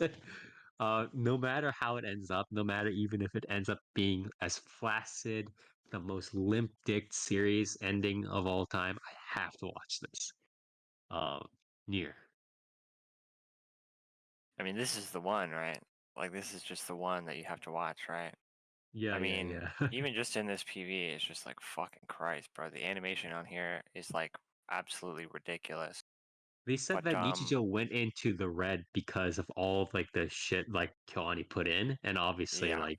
No matter how it ends up, no matter even if it ends up being as flaccid, the most limp-dicked series ending of all time, I have to watch this. Um, Near. I mean, this is the one, right? Like, this is just the one that you have to watch, right? Yeah, I yeah, mean, yeah. even just in this PV, it's just like fucking Christ, bro. The animation on here is like absolutely ridiculous. They said But that Nichijou went into the red because of all of like the shit like Kyoani put in, and obviously yeah, like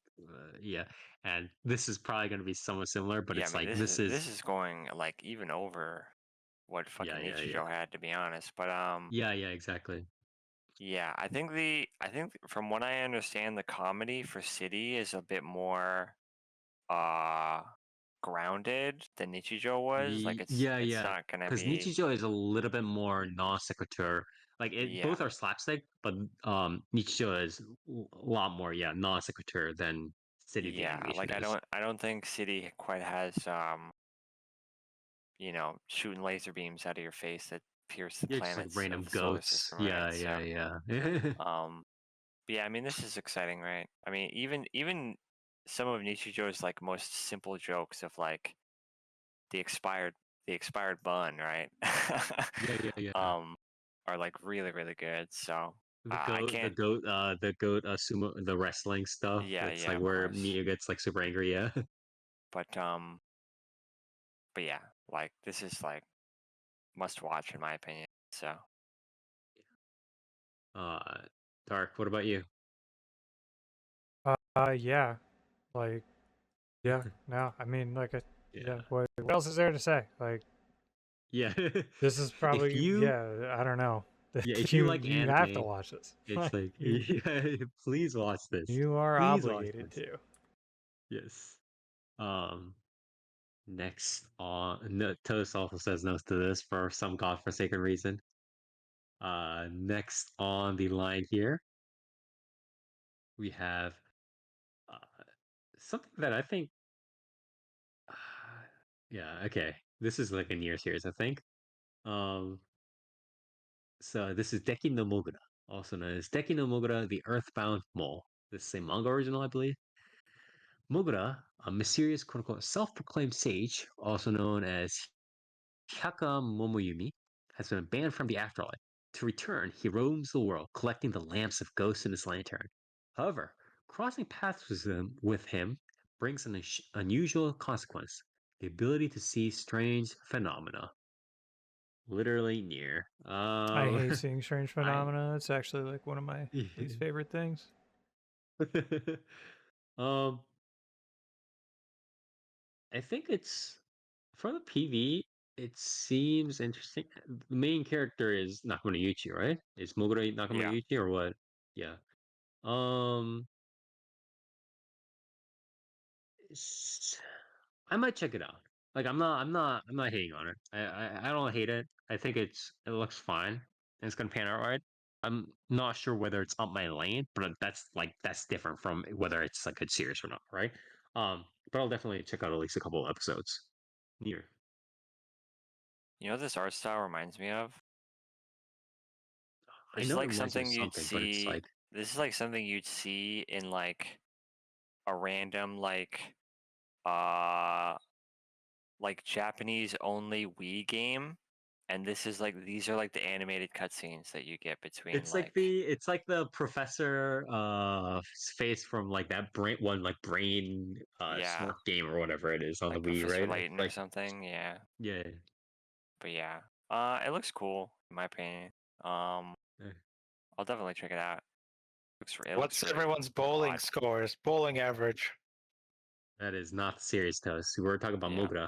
yeah, and this is probably going to be somewhat similar, but yeah. I it's mean, like this is going like even over what yeah, fucking yeah, yeah, Nichijou had, to be honest. But yeah, yeah, exactly. yeah, I think from what I understand, the comedy for City is a bit more uh grounded than Nichijou was. Like Yeah, it's yeah, not gonna because be Nichijou is a little bit more non sequitur. Like it, yeah. both are slapstick, but Nichijou is a lot more yeah non sequitur than City the Yeah, animation like is. I don't think City quite has you know, shooting laser beams out of your face that pierce the Yeah, just like planets of random the solar goats. system, right? Yeah, So, yeah, yeah. um, but yeah, I mean, this is exciting, right? I mean, even some of Nichijou's like most simple jokes of like the expired the expired bun, right? Yeah, yeah, yeah. um, are like really good. So I can't. The goat, sumo, the wrestling stuff. Yeah, That's yeah, like of where course. Mia gets like super angry. Yeah. But yeah, like this is like must watch in my opinion. So Uh, Dark. What about you? Yeah, like yeah, no, I mean like yeah, Yeah, what else is there to say? Like yeah. this is If probably you, yeah, I don't know. yeah, if you You like you have to anime, watch this. it's Like like, yeah, please watch this. you are Please watch obligated this. to. Yes. Um. Next on, no, Toast also says no to this for some godforsaken reason. Next on the line here, we have uh, something that I think yeah, okay. This is like a near series, I think. Um, so this is Deki no Mogura, also known as Deki no Mogura, the Earthbound Mole. This is a manga original, I believe. Mogura, a mysterious quote unquote self-proclaimed sage, also known as Hyaka Momoyumi, has been banned from the afterlife. To return, he roams the world, collecting the lamps of ghosts in his lantern. However, crossing paths with him brings an unusual consequence: the ability to see strange phenomena. Literally near. I hate seeing strange I phenomena. It's actually like one of my least favorite things. um, I think it's from the PV. It seems interesting. The main character is Nakamura Yuchi, right? Is Mogura Nakamura Yeah. Yuchi or what? Yeah. Um, I might check it out. Like I'm not hating on it. I don't hate it. I think it looks fine and it's gonna pan out right. I'm not sure whether it's up my lane, but that's different from whether it's like a series or not, right? But I'll definitely check out at least a couple of episodes. Near. You know what this art style reminds me of? I This is know it like reminds me of something you'd something, but it's see. like This is like something you'd see in like a random uh Japanese only Wii game, and this is like these are like the animated cutscenes that you get between like it's like the professor face from like that brain yeah, smart game or whatever it is on the like Wii, Professor right? It's Layton or like something. Yeah, yeah. but yeah, it looks cool in my opinion. Eh, I'll definitely check it out. It looks What's really everyone's bowling odd. scores? Bowling average. that is not serious to us. We're talking about Yeah. Mogura.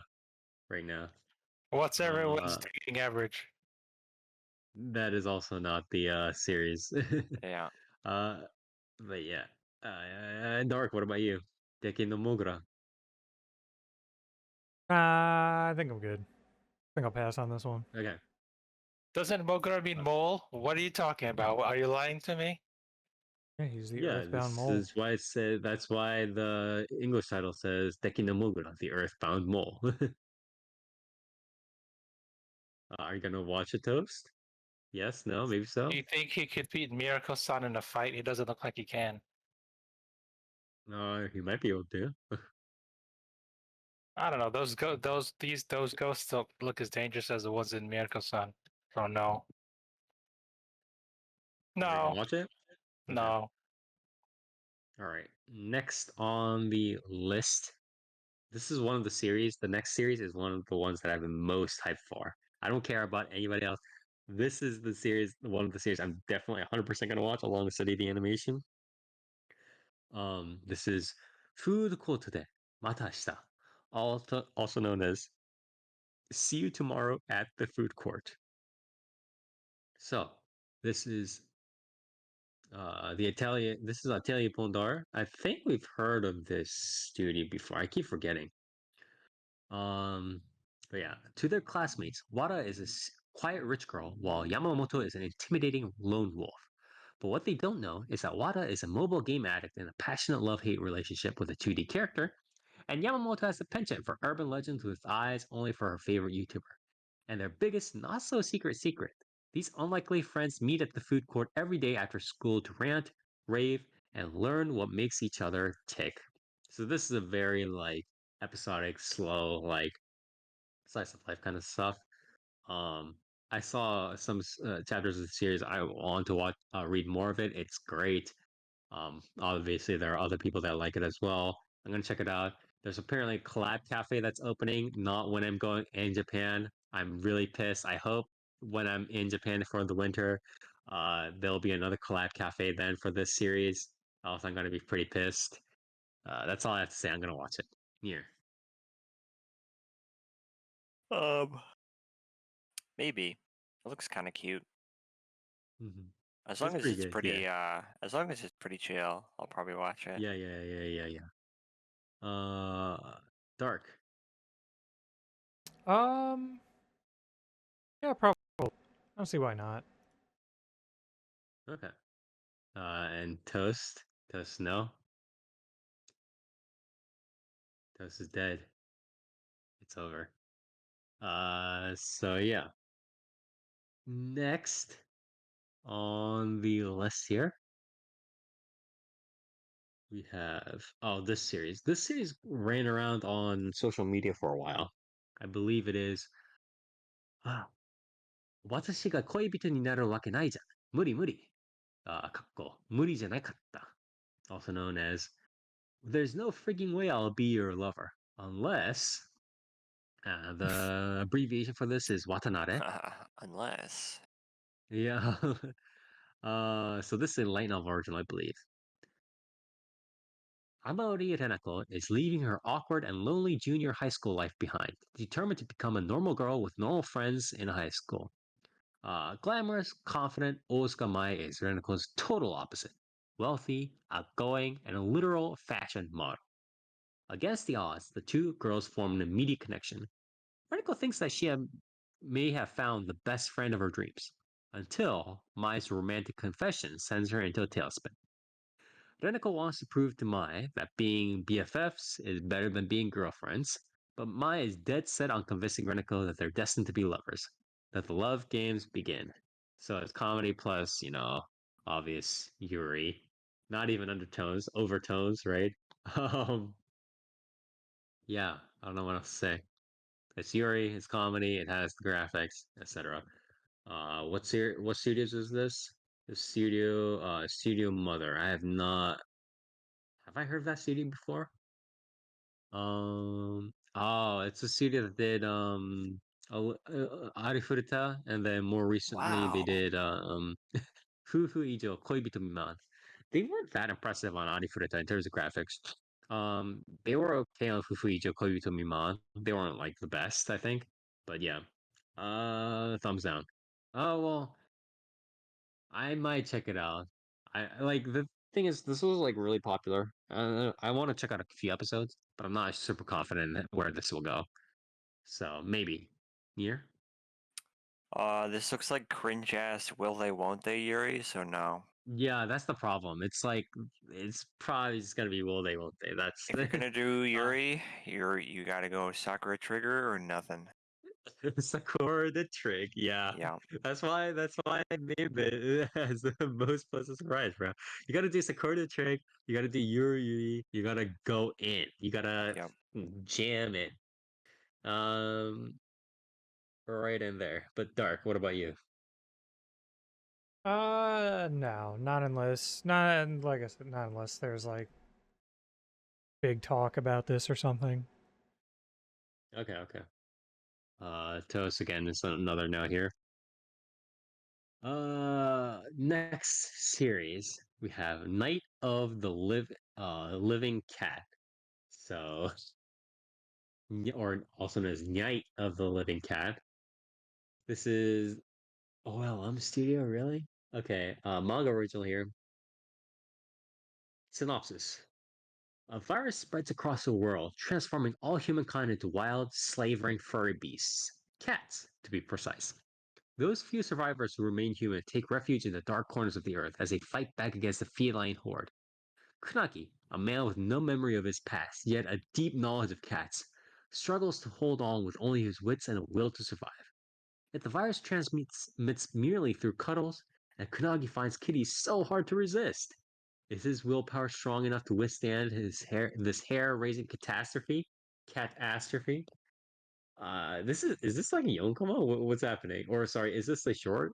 right now. What's everyone's Uh, dating average? that is also not the series. Yeah. uh, but yeah. Dark. What about you? Deki no Mogura. I think I'm good. I think I'll pass on this one. Okay. Doesn't Mogura mean mole? What are you talking about? Are you lying to me? Yeah, he's the Yeah, Earthbound this Mole. is why it said. That's why the English title says Deki no Mogura, the Earthbound Mole. Are you gonna watch it, Toast? Yes, no, maybe so. Do you think he could beat Miracle-san in a fight? He doesn't look like he can. No, he might be able to. I don't know. Those ghosts don't look as dangerous as the ones in Miracle-san. So no. Are you gonna No. watch it? Okay. No. All right. Next on the list, this is one of the series. The next series is one of the ones that I've been most hyped for. I don't care about anybody else. This is the series, one of the series I'm definitely 100% gonna watch along with study the animation. This is Food Court de Matashita, also known as See You Tomorrow at the Food Court. So this is the Italian. This is Atelier Pondar. I think we've heard of this studio before. I keep forgetting. Um, but yeah, to their classmates, Wada is a quiet rich girl, while Yamamoto is an intimidating lone wolf. But what they don't know is that Wada is a mobile game addict in a passionate love-hate relationship with a 2D character, and Yamamoto has a penchant for urban legends with eyes only for her favorite YouTuber. And their biggest, not so secret, these unlikely friends meet at the food court every day after school to rant, rave, and learn what makes each other tick. So this is a very like episodic, slow, like slice of life kind of stuff. Um, I saw some chapters of the series. I want to watch, read more of it. It's great. Obviously, there are other people that like it as well. I'm gonna check it out. There's apparently a collab cafe that's opening. Not when I'm going in Japan. I'm really pissed. I hope when I'm in Japan for the winter, there'll be another collab cafe then for this series. Else, I'm gonna be pretty pissed. That's all I have to say. I'm gonna watch it. Here. Um, maybe. It looks kind of cute. Mm-hmm. As long It's as pretty it's good. pretty, Yeah. as long as it's pretty chill, I'll probably watch it. Yeah. Dark. Um, yeah, probably. I don't see why not. Okay. And Toast. Toast, no. Toast is dead. It's over. So yeah. Next on the list here, we have this series. This series ran around on social media for a while. I believe it is. Ah, 私が恋人になるわけないじゃん。無理無理。無理じゃなかった。Also known as There's no freaking way I'll be your lover. Unless the abbreviation for this is Watanabe. Unless. Yeah. So this is a light novel version, I believe. Amaori Renako is leaving her awkward and lonely junior high school life behind, determined to become a normal girl with normal friends in high school. Glamorous, confident Osuka Mai is Renako's total opposite. Wealthy, outgoing, and a literal fashion model. Against the odds, the two girls form an immediate connection. Renako thinks that may have found the best friend of her dreams, until Mai's romantic confession sends her into a tailspin. Renako wants to prove to Mai that being BFFs is better than being girlfriends, but Mai is dead set on convincing Renako that they're destined to be lovers, that the love games begin. So it's comedy plus, obvious Yuri. Not even undertones, overtones, right? Um, yeah, I don't know what else to say. It's Yuri, it's comedy, it has the graphics, etc. What studios is this? The Studio Mother. I have not. Have I heard of that studio before? Oh, it's a studio that did Arifureta, and then more recently they Wow. did Fufu Ijo Koibito Miman. They weren't that impressive on Arifureta in terms of graphics. They were okay on Fufuijo Koyu to Miman. They weren't like the best, I think. But yeah. Thumbs down. Oh well, I might check it out. I like the thing is this was like really popular. I want to check out a few episodes, but I'm not super confident in where this will go. So maybe. Year? This looks like cringe ass will they won't they Yuri, so no. Yeah, that's the problem. It's like it's probably just gonna be will they won't they. That's If you're gonna do uh, Yuri, you gotta go Sakura Trigger or nothing. Sakura the trick. Yeah, Yeah. that's why I named it as the most pleasant surprise, bro. You gotta do Sakura the trick. You gotta do Yuri. You gotta go in. You gotta Yep. jam it. Um, right in there. But Dark, what about you? No, not unless, not like I said, not unless there's like big talk about this or something. Okay, okay. Toast again is another note here. Next series we have Night of the Living Cat. So, or also known as Night of the Living Cat. This is OLM Studio, really? Okay, manga original here. Synopsis. A virus spreads across the world, transforming all humankind into wild, slavering furry beasts. Cats, to be precise. Those few survivors who remain human take refuge in the dark corners of the earth as they fight back against the feline horde. Kunaki, a man with no memory of his past, yet a deep knowledge of cats, struggles to hold on with only his wits and a will to survive. Yet the virus transmits merely through cuddles, and Kunagi finds Kitty so hard to resist. Is his willpower strong enough to withstand this hair-raising catastrophe? Catastrophe? Is this like a Yonkoma? What's happening? Or sorry, is this a short?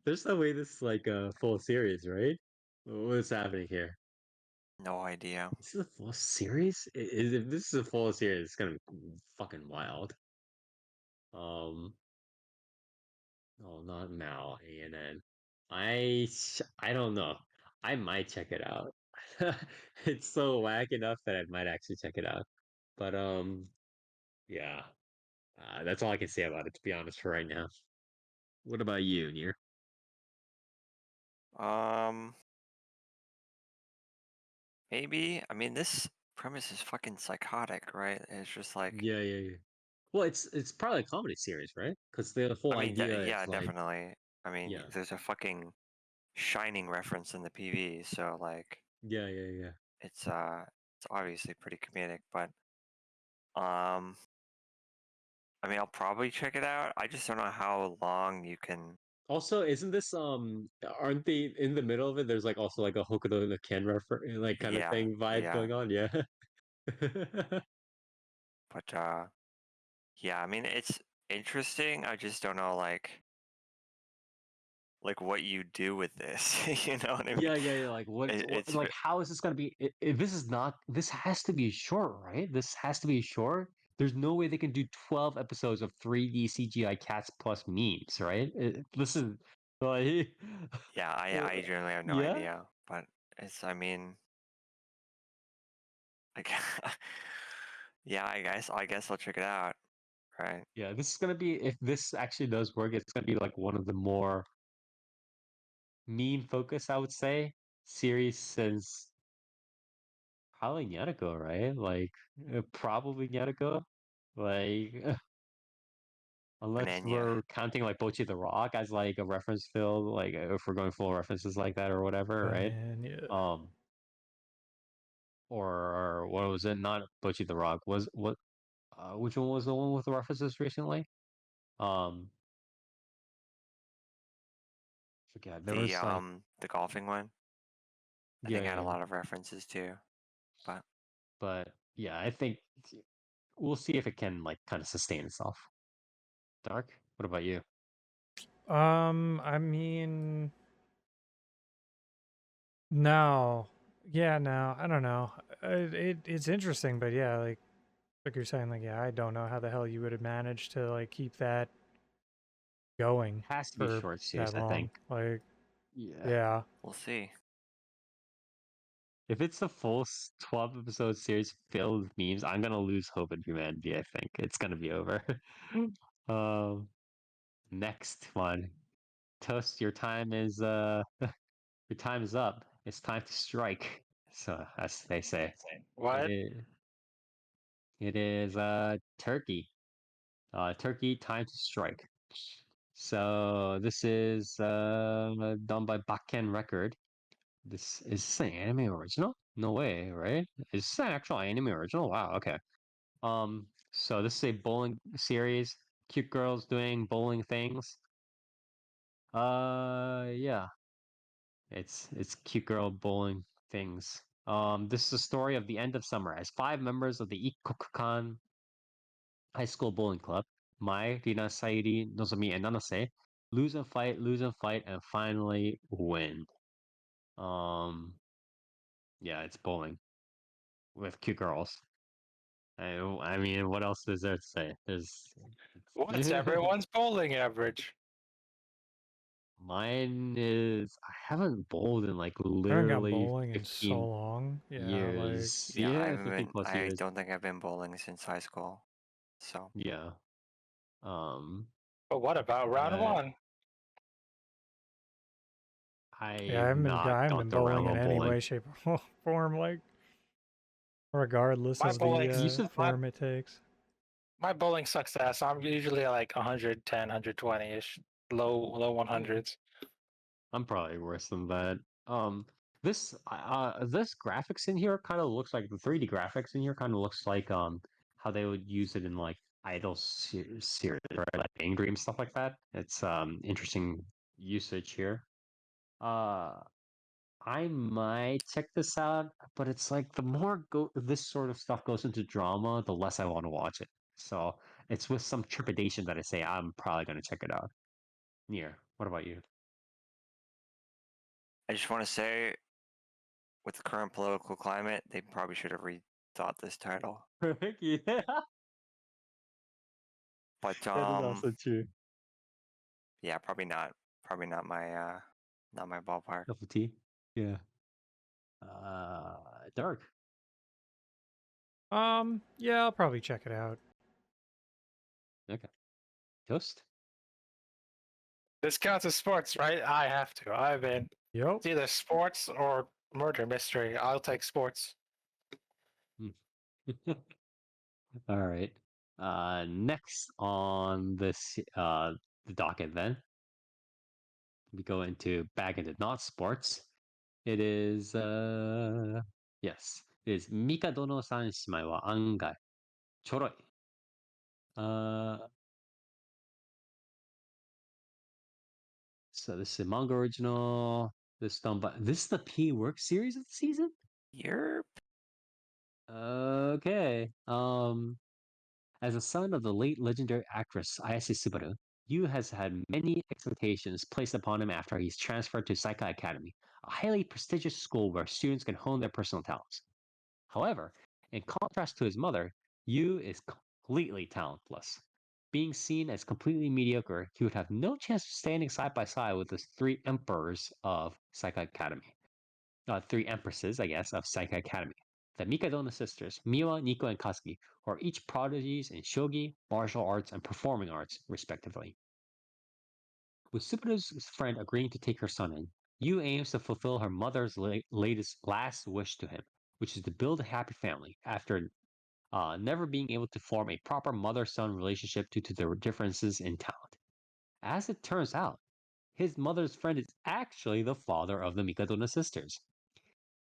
There's no way this is like a full series, right? What's happening here? No idea. This is a full series? If this is a full series, it's gonna be fucking wild. Um, oh, not Mal, ANN. I don't know. I might check it out. It's so whack enough that I might actually check it out. But yeah. That's all I can say about it, to be honest, for right now. What about you, Nier? Um, maybe. I mean, this premise is fucking psychotic, right? It's just like, Yeah, yeah, yeah. Well, it's probably a comedy series, right? Because the I whole mean, idea is yeah, like, definitely. I mean, yeah, there's a fucking Shining reference in the PV, so like, yeah, yeah, yeah. it's obviously pretty comedic, but um, I mean, I'll probably check it out. I just don't know how long you can. Also, isn't this aren't they in the middle of it? There's like also like a Hokuto no Ken refer like kind of Yeah, thing vibe yeah, going on. Yeah. but yeah. I mean, it's interesting. I just don't know, like what you do with this. You know what I mean? Yeah, yeah, yeah. Like It's like how is this gonna be? If this is not, this has to be short, right? This has to be short. There's no way they can do 12 episodes of 3D CGI cats plus memes, right? This is like, yeah. I generally have no yeah, idea, but it's. I mean, like, yeah. I guess I'll check it out. Right? yeah. This is gonna be, if this actually does work, it's gonna be like one of the more meme focused, I would say, series since probably Nyanako, right? Like probably Nyanako. Like unless Banana. we're counting like Bochi the Rock as like a reference field, like if we're going full references like that or whatever, right? Banana. Um, or what was it? Not Bochi the Rock. Was what? Which one was the one with the references recently? Um, forget. There was like, The golfing one. I yeah, think I yeah, had a yeah. lot of references too, but But yeah, I think we'll see if it can like kind of sustain itself. Dark. What about you? I mean, no, yeah, no, I don't know. It's interesting, but yeah, like you're saying, like yeah, I don't know how the hell you would have managed to like keep that going Has to be a for short series, that I think. long. Like, Yeah. yeah, we'll see. if it's a full 12-episode series filled with memes, I'm gonna lose hope in humanity. I think it's gonna be over. um, next one, Toast. Your time is your time is up. It's time to strike. So as they say, What? it is Turkey. Turkey, time to strike. So this is done by Bakken Record. This an anime original? No way, right? Is this an actual anime original? Wow, okay. So this is a bowling series. Cute girls doing bowling things. Yeah. It's cute girl bowling things. This is the story of the end of summer as five members of the Ikokukan High School Bowling Club, Mai, Rina, Sairi, Nozomi, and Nanase, lose and fight, and finally win. Um, yeah, it's bowling with cute girls. I mean, what else is there to say? What's everyone's bowling average? Mine is I haven't bowled in like I haven't gone literally bowling in so 15 long. Yeah, like years. Yeah, I Yeah, haven't 15 been. plus I years. don't think I've been bowling since high school. So Yeah. Um, But what about round but one? yeah, I've not I haven't gone been to a bowling round in of any bowling. way, shape, or form. Like regardless My of bowling, the You should form it takes. my bowling success. I'm usually like 110, 120-ish, low 100s. I'm probably worse than that. This graphics in here kind of looks like the 3D graphics in here kind of looks like how they would use it in like Idol series, right? Like Angry and stuff like that. It's interesting usage here. Uh, I might check this out, but it's like the more this sort of stuff goes into drama, the less I want to watch it. So it's with some trepidation that I say I'm probably gonna check it out. Yeah. What about you? I just want to say, with the current political climate, they probably should have rethought this title. Yeah. But That is also true. yeah, probably not my ballpark. Cup of tea. Yeah. Dark. Yeah, I'll probably check it out. Okay. Toast. This counts as sports, right? I have to. I've been. Yep. It's either sports or murder mystery. I'll take sports. All right. Next on this the docket then we go into back into not sports. It is yes. It is Mikado no Sanshimai wa Angai. Choroi. Uh so this is a manga original. This done by this is the P Work series of the season? You're Okay. As a son of the late legendary actress Ayase Subaru, Yu has had many expectations placed upon him after he's transferred to Saikai Academy, a highly prestigious school where students can hone their personal talents. However, in contrast to his mother, Yu is completely talentless. Being seen as completely mediocre, he would have no chance of standing side by side with the three emperors of Saikai Academy. Three empresses, I guess, of Saikai Academy. The Mikadona sisters, Miwa, Nico, and Katsuki, who are each prodigies in shogi, martial arts, and performing arts, respectively. With Subaru's friend agreeing to take her son in, Yu aims to fulfill her mother's last wish to him, which is to build a happy family after never being able to form a proper mother-son relationship due to their differences in talent. As it turns out, his mother's friend is actually the father of the Mikadona sisters.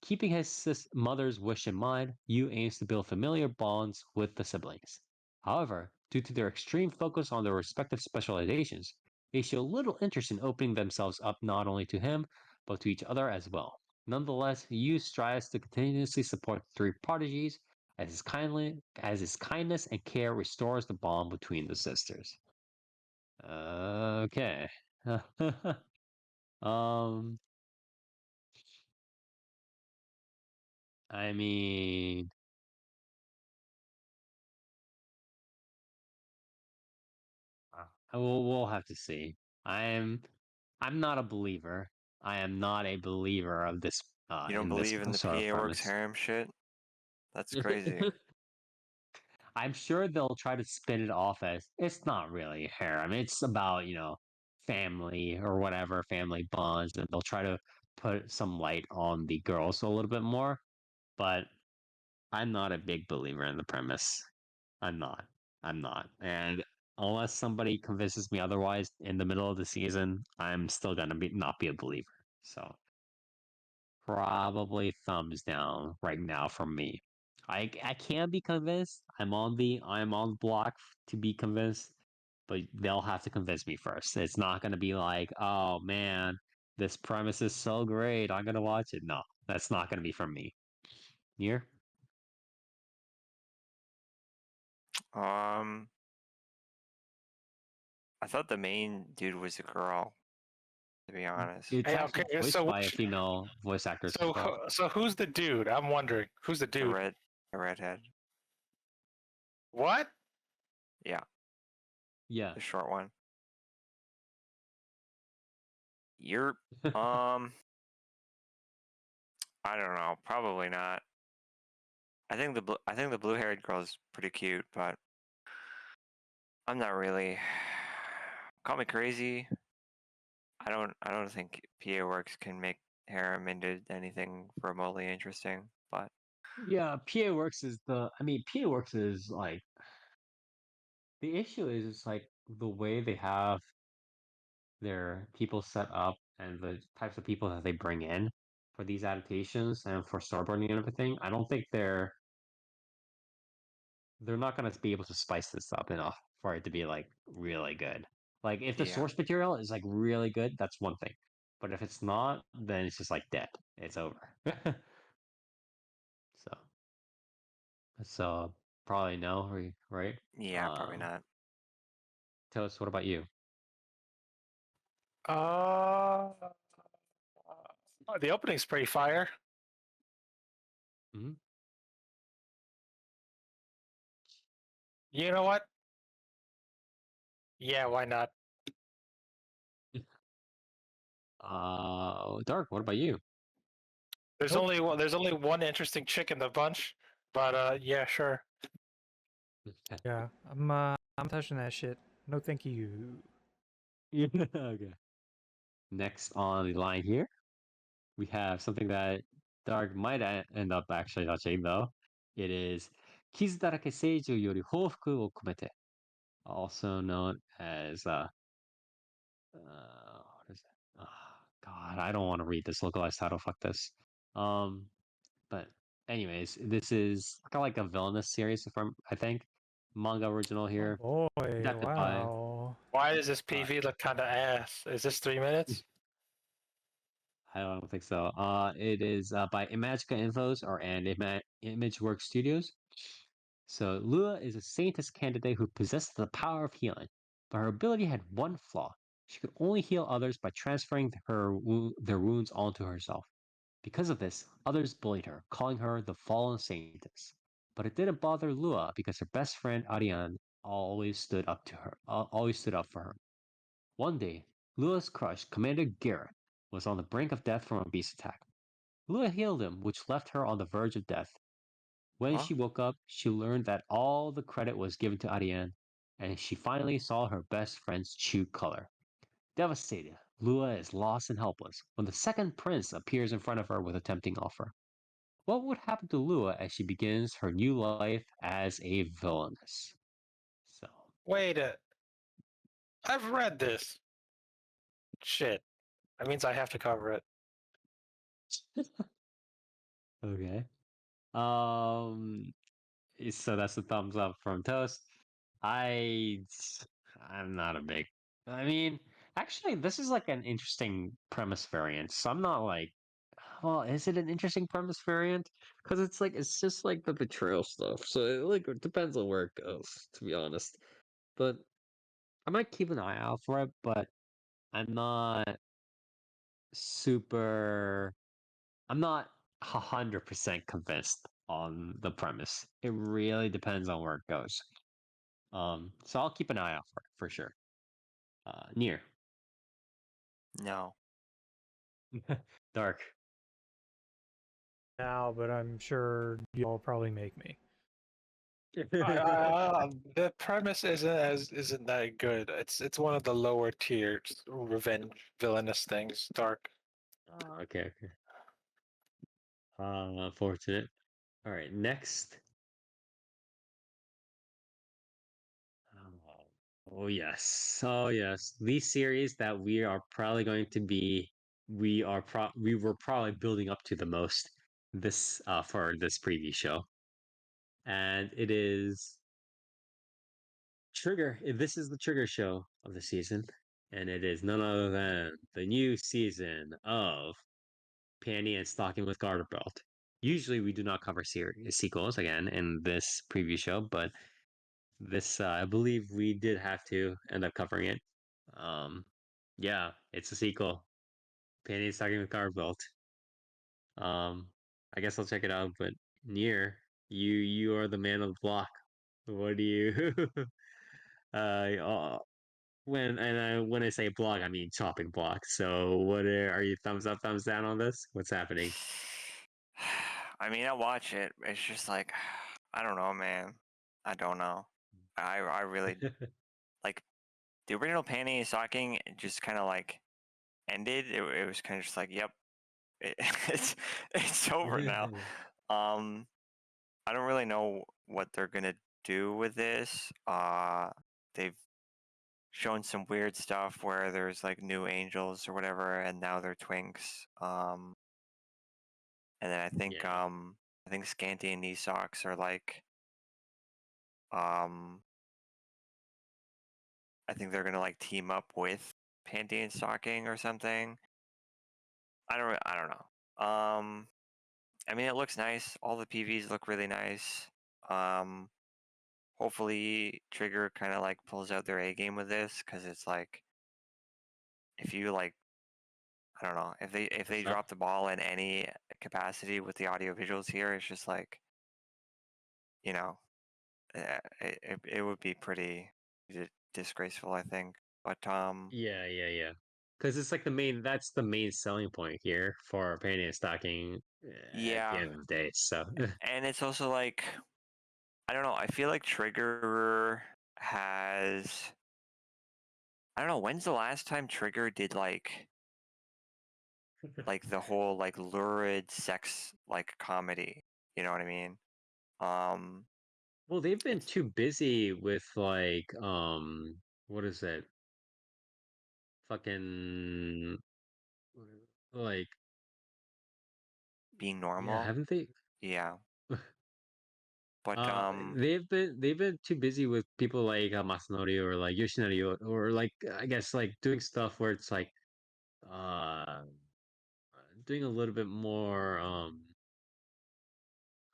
Keeping his mother's wish in mind, Yu aims to build familiar bonds with the siblings. However, due to their extreme focus on their respective specializations, they show little interest in opening themselves up not only to him, but to each other as well. Nonetheless, Yu strives to continuously support the three prodigies as his kindness and care restores the bond between the sisters. Okay. um, I mean, we'll have to see. I'm not a believer. I am not a believer of this You don't in this believe in the sort of PA Works premise. harem shit? That's crazy. I'm sure they'll try to spin it off as it's not really harem. It's about, family or whatever, family bonds, and they'll try to put some light on the girls a little bit more. But I'm not a big believer in the premise. I'm not. I'm not. And unless somebody convinces me otherwise in the middle of the season, I'm still gonna be not be a believer. So probably thumbs down right now from me. I can be convinced. I'm on the block to be convinced, but they'll have to convince me first. It's not gonna be like, oh man, this premise is so great, I'm gonna watch it. No, that's not gonna be from me. Here? Um, I thought the main dude was a girl, to be honest. It's Hey, actually okay, voiced so by a which, female voice actress as well. so who's the dude? I'm wondering who's the The dude. redhead. What? Yeah, Yeah. the short one. You're I don't know, probably not. I think the blue-haired girl is pretty cute, but I'm not really. Call me crazy. I don't think PA Works can make harem into anything remotely interesting, but Yeah, PA Works is PA Works is like the issue is it's like the way they have their people set up and the types of people that they bring in for these adaptations and for storyboarding and everything. I don't think they're not gonna be able to spice this up enough for it to be like really good. Like if the yeah. source material is like really good, that's one thing. But if it's not, then it's just like dead. It's over. So so probably no, right? Yeah, probably not. Toast, what about you? Uh, the opening's pretty fire. Hmm. You know what? Yeah, why not? Dark, what about you? There's Nope. there's only one interesting chick in the bunch, but yeah, sure. Yeah, I'm touching that shit. No, thank you. Yeah, okay. Next on the line here, we have something that Dark might end up actually touching, though. It is Kizudarake Seiju yori houfuku wo komete, also known as what is it? God, I don't want to read this localized title. Fuck this. Um, but anyways, this is kind of like a villainous series, I think manga original here, Oh boy, adapted by wow. Why does this uh, PV look kind of ass? Is this 3 minutes? I don't think so. It is by Imagica Infos or Imageworks Studios. So Lua is a scientist candidate who possessed the power of healing, but her ability had one flaw. She could only heal others by transferring their wounds onto herself. Because of this, others bullied her, calling her the fallen scientist. But it didn't bother Lua because her best friend Ariane always stood up for her. One day, Lua's crush, Commander Garrett, was on the brink of death from a beast attack. Lua healed him, which left her on the verge of death. When Huh? she woke up, she learned that all the credit was given to Ariane, and she finally saw her best friend's true color. Devastated, Lua is lost and helpless when the second prince appears in front of her with a tempting offer. What would happen to Lua as she begins her new life as a villainess? So, Wait a, I've read this. Shit. That means I have to cover it. okay. Um, so that's a thumbs up from Toast. I I'm not a big. I mean, actually, this is like an interesting premise variant. So I'm not like, well, is it an interesting premise variant? Because it's just like the betrayal stuff. So it depends on where it goes, to be honest. But I might keep an eye out for it. But I'm not super. I'm not 100% convinced on the premise. It really depends on where it goes. So I'll keep an eye out for sure. Near. No. Dark. now, but I'm sure y'all probably make me. The premise isn't that good. It's one of the lower tiers revenge villainous things. Dark. Okay. Unfortunate. All right, next. Oh yes, oh yes. These series that we are probably going to be, we were probably building up to the most this for this preview show, and it is Trigger. This is the Trigger show of the season, and it is none other than the new season of Panty and Stocking with Garter Belt. Usually, we do not cover series sequels again in this preview show, but this I believe we did have to end up covering it. Um, yeah, it's a sequel. Panty and Stocking with Garter Belt. Um, I guess I'll check it out, but Near, you are the man of the block. What do you uh when I say block, I mean chopping block. So are you thumbs up, thumbs down on this? What's happening? I mean, I watch it. It's just like, I don't know, man. I don't know. I really like the original Panty and Stocking. It just kind of like ended. It was kind of just like, yep, it, it's over now. I don't really know what they're gonna do with this. They've shown some weird stuff where there's like new angels or whatever, and now they're twinks. And then Yeah. I think Scanty and Knee Socks are like um I think they're gonna like team up with Panty and Stocking or something. I don't know. I mean, it looks nice. All the PVs look really nice. Um, Hopefully Trigger kind of like pulls out their A game with this, because it's like if you like, I don't know, if they What's up? drop the ball in any capacity with the audio visuals here, it's just like, you know, it would be pretty disgraceful, I think. But Yeah. Because it's like that's the main selling point here for Panty and Stocking at the yeah, end of the day. So and it's also like, I don't know. I feel like Trigger has. I don't know. When's the last time Trigger did like the whole like lurid sex like comedy? You know what I mean? Um, well, they've been it's too busy with like what is it? Fucking like being yeah, normal. haven't they? Yeah, but They've been too busy with people like Masanori or like Yoshinari or like I guess like doing stuff where it's like uh doing a little bit more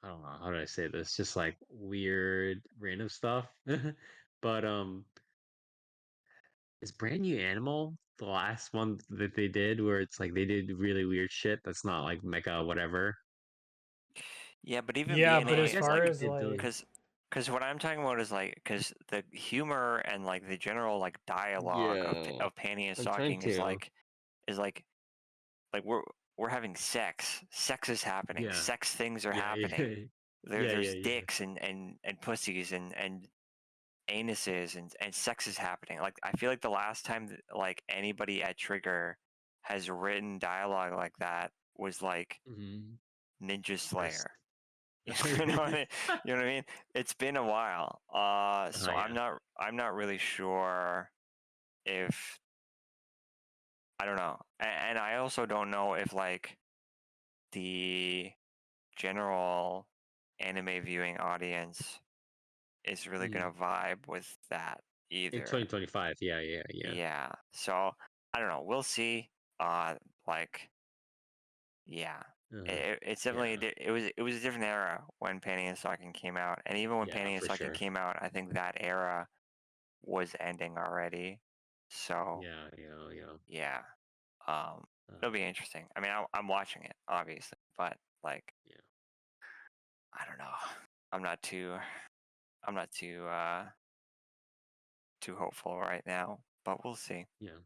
I don't know how do I say this, just like weird random stuff. But is Brand New Animal the last one that they did where it's like they did really weird shit that's not like mecha whatever? yeah, but even Yeah, but I as BNA, guess far they as did like, those. because what I'm talking about is like, because the humor and like the general like dialogue Yeah, of Panty and I'm trying Stocking to. is like we're having sex is happening, Yeah, sex things are yeah, happening, there's yeah. dicks and pussies and anuses and sex is happening. Like, I feel like the last time that, like, anybody at Trigger has written dialogue like that was like Hmm. Ninja Just Slayer. You know what I, you know what I mean? It's been a while. So yeah. I'm not really sure if, I don't know. And I also don't know if like the general anime viewing audience is really Mm. gonna vibe with that In either. 2025, yeah. Yeah. So I don't know. We'll see. Uh, like, yeah. It's definitely Yeah, it was a different era when Panty and Stocking came out, and even when yeah, Panty and for Stocking sure. came out, I think that era was ending already. So Yeah. yeah, Uh, it'll be interesting. I mean, I'm watching it obviously, but like, yeah, I don't know. I'm not too I'm not too hopeful right now, but we'll see. yeah.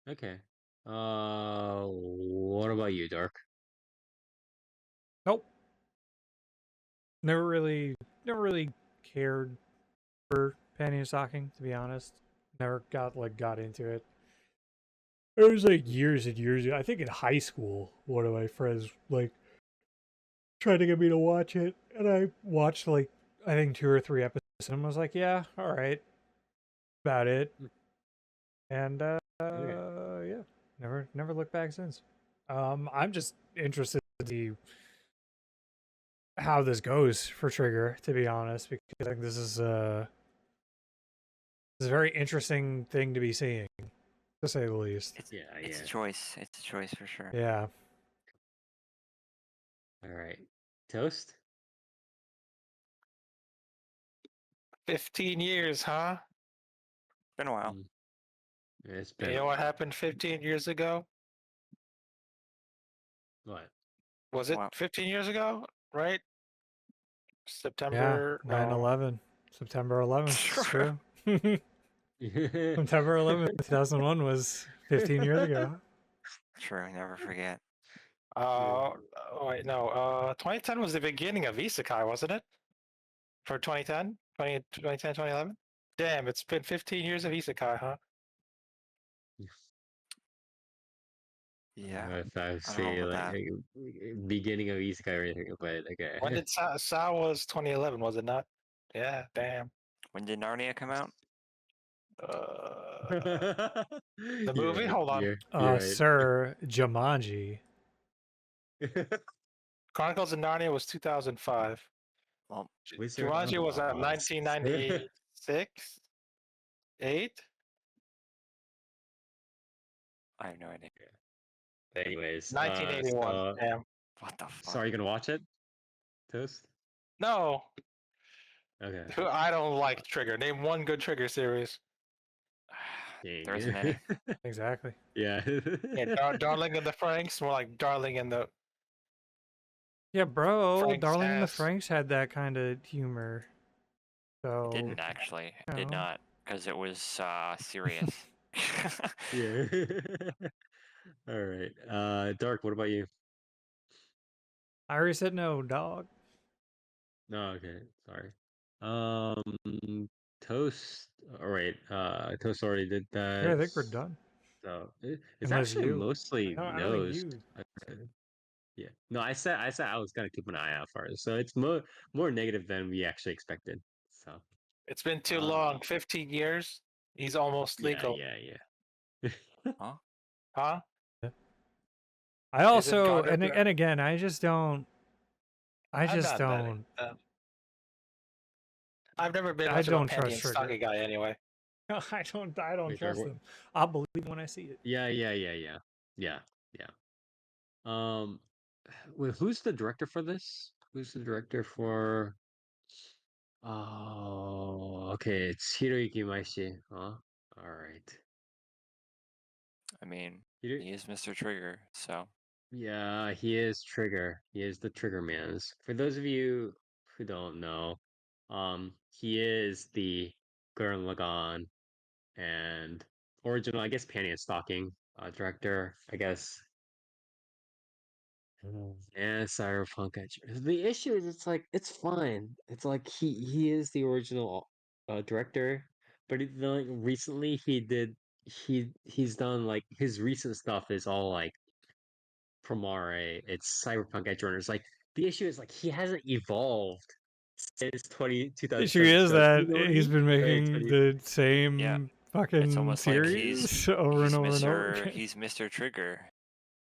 Okay. What about you, Dark? Nope. Never really cared for panty and stocking, to be honest. Never got into it. It was like years and years ago. I think in high school, one of my friends tried to get me to watch it, and I watched I think 2 or 3 episodes, and was like, yeah, all right, about it. And yeah, never looked back since. I'm just interested to see how this goes for Trigger, to be honest, because I think this is a very interesting thing to be seeing, to say the least. It's a choice. It's a choice for sure. Yeah. All right. Toast? 15 years, huh? Been a while. It's You been know what happened 15 years ago? what? Was it Wow. 15 years ago? Right? Yeah. September. 9/11. September 11th. It's true. Yeah. September 11th, 2001 was 15 years ago. True, never forget. Oh, wait, no. 2010 was the beginning of isekai, wasn't it? For 2010? 2010, 2011? Damn, it's been 15 years of isekai, huh? Yeah. If I I don't know say about like that. beginning of isekai or anything, but okay. When did Sao was 2011, was it not? Yeah, damn. When did Narnia come out? The You're movie? right. Hold on. You're right. Sir, Jumanji. Chronicles of Narnia was 2005. Well, Wizard Jumanji of was at Oz. 1996? 8? I have no idea. Anyways, 1981. so, Damn. What the fuck? so are you gonna watch it, Toast? No, Okay. I don't like Trigger. Name one good Trigger series. There isn't any. Exactly. Yeah. Yeah, Darling in the Franks, more like Darling in the. Yeah, bro. Frank's Darling and the ass. Franks had that kind of humor. So It didn't actually. It did No. not, because it was serious. Yeah. All right. Dark, what about you? I already said no, dog. No, okay. Sorry. Toast. All right. Toast already did that. Yeah, I think we're done. So it's Unless actually you. mostly I don't think nose. you. Yeah. No, I said I was gonna keep an eye out for it. So it's more negative than we actually expected. So It's been too long. 15 years. He's almost legal. Yeah. Huh? Huh? I also God and of- and again, I just don't. I I'm just not that don't. I've never been I much of a don't panty trust and Trigger. stocky guy anyway. I don't Wait, trust what? them. I'll believe when I see it. Yeah. Wait, who's the director for this? Who's the director for? Oh, okay. It's Hiroyuki Maishi. Huh? All right. I mean, Hiro- he is Mr. Trigger, so Yeah, he is Trigger. He is the Trigger Mans. For those of you who don't know, he is the Gurren Lagann and original, I guess, Panty and Stocking director, I guess. And Cyberpunk. The issue is, it's like it's fine. It's like he is the original director, but like recently he's done like his recent stuff is all like Promare, it's Cyberpunk Edge Runners. Like the issue is like he hasn't evolved since Issue is 2007. that You know what I he's mean? been Like, making the same yeah, fucking it's almost like series over and over and over again. He's Mr. Trigger.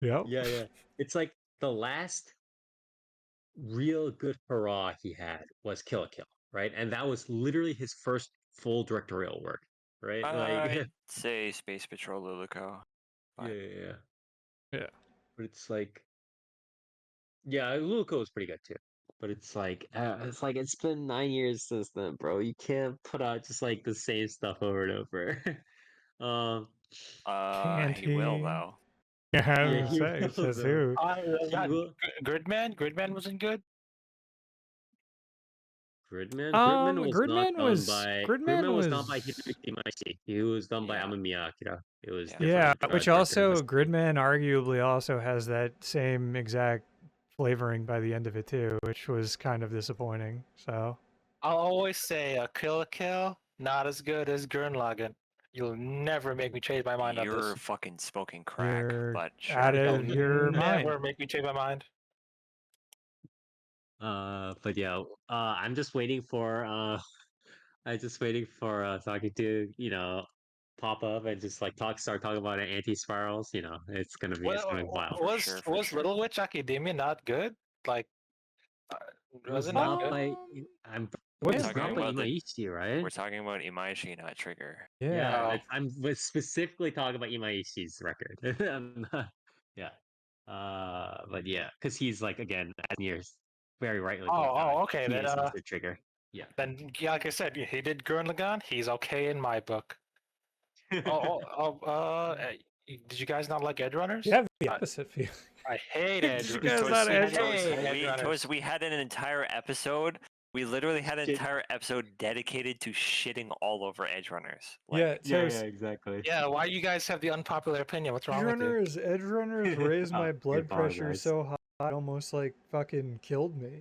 Yep. Yeah. It's like the last real good hurrah he had was Kill la Kill, right? And that was literally his first full directorial work, right? I'd say Space Patrol Luluco. But Yeah. But it's like, yeah, Luco was pretty good too. But it's like it's been 9 years since then, bro. You can't put out just like the same stuff over and over. um, Can't he will he? though. Yeah, I yeah, would he say. will Says though. who? He will. Gridman? Gridman wasn't good? Gridman was not done by Gridman Hiroyuki Maishi. He was done by Yeah. Amamiya Akira. It was Yeah. different which director also this time. Gridman arguably also has that same exact flavoring by the end of it too, which was kind of disappointing. So I'll always say a kill, not as good as Gurren Lagann. You'll never make me change my mind on You're this. fucking smoking crack, you're but sure. out You'll of your mind. never make me change my mind. But yeah, I'm just waiting for I'm just waiting for talking to pop up and just like start talking about anti-spirals. It's gonna be wild. For sure, for was sure. Little Witch Academia not good? Like, uh, It was was it not not good? by I'm What it's is talking not that? by about the- Imaishi, right? We're talking about Imaishi, not Trigger. Yeah. Oh. I'm specifically talking about Imaishi's record. I'm not, yeah. But yeah, because he's like again, as Nier's very rightly points out, Okay. he Then, is Mr. Trigger. Yeah. yeah, like I said, he did Gurren Lagann. He's okay in my book. Did you guys not like Edge Runners? You have the I- opposite feeling. I hate Did Edge you Runners. guys not Edge Runners. We had an entire episode. We literally had an Shit. entire episode dedicated to shitting all over Edge Runners. Yeah, so exactly. Yeah, why you guys have the unpopular opinion? What's wrong with you? Edge runners raised my I blood pressure apologize. so high it almost like fucking killed me.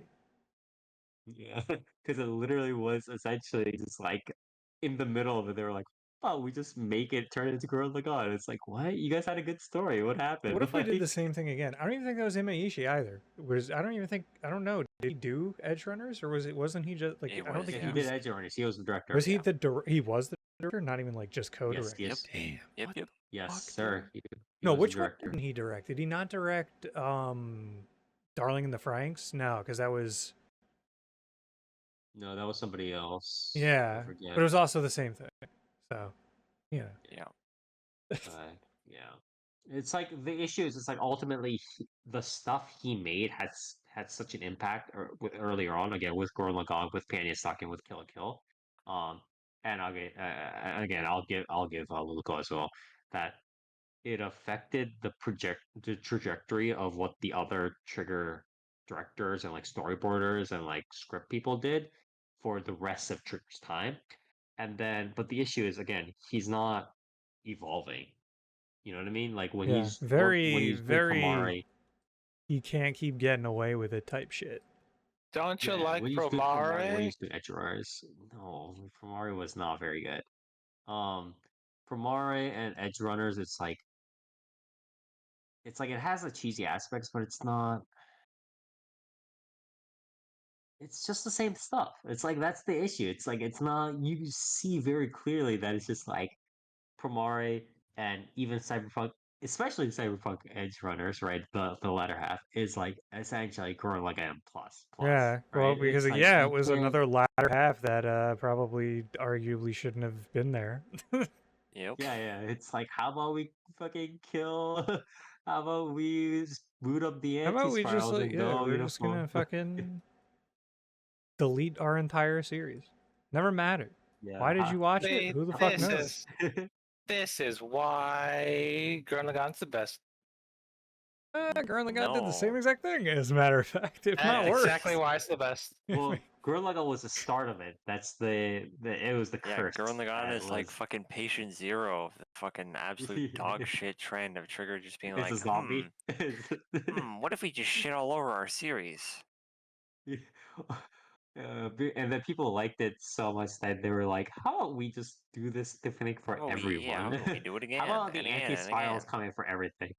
Yeah, because it literally was essentially just like in the middle of it. They were like, "Oh, we just make it turn into Gurren Lagann." It's like, what? You guys had a good story. What happened? What if we did the Like- same thing again? I don't even think that was Imaishi either. I don't know. Did he do Edge Runners or wasn't he just like It I don't was, think Yeah, he he was, did Edge Runners. He was the director. was he yeah. he was the director, not even like just co-director. Yes. Damn. Yep, what yep. the Yes, fuck, sir. dude? He No, was the which one director. didn't he direct? Did he not direct Darling in the Franxx? No, because that was No, that was somebody else. yeah, I forget. but it was also the same thing. So, yeah. Yeah. Yeah, it's like the issue is it's like ultimately the stuff he made had such an impact earlier on again with Gurren Lagann, with Panya Stuck, and with Kill la Kill. And again, I'll give Luco as well that it affected the trajectory of what the other Trigger directors and like storyboarders and like script people did for the rest of Trigger's time. And then, but the issue is again, he's not evolving. You know what I mean? Like when Yeah, he's very, when he's doing very Promare, he can't keep getting away with it type shit. Don't you yeah, like when he's doing Promare, when Promare? he's doing Edgerunners, no, Promare was not very good. Promare and Edgerunners, it's like it has the cheesy aspects, but it's not. It's just the same stuff. It's like that's the issue. It's like it's not. You see very clearly that it's just like Promare and even Cyberpunk, especially Cyberpunk Edge Runners, right? The latter half is like essentially growing like a plus. Yeah, well, right? because It's like yeah, you it was can't- another latter half that probably arguably shouldn't have been there. Yep. Yeah. It's like how about we fucking kill? How about we just boot up the How about we just anti-spirals like and yeah, go? we're just gonna fucking delete our entire series. Never mattered. Yeah. Why did you watch See, it? Who the fuck this knows? This is why Gurren Lagann's the best. Gurren Lagann did the No. same exact thing, as a matter of fact, if not That's worse. exactly why it's the best. Well, Gurren Lagann was the start of it. That's it was the Yeah, curse. Gurren Lagann that is like was- fucking patient zero of the fucking absolute dog shit trend of Trigger just being it's like, a zombie. what if we just shit all over our series? And then people liked it so much that they were like, "How about we just do this thing for How about everyone? we do it again? How about the and again and anti-spirals again? coming for everything?"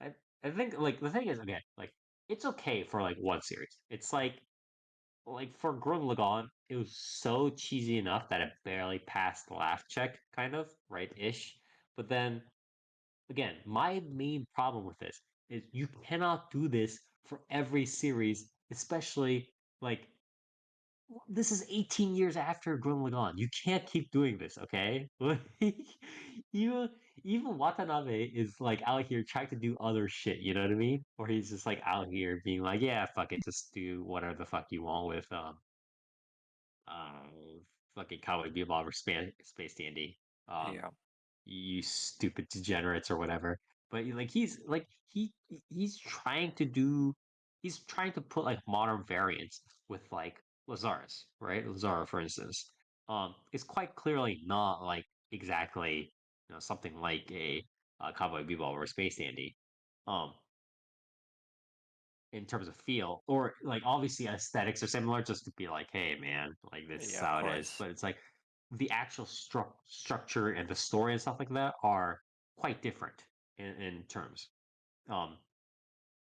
I, I think like the thing is again like it's okay for like one series. It's like for Gurren Lagann, it was so cheesy enough that it barely passed the laugh check, kind of right ish. But then again, my main problem with this is you cannot do this for every series, especially like this is 18 years after Gurren Lagann. You can't keep doing this, okay? Like, you even Watanabe is like out here trying to do other shit, you know what I mean? Or he's just like out here being like, yeah, fuck it, just do whatever the fuck you want with fucking Cowboy Bebop or Space D&D. Yeah. You stupid degenerates or whatever. But he's trying to do he's trying to put like modern variants with like Lazarus, right? Lazara, for instance, is quite clearly not like exactly something like a Cowboy Bebop or Space Dandy. Um, in terms of feel, or like obviously aesthetics are similar, just to be like, hey man, like this is Yeah, of how it is. course. But it's like the actual structure and the story and stuff like that are quite different in terms. Um,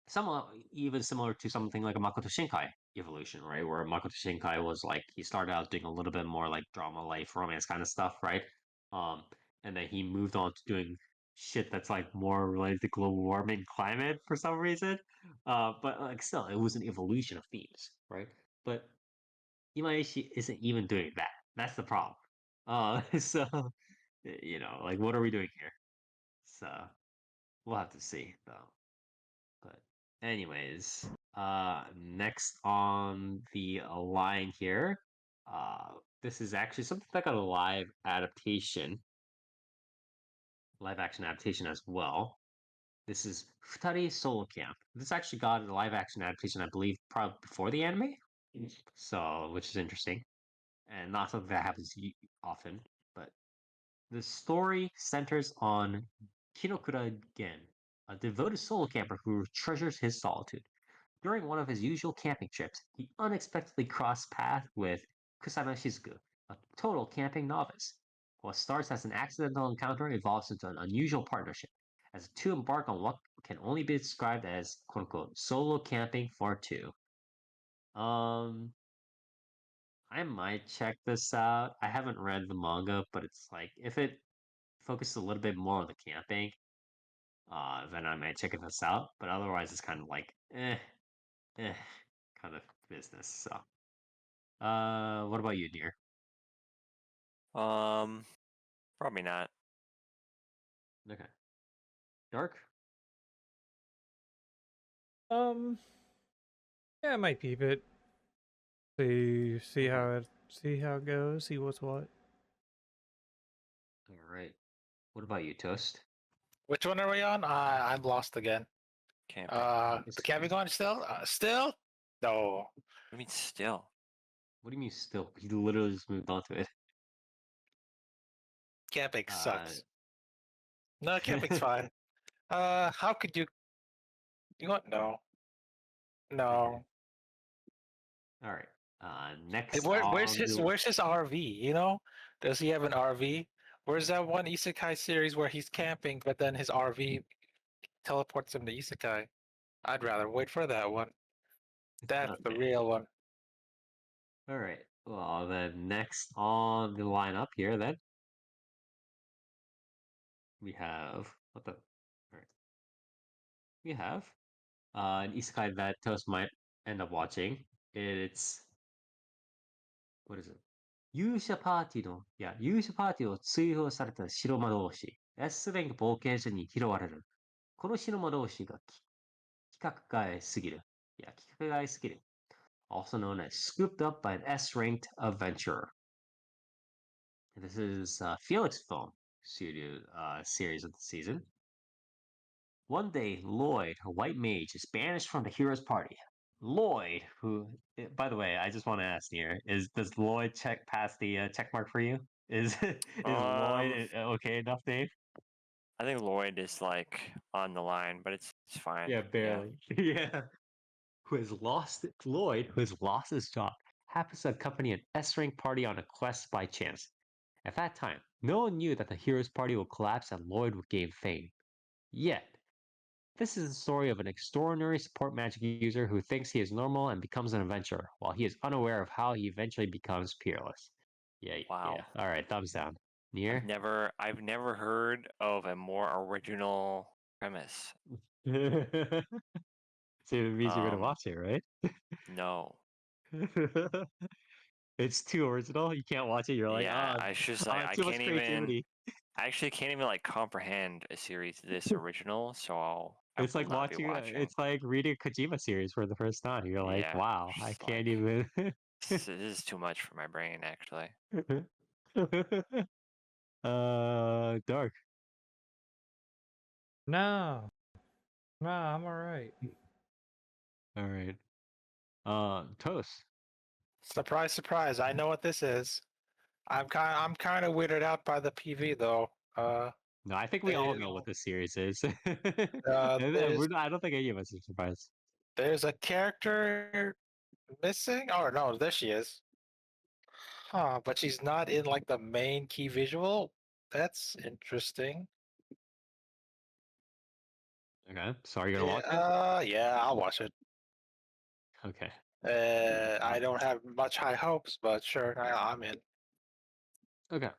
somewhat even similar to something like a Makoto Shinkai evolution, right? Where Makoto Shinkai was like he started out doing a little bit more like drama, life, romance kind of stuff, right? Um, and then he moved on to doing shit that's like more related to global warming, climate for some reason. But like still, it was an evolution of themes, right? But Imaishi isn't even doing that. That's the problem. So like what are we doing here? So we'll have to see though. But anyways, next on the line here, this is actually something that got a live action adaptation as well. This is Futari Solo Camp. This actually got a live action adaptation, I believe, probably before the anime, so which is interesting, and not something that happens often. But the story centers on Kinokura Gen, a devoted solo camper who treasures his solitude. During one of his usual camping trips, he unexpectedly crossed paths with Kusama Shizuku, a total camping novice. What starts as an accidental encounter evolves into an unusual partnership, as the two embark on what can only be described as quote unquote solo camping for two. Um I might check this out. I haven't read the manga, but it's like if it focuses a little bit more on the camping, then I might check this out. But otherwise it's kind of like eh, kind of business. So what about you, dear? Probably not. Okay. Dark? Yeah, I might peep it. See how it goes. See what's what. All right. What about you, Toast? Which one are we on? I'm lost again. Camping. The camping one still? Still? No. I mean, still. What do you mean still? He literally just moved on to it. Camping Uh, sucks. No, camping's fine. How could you? You know what? No. No. all right. Hey, Next where's on his the Where's his RV? You know? Does he have an RV? Where's that one isekai series where he's camping, but then his RV teleports him to isekai? I'd rather wait for that one. That's the okay. real one. All right. Well, then next on the lineup here, then we have what the? All right. We have an isekai that Toast might end up watching. It's what is it? 勇者パーティーを追放された白魔導士、S レンク冒険者に拾われる。この白魔導士が規格外すぎる。規格外すぎる。Also known as scooped up by an S-ranked adventurer. This is Felix film series of the season. One day, Lloyd, a white mage, is banished from the hero's party. Lloyd, by the way, I just want to ask here: does Lloyd check past the check mark for you? Is Lloyd okay enough, Dave? I think Lloyd is like on the line, but it's fine. Yeah, barely. Yeah. Who has lost Lloyd, who has lost his job, happens to accompany an S-rank party on a quest by chance. At that time, no one knew that the hero's party would collapse and Lloyd would gain fame. Yet, this is the story of an extraordinary support magic user who thinks he is normal and becomes an adventurer, while he is unaware of how he eventually becomes peerless. Yeah, Wow. yeah. All right, thumbs down. Near? I've never heard of a more original premise. So it means you're gonna watch it, right? No. It's too original. You can't watch it. You're like, Yeah, I just like I too much can't even. creativity. I actually can't even like comprehend a series this original, so I It's will like not be watching. watching. It's like reading a Kojima series for the first time. You're like, Yeah, wow, I just can't like even. this is too much for my brain, actually. Dark. No, I'm all right. All right. Toast. Surprise, surprise! I know what this is. I'm kind of weirded out by the PV though. No, I think we all They, know what this series is. there's I don't think any of us are surprised. There's a character missing? Oh no, there she is. Huh, but she's not in like the main key visual. That's interesting. Okay, so are you gonna Yeah, watch it? yeah, I'll watch it. Okay. I don't have much high hopes, but sure, I'm in. Okay.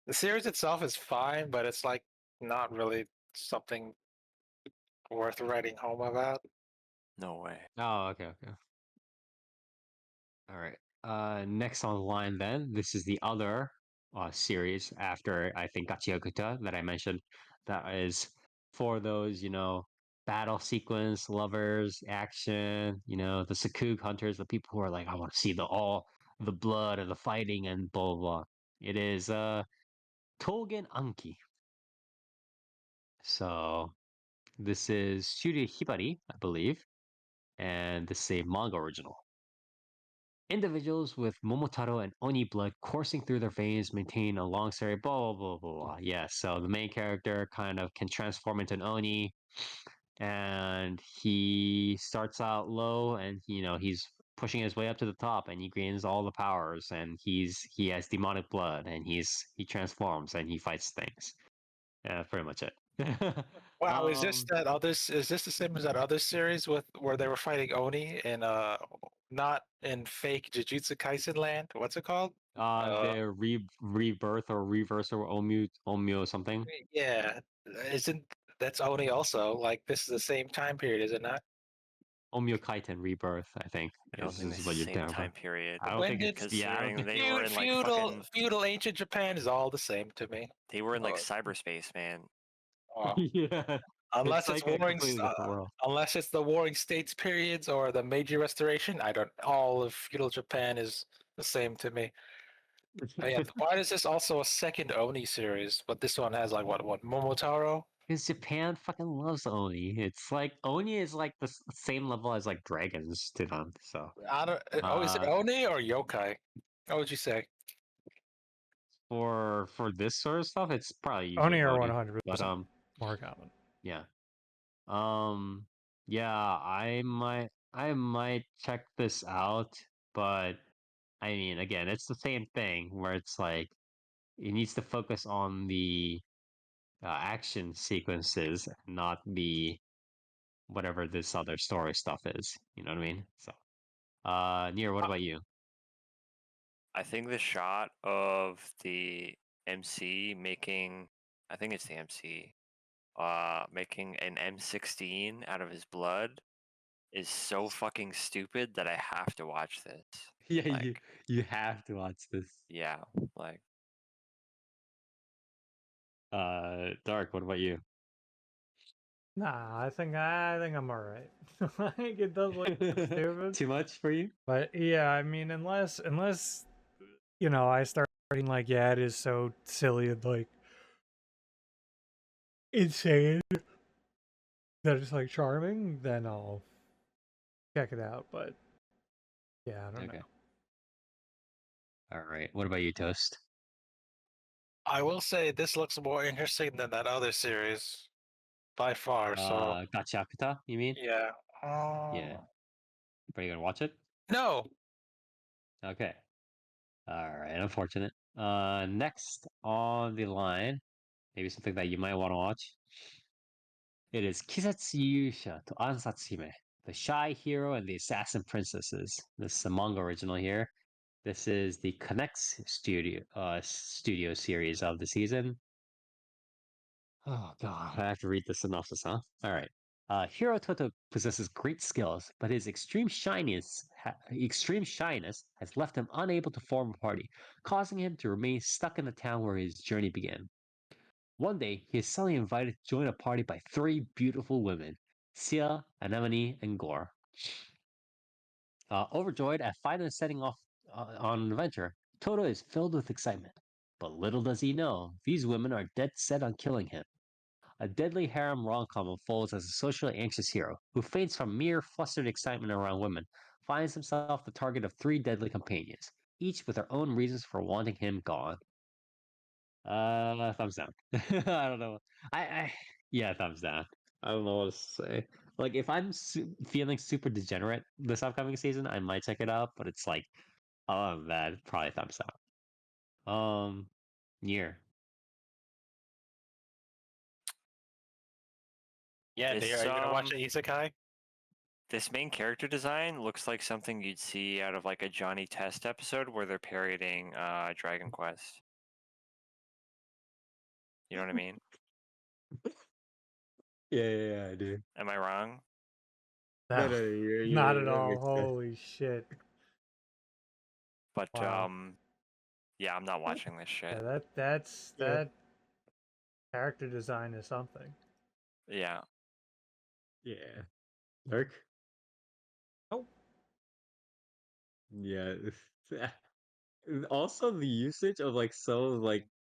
The series itself is fine, but it's like not really something worth writing home about. No way. Oh, okay, okay. All right. Next on the line then, this is the other series after I think Gachiakuta that I mentioned. That is for those, battle sequence lovers, action, the Sakug hunters, the people who are like, I want to see the blood and the fighting and blah blah blah. It is Tougen Anki. So this is Shuri Hibari, I believe, and this is a manga original. Individuals with Momotaro and Oni blood coursing through their veins maintain a long story, blah, blah, blah, blah, blah. Yeah, so the main character kind of can transform into an Oni, and he starts out low and, he's pushing his way up to the top and he gains all the powers and he has demonic blood and he transforms and he fights things. Yeah, that's pretty much it. Wow, um, is this the same as that other series with where they were fighting Oni in not in fake Jujutsu Kaisen land? What's it called? Uh the rebirth or reverse or omio something. yeah. Isn't that's Oni also? Like this is the same time period, is it not? Omio Kaiten Rebirth, I think, I don't think is it's the what you're same down time for. period. I don't When think did it's yeah, I don't Considering think they were in like feudal fucking, feudal ancient Japan is all the same to me. they were in like Uh, cyberspace, man. yeah. It's Unless it's like a completely different world. unless it's the Warring States periods or the Meiji Restoration. I don't. All of feudal Japan is the same to me. Yeah, why is this also a second Oni series? But this one has like what Momotaro? Because Japan fucking loves Oni. It's like Oni is like the same level as like dragons to them. So I don't. Oh, is it uh Oni or yokai? What would you say? for this sort of stuff, it's probably Oni usually are Oni. But 100% more common. yeah. Um, yeah, I might check this out, but I mean, again, it's the same thing where it's like it needs to focus on the action sequences, not the whatever this other story stuff is. You know what I mean? So, Nier, what Uh, about you? I think the shot of the MC making, I think it's the MC, making an M16 out of his blood is so fucking stupid that I have to watch this. Yeah, Like, you have to watch this. yeah, like Dark, what about you? Nah, I think I'm alright. Like it does look stupid, Too much for you? but yeah, I mean, unless I start thinking like, yeah, it is so silly and like insane that it's like charming, then I'll check it out. But yeah, I don't know. Okay. All right. What about you, Toast? I will say this looks more interesting than that other series by far. So Gachiakuta, you mean? yeah. Yeah. Are you gonna watch it? No. Okay. All right. Unfortunate. Next on the line, maybe something that you might want to watch. It is Kisetsu Yusha to Ansatsuhime, the shy hero and the assassin princesses. This is a manga original here. This is the Connects studio series of the season. Oh god, I have to read the synopsis, huh? All right. Hiro Toto possesses great skills, but his extreme shyness has left him unable to form a party, causing him to remain stuck in the town where his journey began. One day, he is suddenly invited to join a party by three beautiful women, Sia, Anemone, and Gore. Overjoyed at finally setting off on an adventure, Toto is filled with excitement. But little does he know, these women are dead set on killing him. A deadly harem rom-com unfolds as a socially anxious hero, who faints from mere flustered excitement around women, finds himself the target of three deadly companions, each with their own reasons for wanting him gone. Thumbs down. I don't know. I yeah, thumbs down. I don't know what to say. like if I'm feeling super degenerate this upcoming season, I might check it out. But it's like, other than that, probably thumbs up. Year. Yeah, This are you gonna watch the isekai? this main character design looks like something you'd see out of like a Johnny Test episode where they're parodying Dragon Quest. You know what I mean? Yeah, I do. Am I wrong? No, No, you're not at that all. makes sense. Holy shit. But Wow. yeah, I'm not watching this shit. Yeah, that's Yeah. that character design is something. Yeah. Yeah. Dark. Oh, Yeah. Also, the usage of like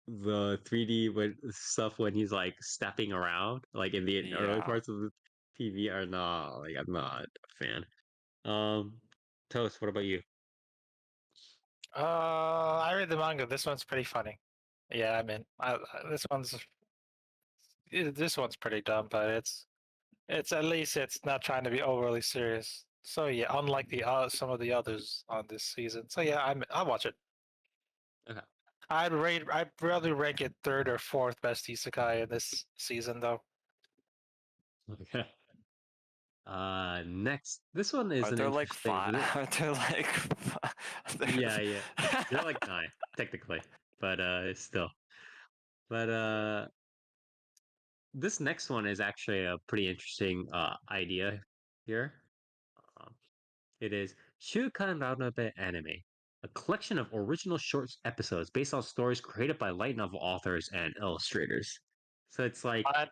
the 3D stuff when he's like stepping around, like in the early Yeah. parts of the TV, are not like I'm not a fan. Toast. What about you? I read the manga. This one's pretty funny. Yeah, I mean, this one's pretty dumb, but it's at least it's not trying to be overly serious. So yeah, unlike the some of the others on this season. So yeah, I'll watch it. Okay. I'd rather rank it third or fourth best isekai in this season though. Okay. Next, this one is Are an there like interesting. five? Are there like? Yeah. They're like 9 technically, but still. But this next one is actually a pretty interesting idea here. Um, it is Shukan Raonobe Anime, a collection of original short episodes based on stories created by light novel authors and illustrators. So it's like But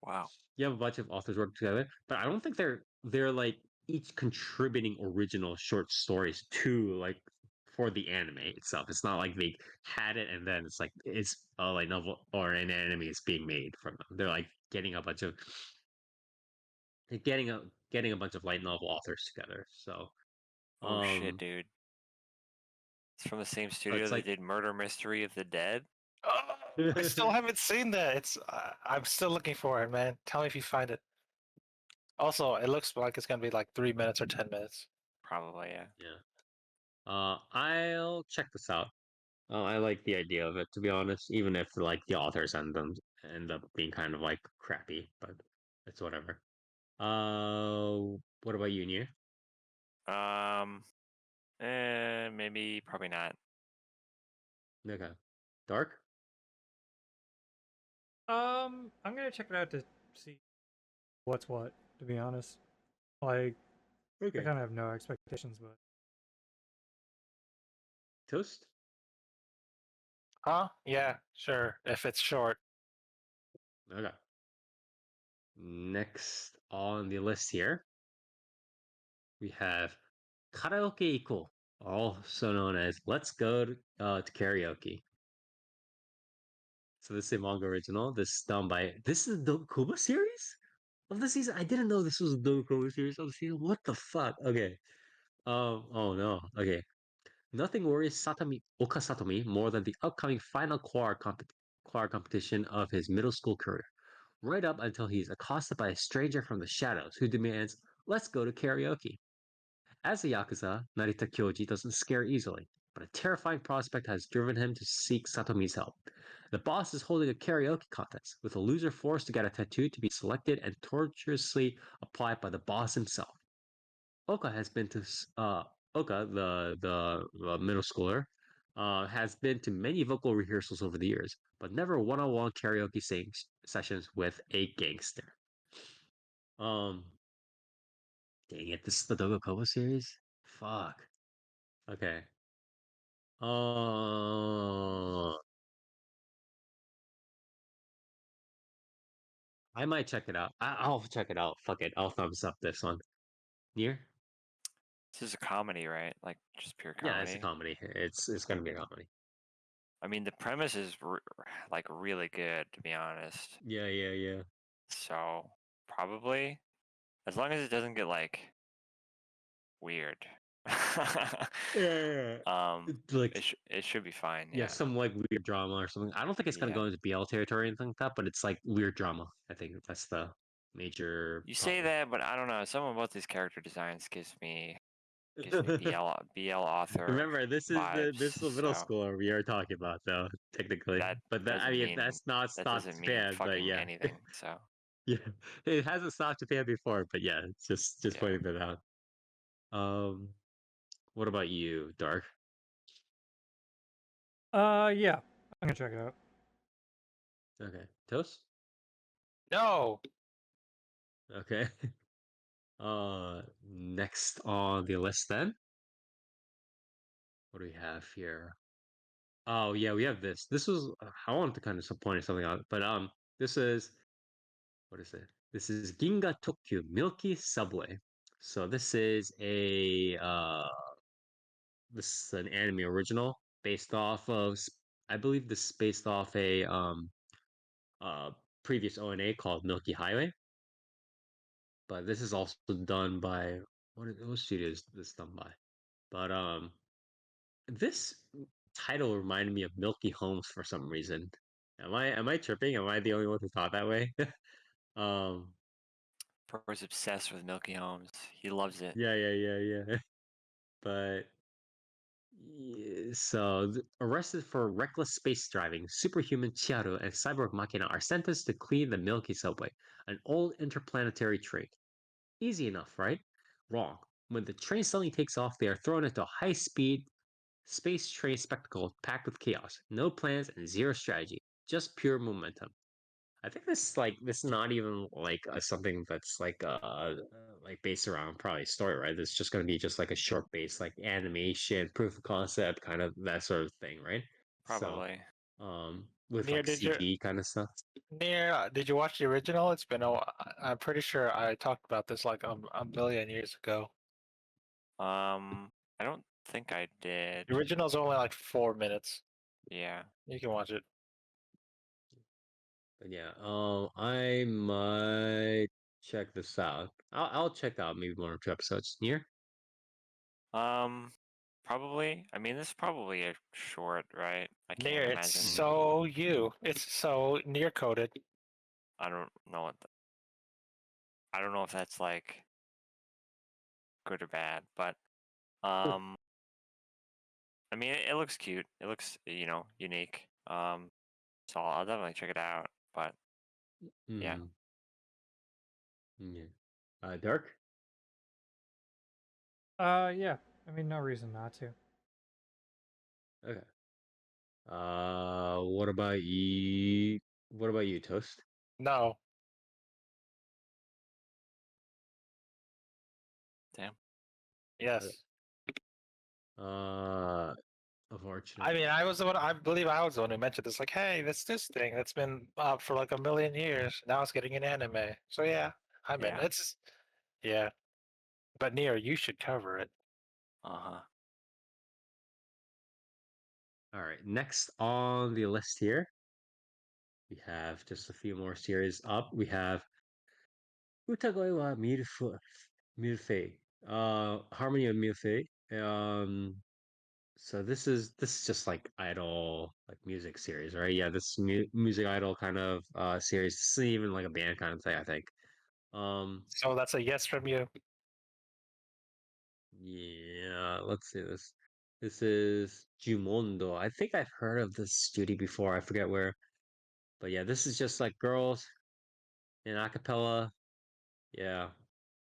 Wow. you have a bunch of authors working together, but I don't think they're like each contributing original short stories to like for the anime itself. It's not like they had it and then it's like it's a light novel or an anime is being made from them. They're like getting a bunch of getting a bunch of light novel authors together. So Oh shit, dude. It's from the same studio it's that like did Murder Mystery of the Dead. I still haven't seen that. It's I'm still looking for it, man. Tell me if you find it. Also, it looks like it's gonna be like 3 minutes or 10 minutes. Probably, yeah. yeah. I'll check this out. I like the idea of it, to be honest, even if like the authors end up being kind of like crappy, but it's whatever. What about you, Nier? Maybe, probably not. Okay. Dark? I'm gonna check it out to see what's what. To be honest, like I Okay. kind of have no expectations, but Toast? Huh? Yeah, sure. If it's short. Okay. Next on the list here, we have Karaoke Iko, also known as Let's Go to Karaoke. So this is a manga original. This is the Kuba series of the season. I didn't know this was the Kuba series of the season. What the fuck? Okay. Oh no. Okay. Nothing worries Oka Satomi more than the upcoming final choir competition of his middle school career. Right up until he's accosted by a stranger from the shadows who demands, "Let's go to karaoke." As a Yakuza, Narita Kyoji doesn't scare easily, but a terrifying prospect has driven him to seek Satomi's help. The boss is holding a karaoke contest, with a loser forced to get a tattoo to be selected and tortuously applied by the boss himself. Oka has been to Oka, the middle schooler, has been to many vocal rehearsals over the years, but never one-on-one karaoke sessions with a gangster. Um, Dang it, this is the Dogokobo series? Fuck. Okay. Uh, I might check it out. I'll check it out. Fuck it. I'll thumbs up this one. Near? This is a comedy, right? Like just pure Yeah, it's a comedy. comedy. It's gonna be a comedy. I mean, the premise is like really good, to be honest. Yeah. So probably, as long as it doesn't get like weird. Yeah. Like it should be fine. yeah, Yeah. some like weird drama or something. I don't think it's gonna Yeah. go into BL territory or anything like that, but it's like weird drama. I think that's the major. You say that, but I don't know. Some about these character designs gives me BL author. Remember, this is the middle so schooler we are talking about, though technically. that But I doesn't mean, mean that's not that stopped doesn't mean Japan. But fucking yeah, anything. So yeah, it hasn't stopped Japan before. But yeah, it's just Yeah. pointing that out. What about you, Dark? Yeah, I'm gonna check it out. Okay, Toast. No. Okay. Next on the list then. What do we have here? Oh yeah, we have this. This was I wanted to kind of point something out, but this is what is it? This is Ginga Tokyu Milky Subway. So this is an anime original based off of I believe this is based off a uh previous ONA called Milky Highway. But this is also done by what studio is this done by? But this title reminded me of Milky Homes for some reason. Am I tripping? Am I the only one who thought that way? um Bro's obsessed with Milky Homes. He loves it. yeah. But yeah, so arrested for reckless space driving, superhuman Chiharu and cyborg Machina are sentenced to clean the Milky Subway, an old interplanetary train. Easy enough, right? Wrong. When the train suddenly takes off, they are thrown into a high-speed space train spectacle packed with chaos. No plans and zero strategy. Just pure momentum. I think this is not even like something that's like based around probably a story, right? It's just going to be just like a short base like animation, proof of concept, kind of that sort of thing, right? So, Probably. with Near like did you CG kind of stuff. did you watch the original? It's been I'm pretty sure I talked about this like a million years ago. I don't think I did. The original's only like 4 minutes. Yeah. You can watch it. But yeah, I might check this out. I'll check out maybe one or two episodes. Near? Probably. I mean, this is probably a short, right? I can't Near, imagine. it's so it's so near coded. I don't know I don't know if that's like good or bad, but I mean, it looks cute. It looks, unique. So I'll definitely check it out. But yeah. Hmm. Yeah. Dark? Yeah. I mean, no reason not to. Okay. What about you? What about you, Toast? No. Damn. Yes. Unfortunate. I mean, I believe I was the one who mentioned this. Like, hey, this thing that's been up for like a million years. Now it's getting an anime. So yeah, I'm in. Yeah. Yeah. But Near, you should cover it. Uh-huh. All right. Next on the list here, we have just a few more series up. We have Utagoe wa Milfei. Harmony of Milfei. So this is just like idol like music series, right? Yeah, this music idol kind of series. This isn't even like a band kind of thing, I think. Um, So that's a yes from you. yeah, let's see this. This is Jumondo. I think I've heard of this studio before. I forget where. But yeah, this is just like girls in acapella. Yeah.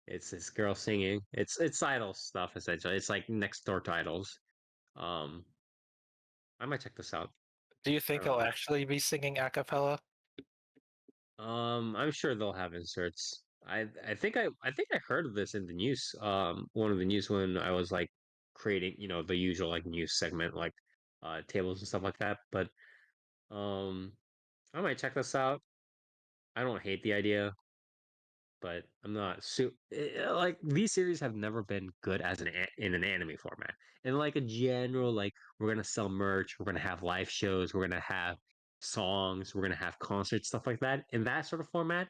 It's this girl singing. It's idol stuff essentially. It's like next door to idols. Um, I might check this out. Do you I think don't he'll know. actually be singing a cappella? I'm sure they'll have inserts. I think I heard of this in the news. One of the news when I was like creating, the usual like news segment, like tables and stuff like that. But um, I might check this out. I don't hate the idea, but I'm not like these series have never been good as in an anime format. In like a general like we're gonna sell merch, we're gonna have live shows, we're gonna have songs, we're gonna have concerts, stuff like that. In that sort of format,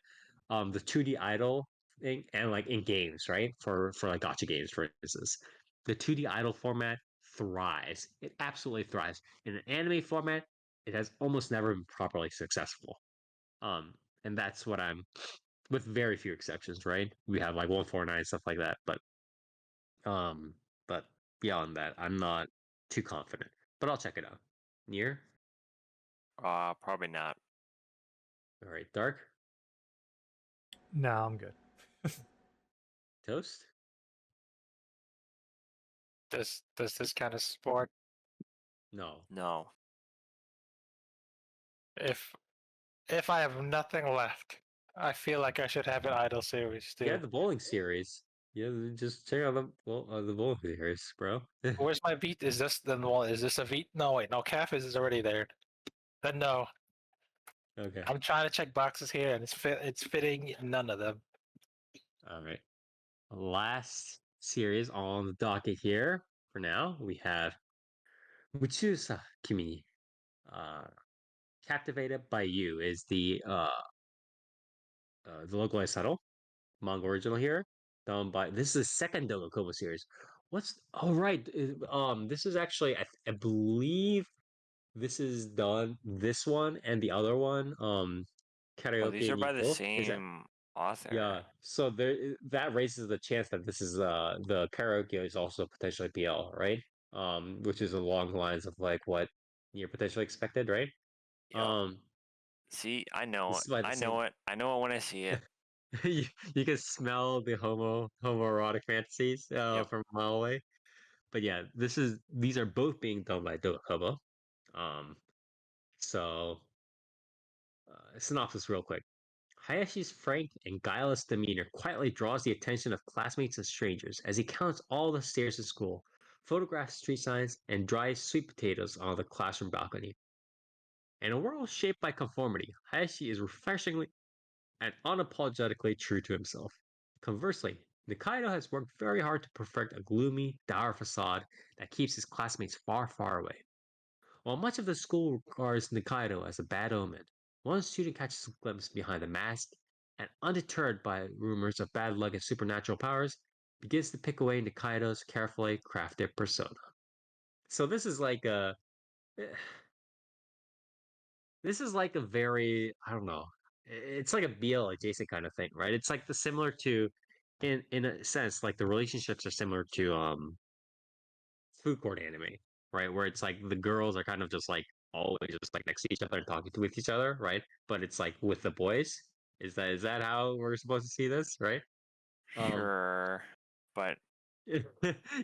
the 2D idol thing and like in games, right? For like gacha games, for instance, the 2D idol format thrives. It absolutely thrives. In an anime format, it has almost never been properly successful. Um, and with very few exceptions, right? We have like 149 stuff like that, um, but beyond that, I'm not too confident. But I'll check it out. Near, Probably not. all right. Dark, No, I'm good. toast. Does this kind of sport, No, No. if I have nothing left, I feel like I should have an idol series yeah, too. the bowling series. Yeah, just check out the bowling series, bro. Where's my beat? Is this the one? Is this a beat? No, wait, no. Calf is already there. Then no. Okay, I'm trying to check boxes here, and it's fitting none of them. all right. Last series on the docket here for now. We have Muchusa Kimi. Uh, Captivated by You is the localized title, manga original here, done by this is the second Dogokobo series. What's oh right, this is actually I believe this is done this one and the other one, Oh, these Karaoke are by the Nipo. Is that same author. yeah? So there that raises the chance that this is the karaoke is also potentially BL, right? Which is along the lines of like what you're potentially expected, right? Yep. Um, See, I know this it. is by the I same know it. I know it when I see it. you can smell the homoerotic fantasies Yep. from a mile away. But yeah, these are both being done by Dokubo. Um, so synopsis real quick. Hayashi's frank and guileless demeanor quietly draws the attention of classmates and strangers as he counts all the stairs in school, photographs street signs, and dries sweet potatoes on the classroom balcony. In a world shaped by conformity, Hayashi is refreshingly and unapologetically true to himself. Conversely, Nikaido has worked very hard to perfect a gloomy, dour facade that keeps his classmates far, far away. While much of the school regards Nikaido as a bad omen, one student catches a glimpse behind the mask and, undeterred by rumors of bad luck and supernatural powers, begins to pick away Nikaido's carefully crafted persona. So this is like a very I don't know. It's like a BL adjacent kind of thing, right? It's like the similar to, in a sense, like the relationships are similar to food court anime, right? Where it's like the girls are kind of just like always just like next to each other and talking with each other, right? But it's like with the boys. Is that how we're supposed to see this, right? Um, Sure. But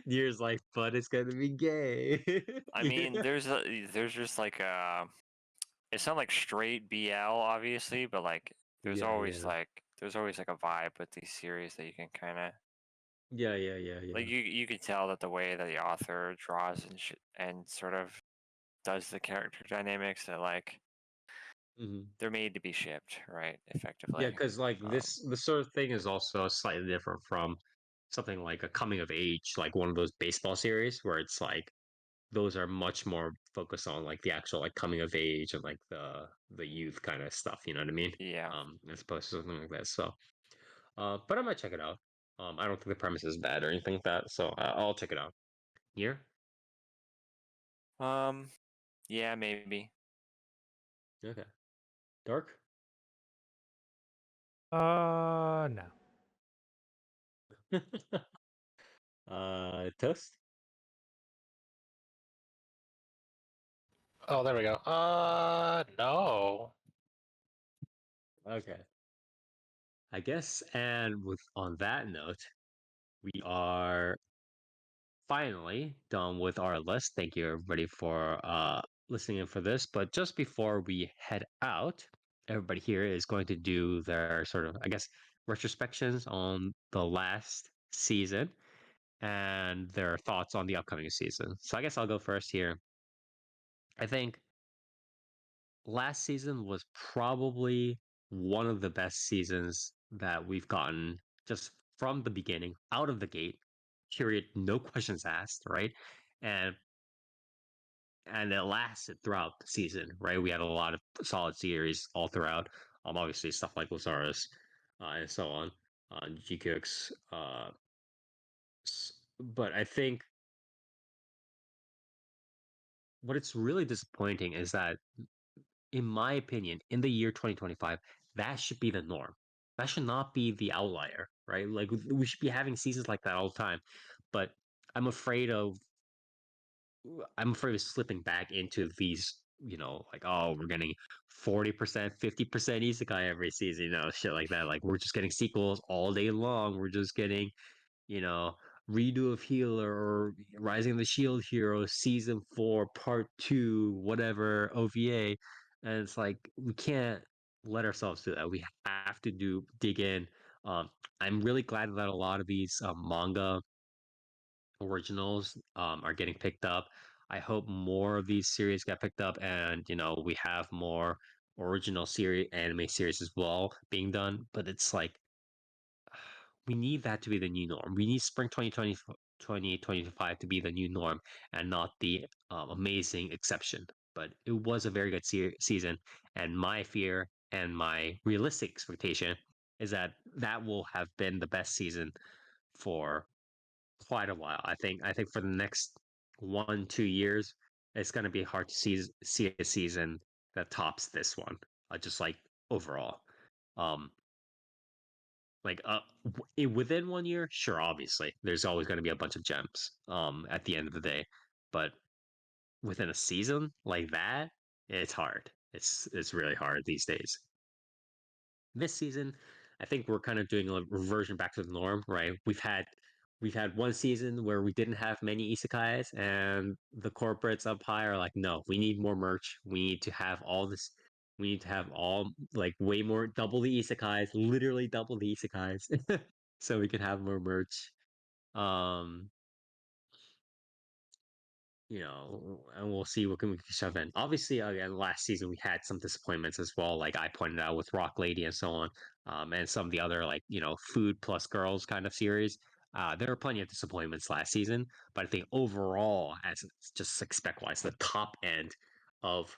years like, but it's gonna be gay. I mean, Yeah, there's just like it's not like straight BL obviously, but like yeah, yeah, there's always like a vibe with these series that you can kind of yeah, yeah, yeah, yeah. like you can tell that the way that the author draws and sort of does the character dynamics that like Mhm. they're made to be shipped, right? Yeah, Effectively. because like Um, this sort of thing is also slightly different from something like a coming of age, like one of those baseball series where it's like those are much more focused on like the actual like coming of age and like the youth kind of stuff. You know what I mean? yeah. As opposed to something like that. So, but I might check it out. I don't think the premise is bad or anything like that, so I'll check it out. Here, Um, yeah, maybe. okay. Dark. No. Toast. Oh, there we go. No. Okay. I guess, and with on that note, we are finally done with our list. Thank you everybody for listening in for this. But just before we head out, everybody here is going to do their sort of, I guess, retrospections on the last season and their thoughts on the upcoming season. So I guess I'll go first here. I think last season was probably one of the best seasons that we've gotten just from the beginning, out of the gate, period, no questions asked, right? And it lasted throughout the season, right? We had a lot of solid series all throughout. Obviously stuff like Lazarus and so on, GQX. But I think what it's really disappointing is that, in my opinion, in the year 2025, that should be the norm. that should not be the outlier, right? Like we should be having seasons like that all the time. But I'm afraid of I'm afraid of slipping back into these, like, oh, we're getting 40%, 50% isekai every season, shit like that. Like we're just getting sequels all day long. We're just getting, you know, redo of Healer or Rising of the Shield Hero season 4 part 2 whatever OVA, and it's like we can't let ourselves do that. We have to dig in. um I'm really glad that a lot of these manga originals are getting picked up. I hope more of these series get picked up, and we have more original series anime series as well being done. But it's like we need that to be the new norm. We need spring 2025 to be the new norm and not the amazing exception. But it was a very good season, and my fear and my realistic expectation is that that will have been the best season for quite a while. I think for the next 1-2 years, it's going to be hard to see a season that tops this one. Just like overall, um, like within 1 year, sure, obviously, there's always going to be a bunch of gems. At the end of the day, but within a season like that, it's hard. It's really hard these days. This season, I think we're kind of doing a reversion back to the norm, right? We've had one season where we didn't have many isekais, and the corporates up high are like, no, we need more merch. We need to have all this. We need to have all like way more, double the isekais, literally double the isekais, so we can have more merch. Um, and we'll see what we can shove in. Obviously, again, last season we had some disappointments as well, like I pointed out with Rock Lady and so on, and some of the other like food plus girls kind of series. There were plenty of disappointments last season, but I think overall, as just like spec wise, the top end of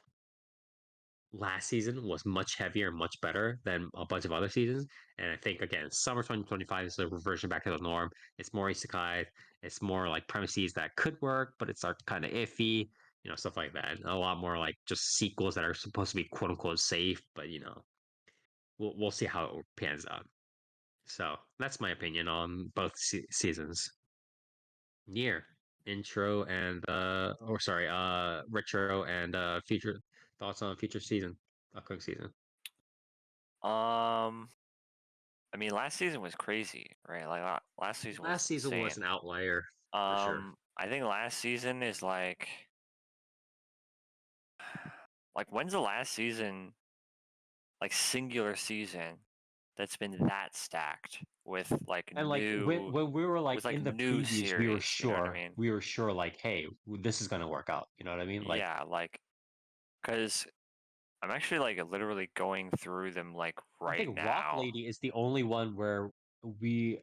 last season was much heavier, much better than a bunch of other seasons. And I think again, summer 2025 is a reversion back to the norm. It's more isekai. It's more like premises that could work, but it's kind of iffy, stuff like that. A lot more like just sequels that are supposed to be quote unquote safe, but we'll see how it pans out. So that's my opinion on both seasons. Year intro and or sorry, retro and future thoughts on future season, upcoming season. I mean, last season was crazy, right? Like last season was Last season insane. was an outlier for sure. I think last season is like when's the last season, like singular season, that's been that stacked with like And like new when we were like with like in the new previews, series, you know what I mean? we were sure like, hey, this is gonna work out. You know what I mean? Like Yeah, like because I'm actually like literally going through them like I right think Rock now. Lady is the only one where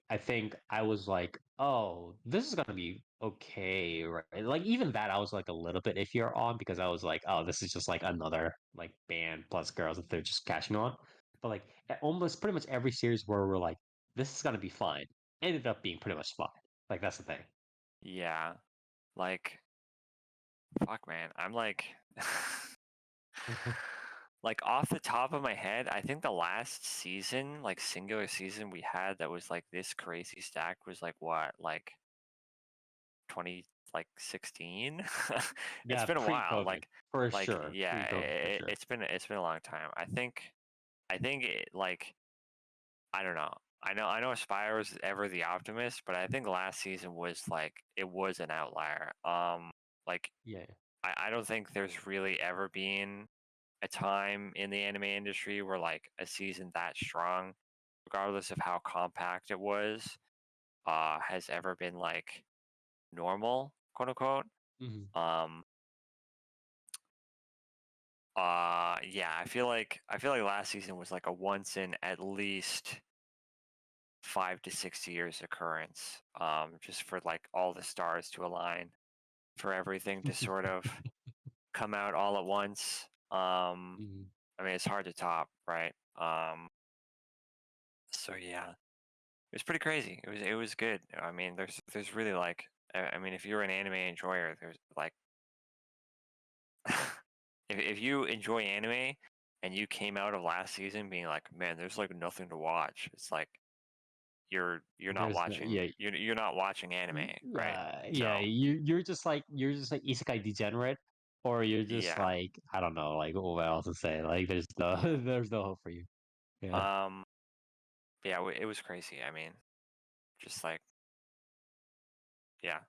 I think I was like, oh, this is gonna be okay, right? Like even that I was like a little bit iffier on because I was like, oh, this is just like another like band plus girls that they're just cashing on. But like almost pretty much every series where we're like, this is gonna be fine, ended up being pretty much fine. Like that's the thing. Yeah, like fuck, man. I'm like like off the top of my head, I think the last season, like singular season we had that was like this crazy stack was like what, like 20 like 16. It's Yeah, been a while. pre-COVID for sure. Yeah, Pre-COVID for sure. it's been a long time. I think it, like I don't know. I know Aspire was ever the optimist, but I think last season was like it was an outlier. Like Yeah. I don't think there's really ever been a time in the anime industry where like a season that strong, regardless of how compact it was, has ever been like normal, quote unquote. Mhm. Um, yeah, I feel like last season was like a once in at least 5 to 6 years occurrence. Just for like all the stars to align, for everything to sort of come out all at once. Mhm. I mean, it's hard to top, right? So yeah, it was pretty crazy. It was good. I mean, there's really like, I mean, if you're an anime enjoyer, there's like, if you enjoy anime, and you came out of last season being like, man, there's like nothing to watch. It's like you're not There's no, watching yeah, you're not watching anime, right? yeah. So You're just like isekai degenerate, or you're just yeah. like I don't know, like what else to say. Like there's no there's no hope for you. Yeah. Yeah, it was crazy. I mean, just like yeah,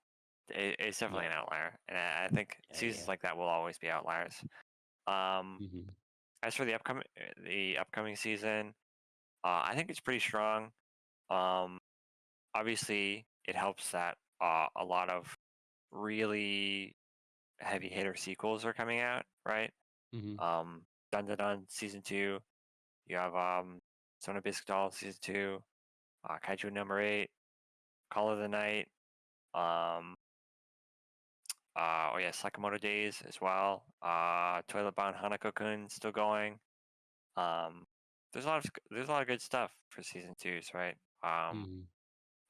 it's definitely Yeah. an outlier, and I think Yeah. seasons Yeah. like that will always be outliers. Um, Hmm. as for the upcoming season, I think it's pretty strong. Um, obviously, it helps that a lot of really heavy hitter sequels are coming out, right? Hmm. Dun Dun Dun season 2. You have Sona Bisque Doll season 2, Kaiju number 8, Call of the Night. Um, oh yeah, Sakamoto Days as well. Toilet Bound Hanako-kun still going. Um, there's a lot of good stuff for season 2s, right? Hmm.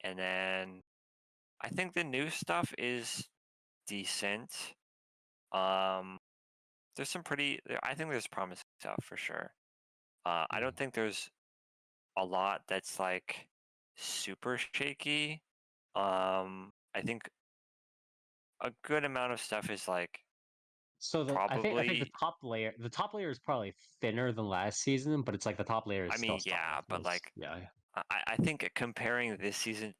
And then I think the new stuff is decent. Um, I think there's promising stuff for sure. I don't think there's a lot that's like super shaky. I think a good amount of stuff is like So I think probably. the top layer is probably thinner than last season, but it's like the top layer is I still mean, strong. yeah, but like Yeah. I think comparing this season,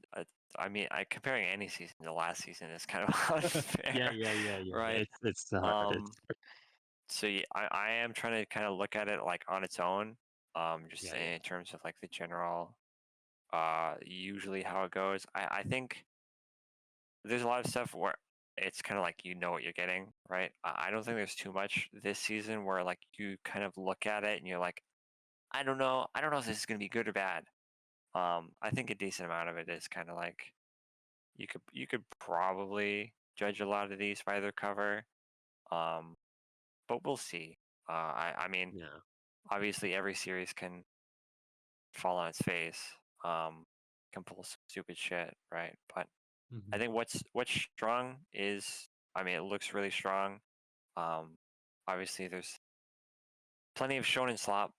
comparing any season to last season is kind of Yeah. unfair, Yeah. Yeah. Yeah. Yeah. right? It's not. Um, so yeah, I am trying to kind of look at it like on its own, just Yeah. Yeah. in terms of like the general, usually how it goes. I think there's a lot of stuff where it's kind of like you know what you're getting, right? I don't think there's too much this season where like you kind of look at it and you're like, I don't know if this is gonna be good or bad. I think a decent amount of it is kind of like you could probably judge a lot of these by their cover, um, but we'll see. I mean, Yeah. obviously every series can fall on its face, can pull some stupid shit, right? But I Mhm. think what's strong is, I mean, it looks really strong. Um, obviously there's plenty of shonen slop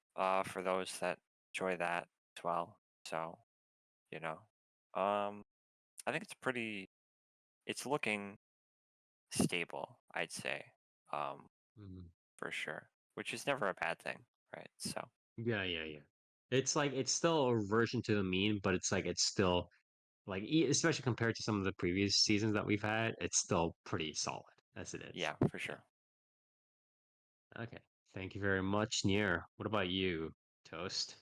for those that enjoy that as well. So you know, I think it's looking stable, I'd say, um, Mhm. for sure, which is never a bad thing, right? So Yeah. Yeah. Yeah. It's like it's still a reversion to the mean, but it's like it's still like especially compared to some of the previous seasons that we've had, it's still pretty solid as it is. yeah, for Yeah. sure. Okay. Thank you very much, Nier. What about you, Toast?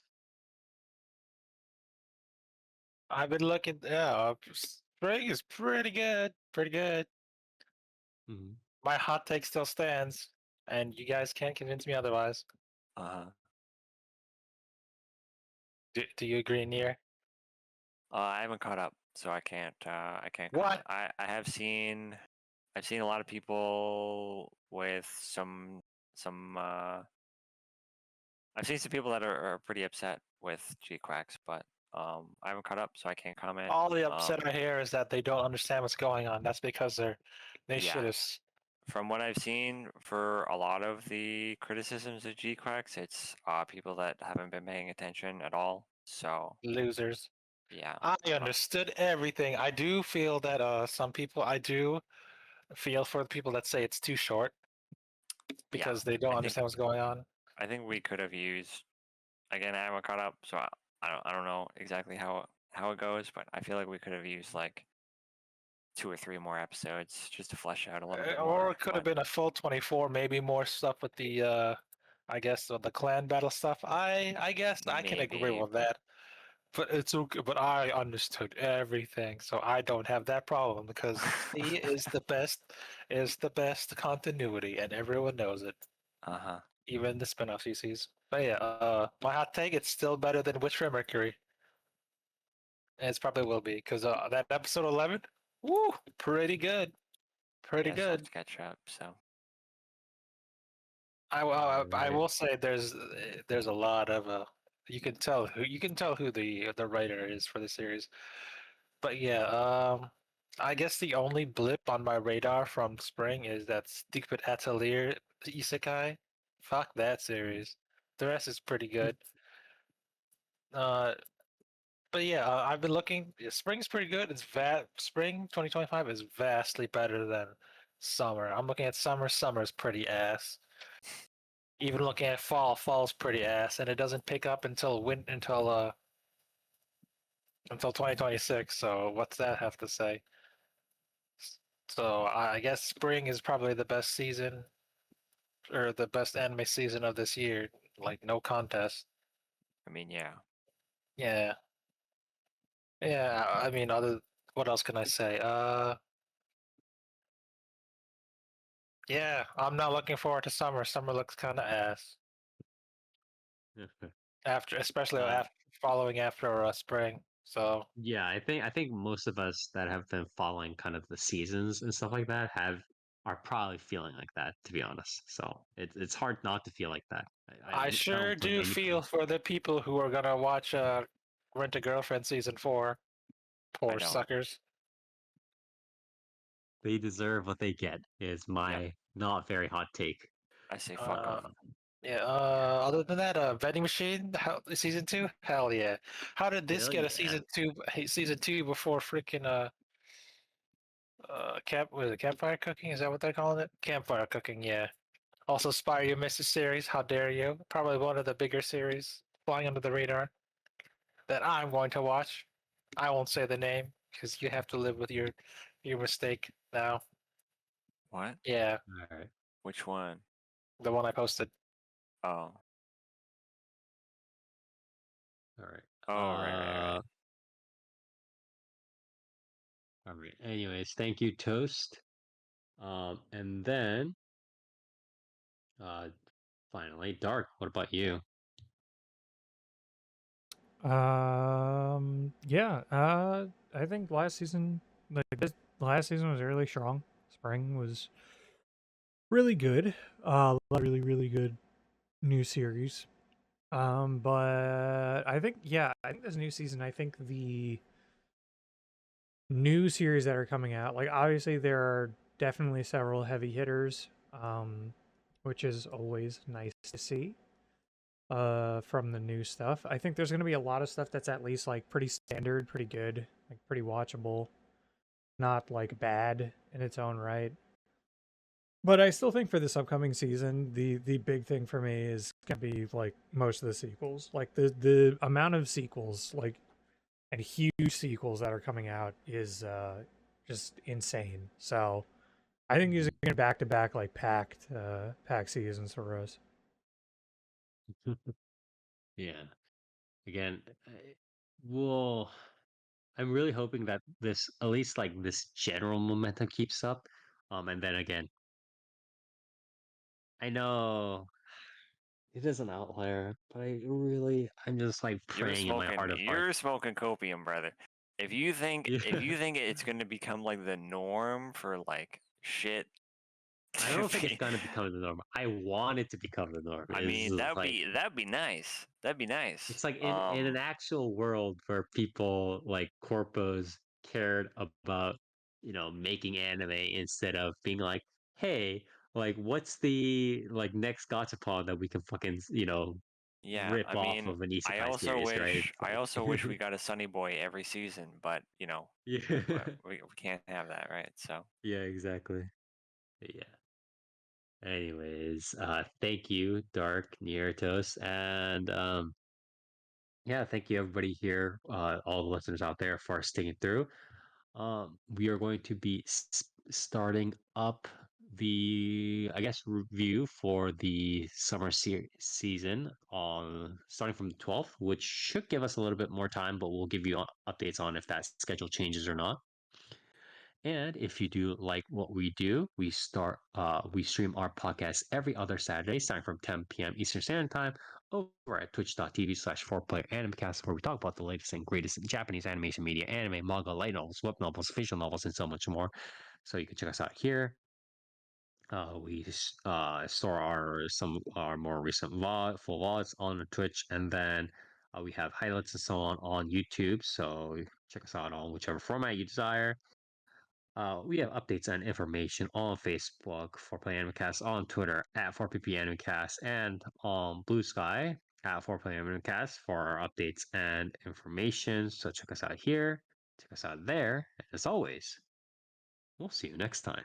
I've been looking. Yeah, spring is pretty good. Pretty good. Hmm. My hot take still stands, and you guys can't convince me otherwise. Uh, Do you agree, Nier? I haven't caught up, so I can't What? comment. I've seen a lot of people with some. I've seen some people that are pretty upset with G-Quacks, but I haven't caught up, so I can't comment. All the upset I hear is that they don't understand what's going on. That's because they Yeah. should have From what I've seen, for a lot of the criticisms of G-Quacks, it's people that haven't been paying attention at all. So losers. yeah, I understood everything. I do feel that some people I do feel for the people that say it's too short yeah. because they don't I think understand what's going on. I think we could have used, again. I haven't caught up, so I don't know exactly how it goes, but I feel like we could have used like 2 or 3 more episodes just to flesh out a little bit Or more. it could have But been a full 24, maybe more stuff with the I guess the clan battle stuff. I guess I can agree maybe, with that. But it's okay, but I understood everything, so I don't have that problem because C is the best continuity, and everyone knows it, uh-huh. even the spin-off CCs. But yeah, my hot take, it's still better than Witcher Mercury, and it probably will be because that episode 11, woo, pretty good, pretty Yeah, I still have good. to catch up. So All I right. will say there's a lot of you can tell who the writer is for the series. But yeah, I guess the only blip on my radar from spring is that Stupid Atelier Isekai. Fuck that series. The rest is pretty good. But yeah, I've been looking. Spring's pretty good. Spring 2025 is vastly better than summer. I'm looking at summer. Summer's pretty ass. Even looking at fall, fall's pretty ass, and it doesn't pick up until 2026. So what's that have to say? So I guess spring is probably the best season or the best anime season of this year. Like no contest. I mean, yeah. Yeah. Yeah, I mean, what else can I say? Yeah, I'm not looking forward to summer. Summer looks kind of ass especially Uh, after following after spring. So yeah, I think most of us that have been following kind of the seasons and stuff like that are probably feeling like that, to be honest. So it's hard not to feel like that. I I sure don't blame do anybody. feel for the people who are gonna watch Rent a Girlfriend season 4. I Poor don't. suckers. They deserve what they get, is Yeah. my not very hot take. I say fuck Uh, them. yeah. Other than that, Vending Machine season 2. Hell yeah. How did this Hell get a yeah. season 2 before freaking campfire cooking? Is that what they're calling it? Campfire cooking. Yeah. Also, Spire You Missed series. How dare you? Probably one of the bigger series flying under the radar that I'm going to watch. I won't say the name because you have to live with your mistake now. What? Yeah, All right. Which one? the one I posted. Oh. All right. Oh, right. All right. Anyways, thank you, Toast. And then uh finally, Dark, what about you? Yeah. I think last season, like this last season was really strong. Spring was really good. A lot of really, really good new series. But I think this new season, I think the new series that are coming out, like obviously there are definitely several heavy hitters, which is always nice to see. From the new stuff, I think there's gonna be a lot of stuff that's at least like pretty standard, pretty good, like pretty watchable, not like bad in its own right. But I still think for this upcoming season, the big thing for me is gonna be like most of the sequels. Like the amount of sequels, like and huge sequels that are coming out is just insane. So I think these are gonna back to back like packed seasons for us. Yeah. Again, well, I'm really hoping that this, at least like this general momentum keeps up. And then again, I know it is an outlier, but I'm just like praying in my heart of hearts. You're smoking copium, brother. Yeah. If you think it's gonna become like the norm for like shit I to don't think it's be, gonna become the norm. I want it to become the norm. I It's mean just like that'd be nice. That'd be nice. it's like in an actual world where people like corpos cared about, making anime instead of being like, hey, like what's the like next gachapon that we can fucking, Yeah, rip I off mean, of an isekai series, right? It's I also like wish we got a Sunny Boy every season, but yeah. we can't have that, right? So Yeah, exactly. Yeah. Anyways, thank you, Dark Niertos, and yeah, thank you everybody here, all the listeners out there for sticking through. We are going to be starting up the, I guess, review for the summer season on starting from the 12th, which should give us a little bit more time, but we'll give you updates on if that schedule changes or not. And if you do like what we do, we stream our podcast every other Saturday, starting from 10 p.m. Eastern Standard Time over at twitch.tv/4player Animecast, where we talk about the latest and greatest in Japanese animation media, anime, manga, light novels, web novels, visual novels, and so much more. So you can check us out here. We store some our more recent full VODs on Twitch, and then we have highlights and so on YouTube. So check us out on whichever format you desire. We have updates and information on Facebook for Play Animecast, on Twitter at 4PP Animecast, and on Blue Sky at 4Play Animecast for our updates and information. So check us out here, check us out there, and as always, we'll see you next time.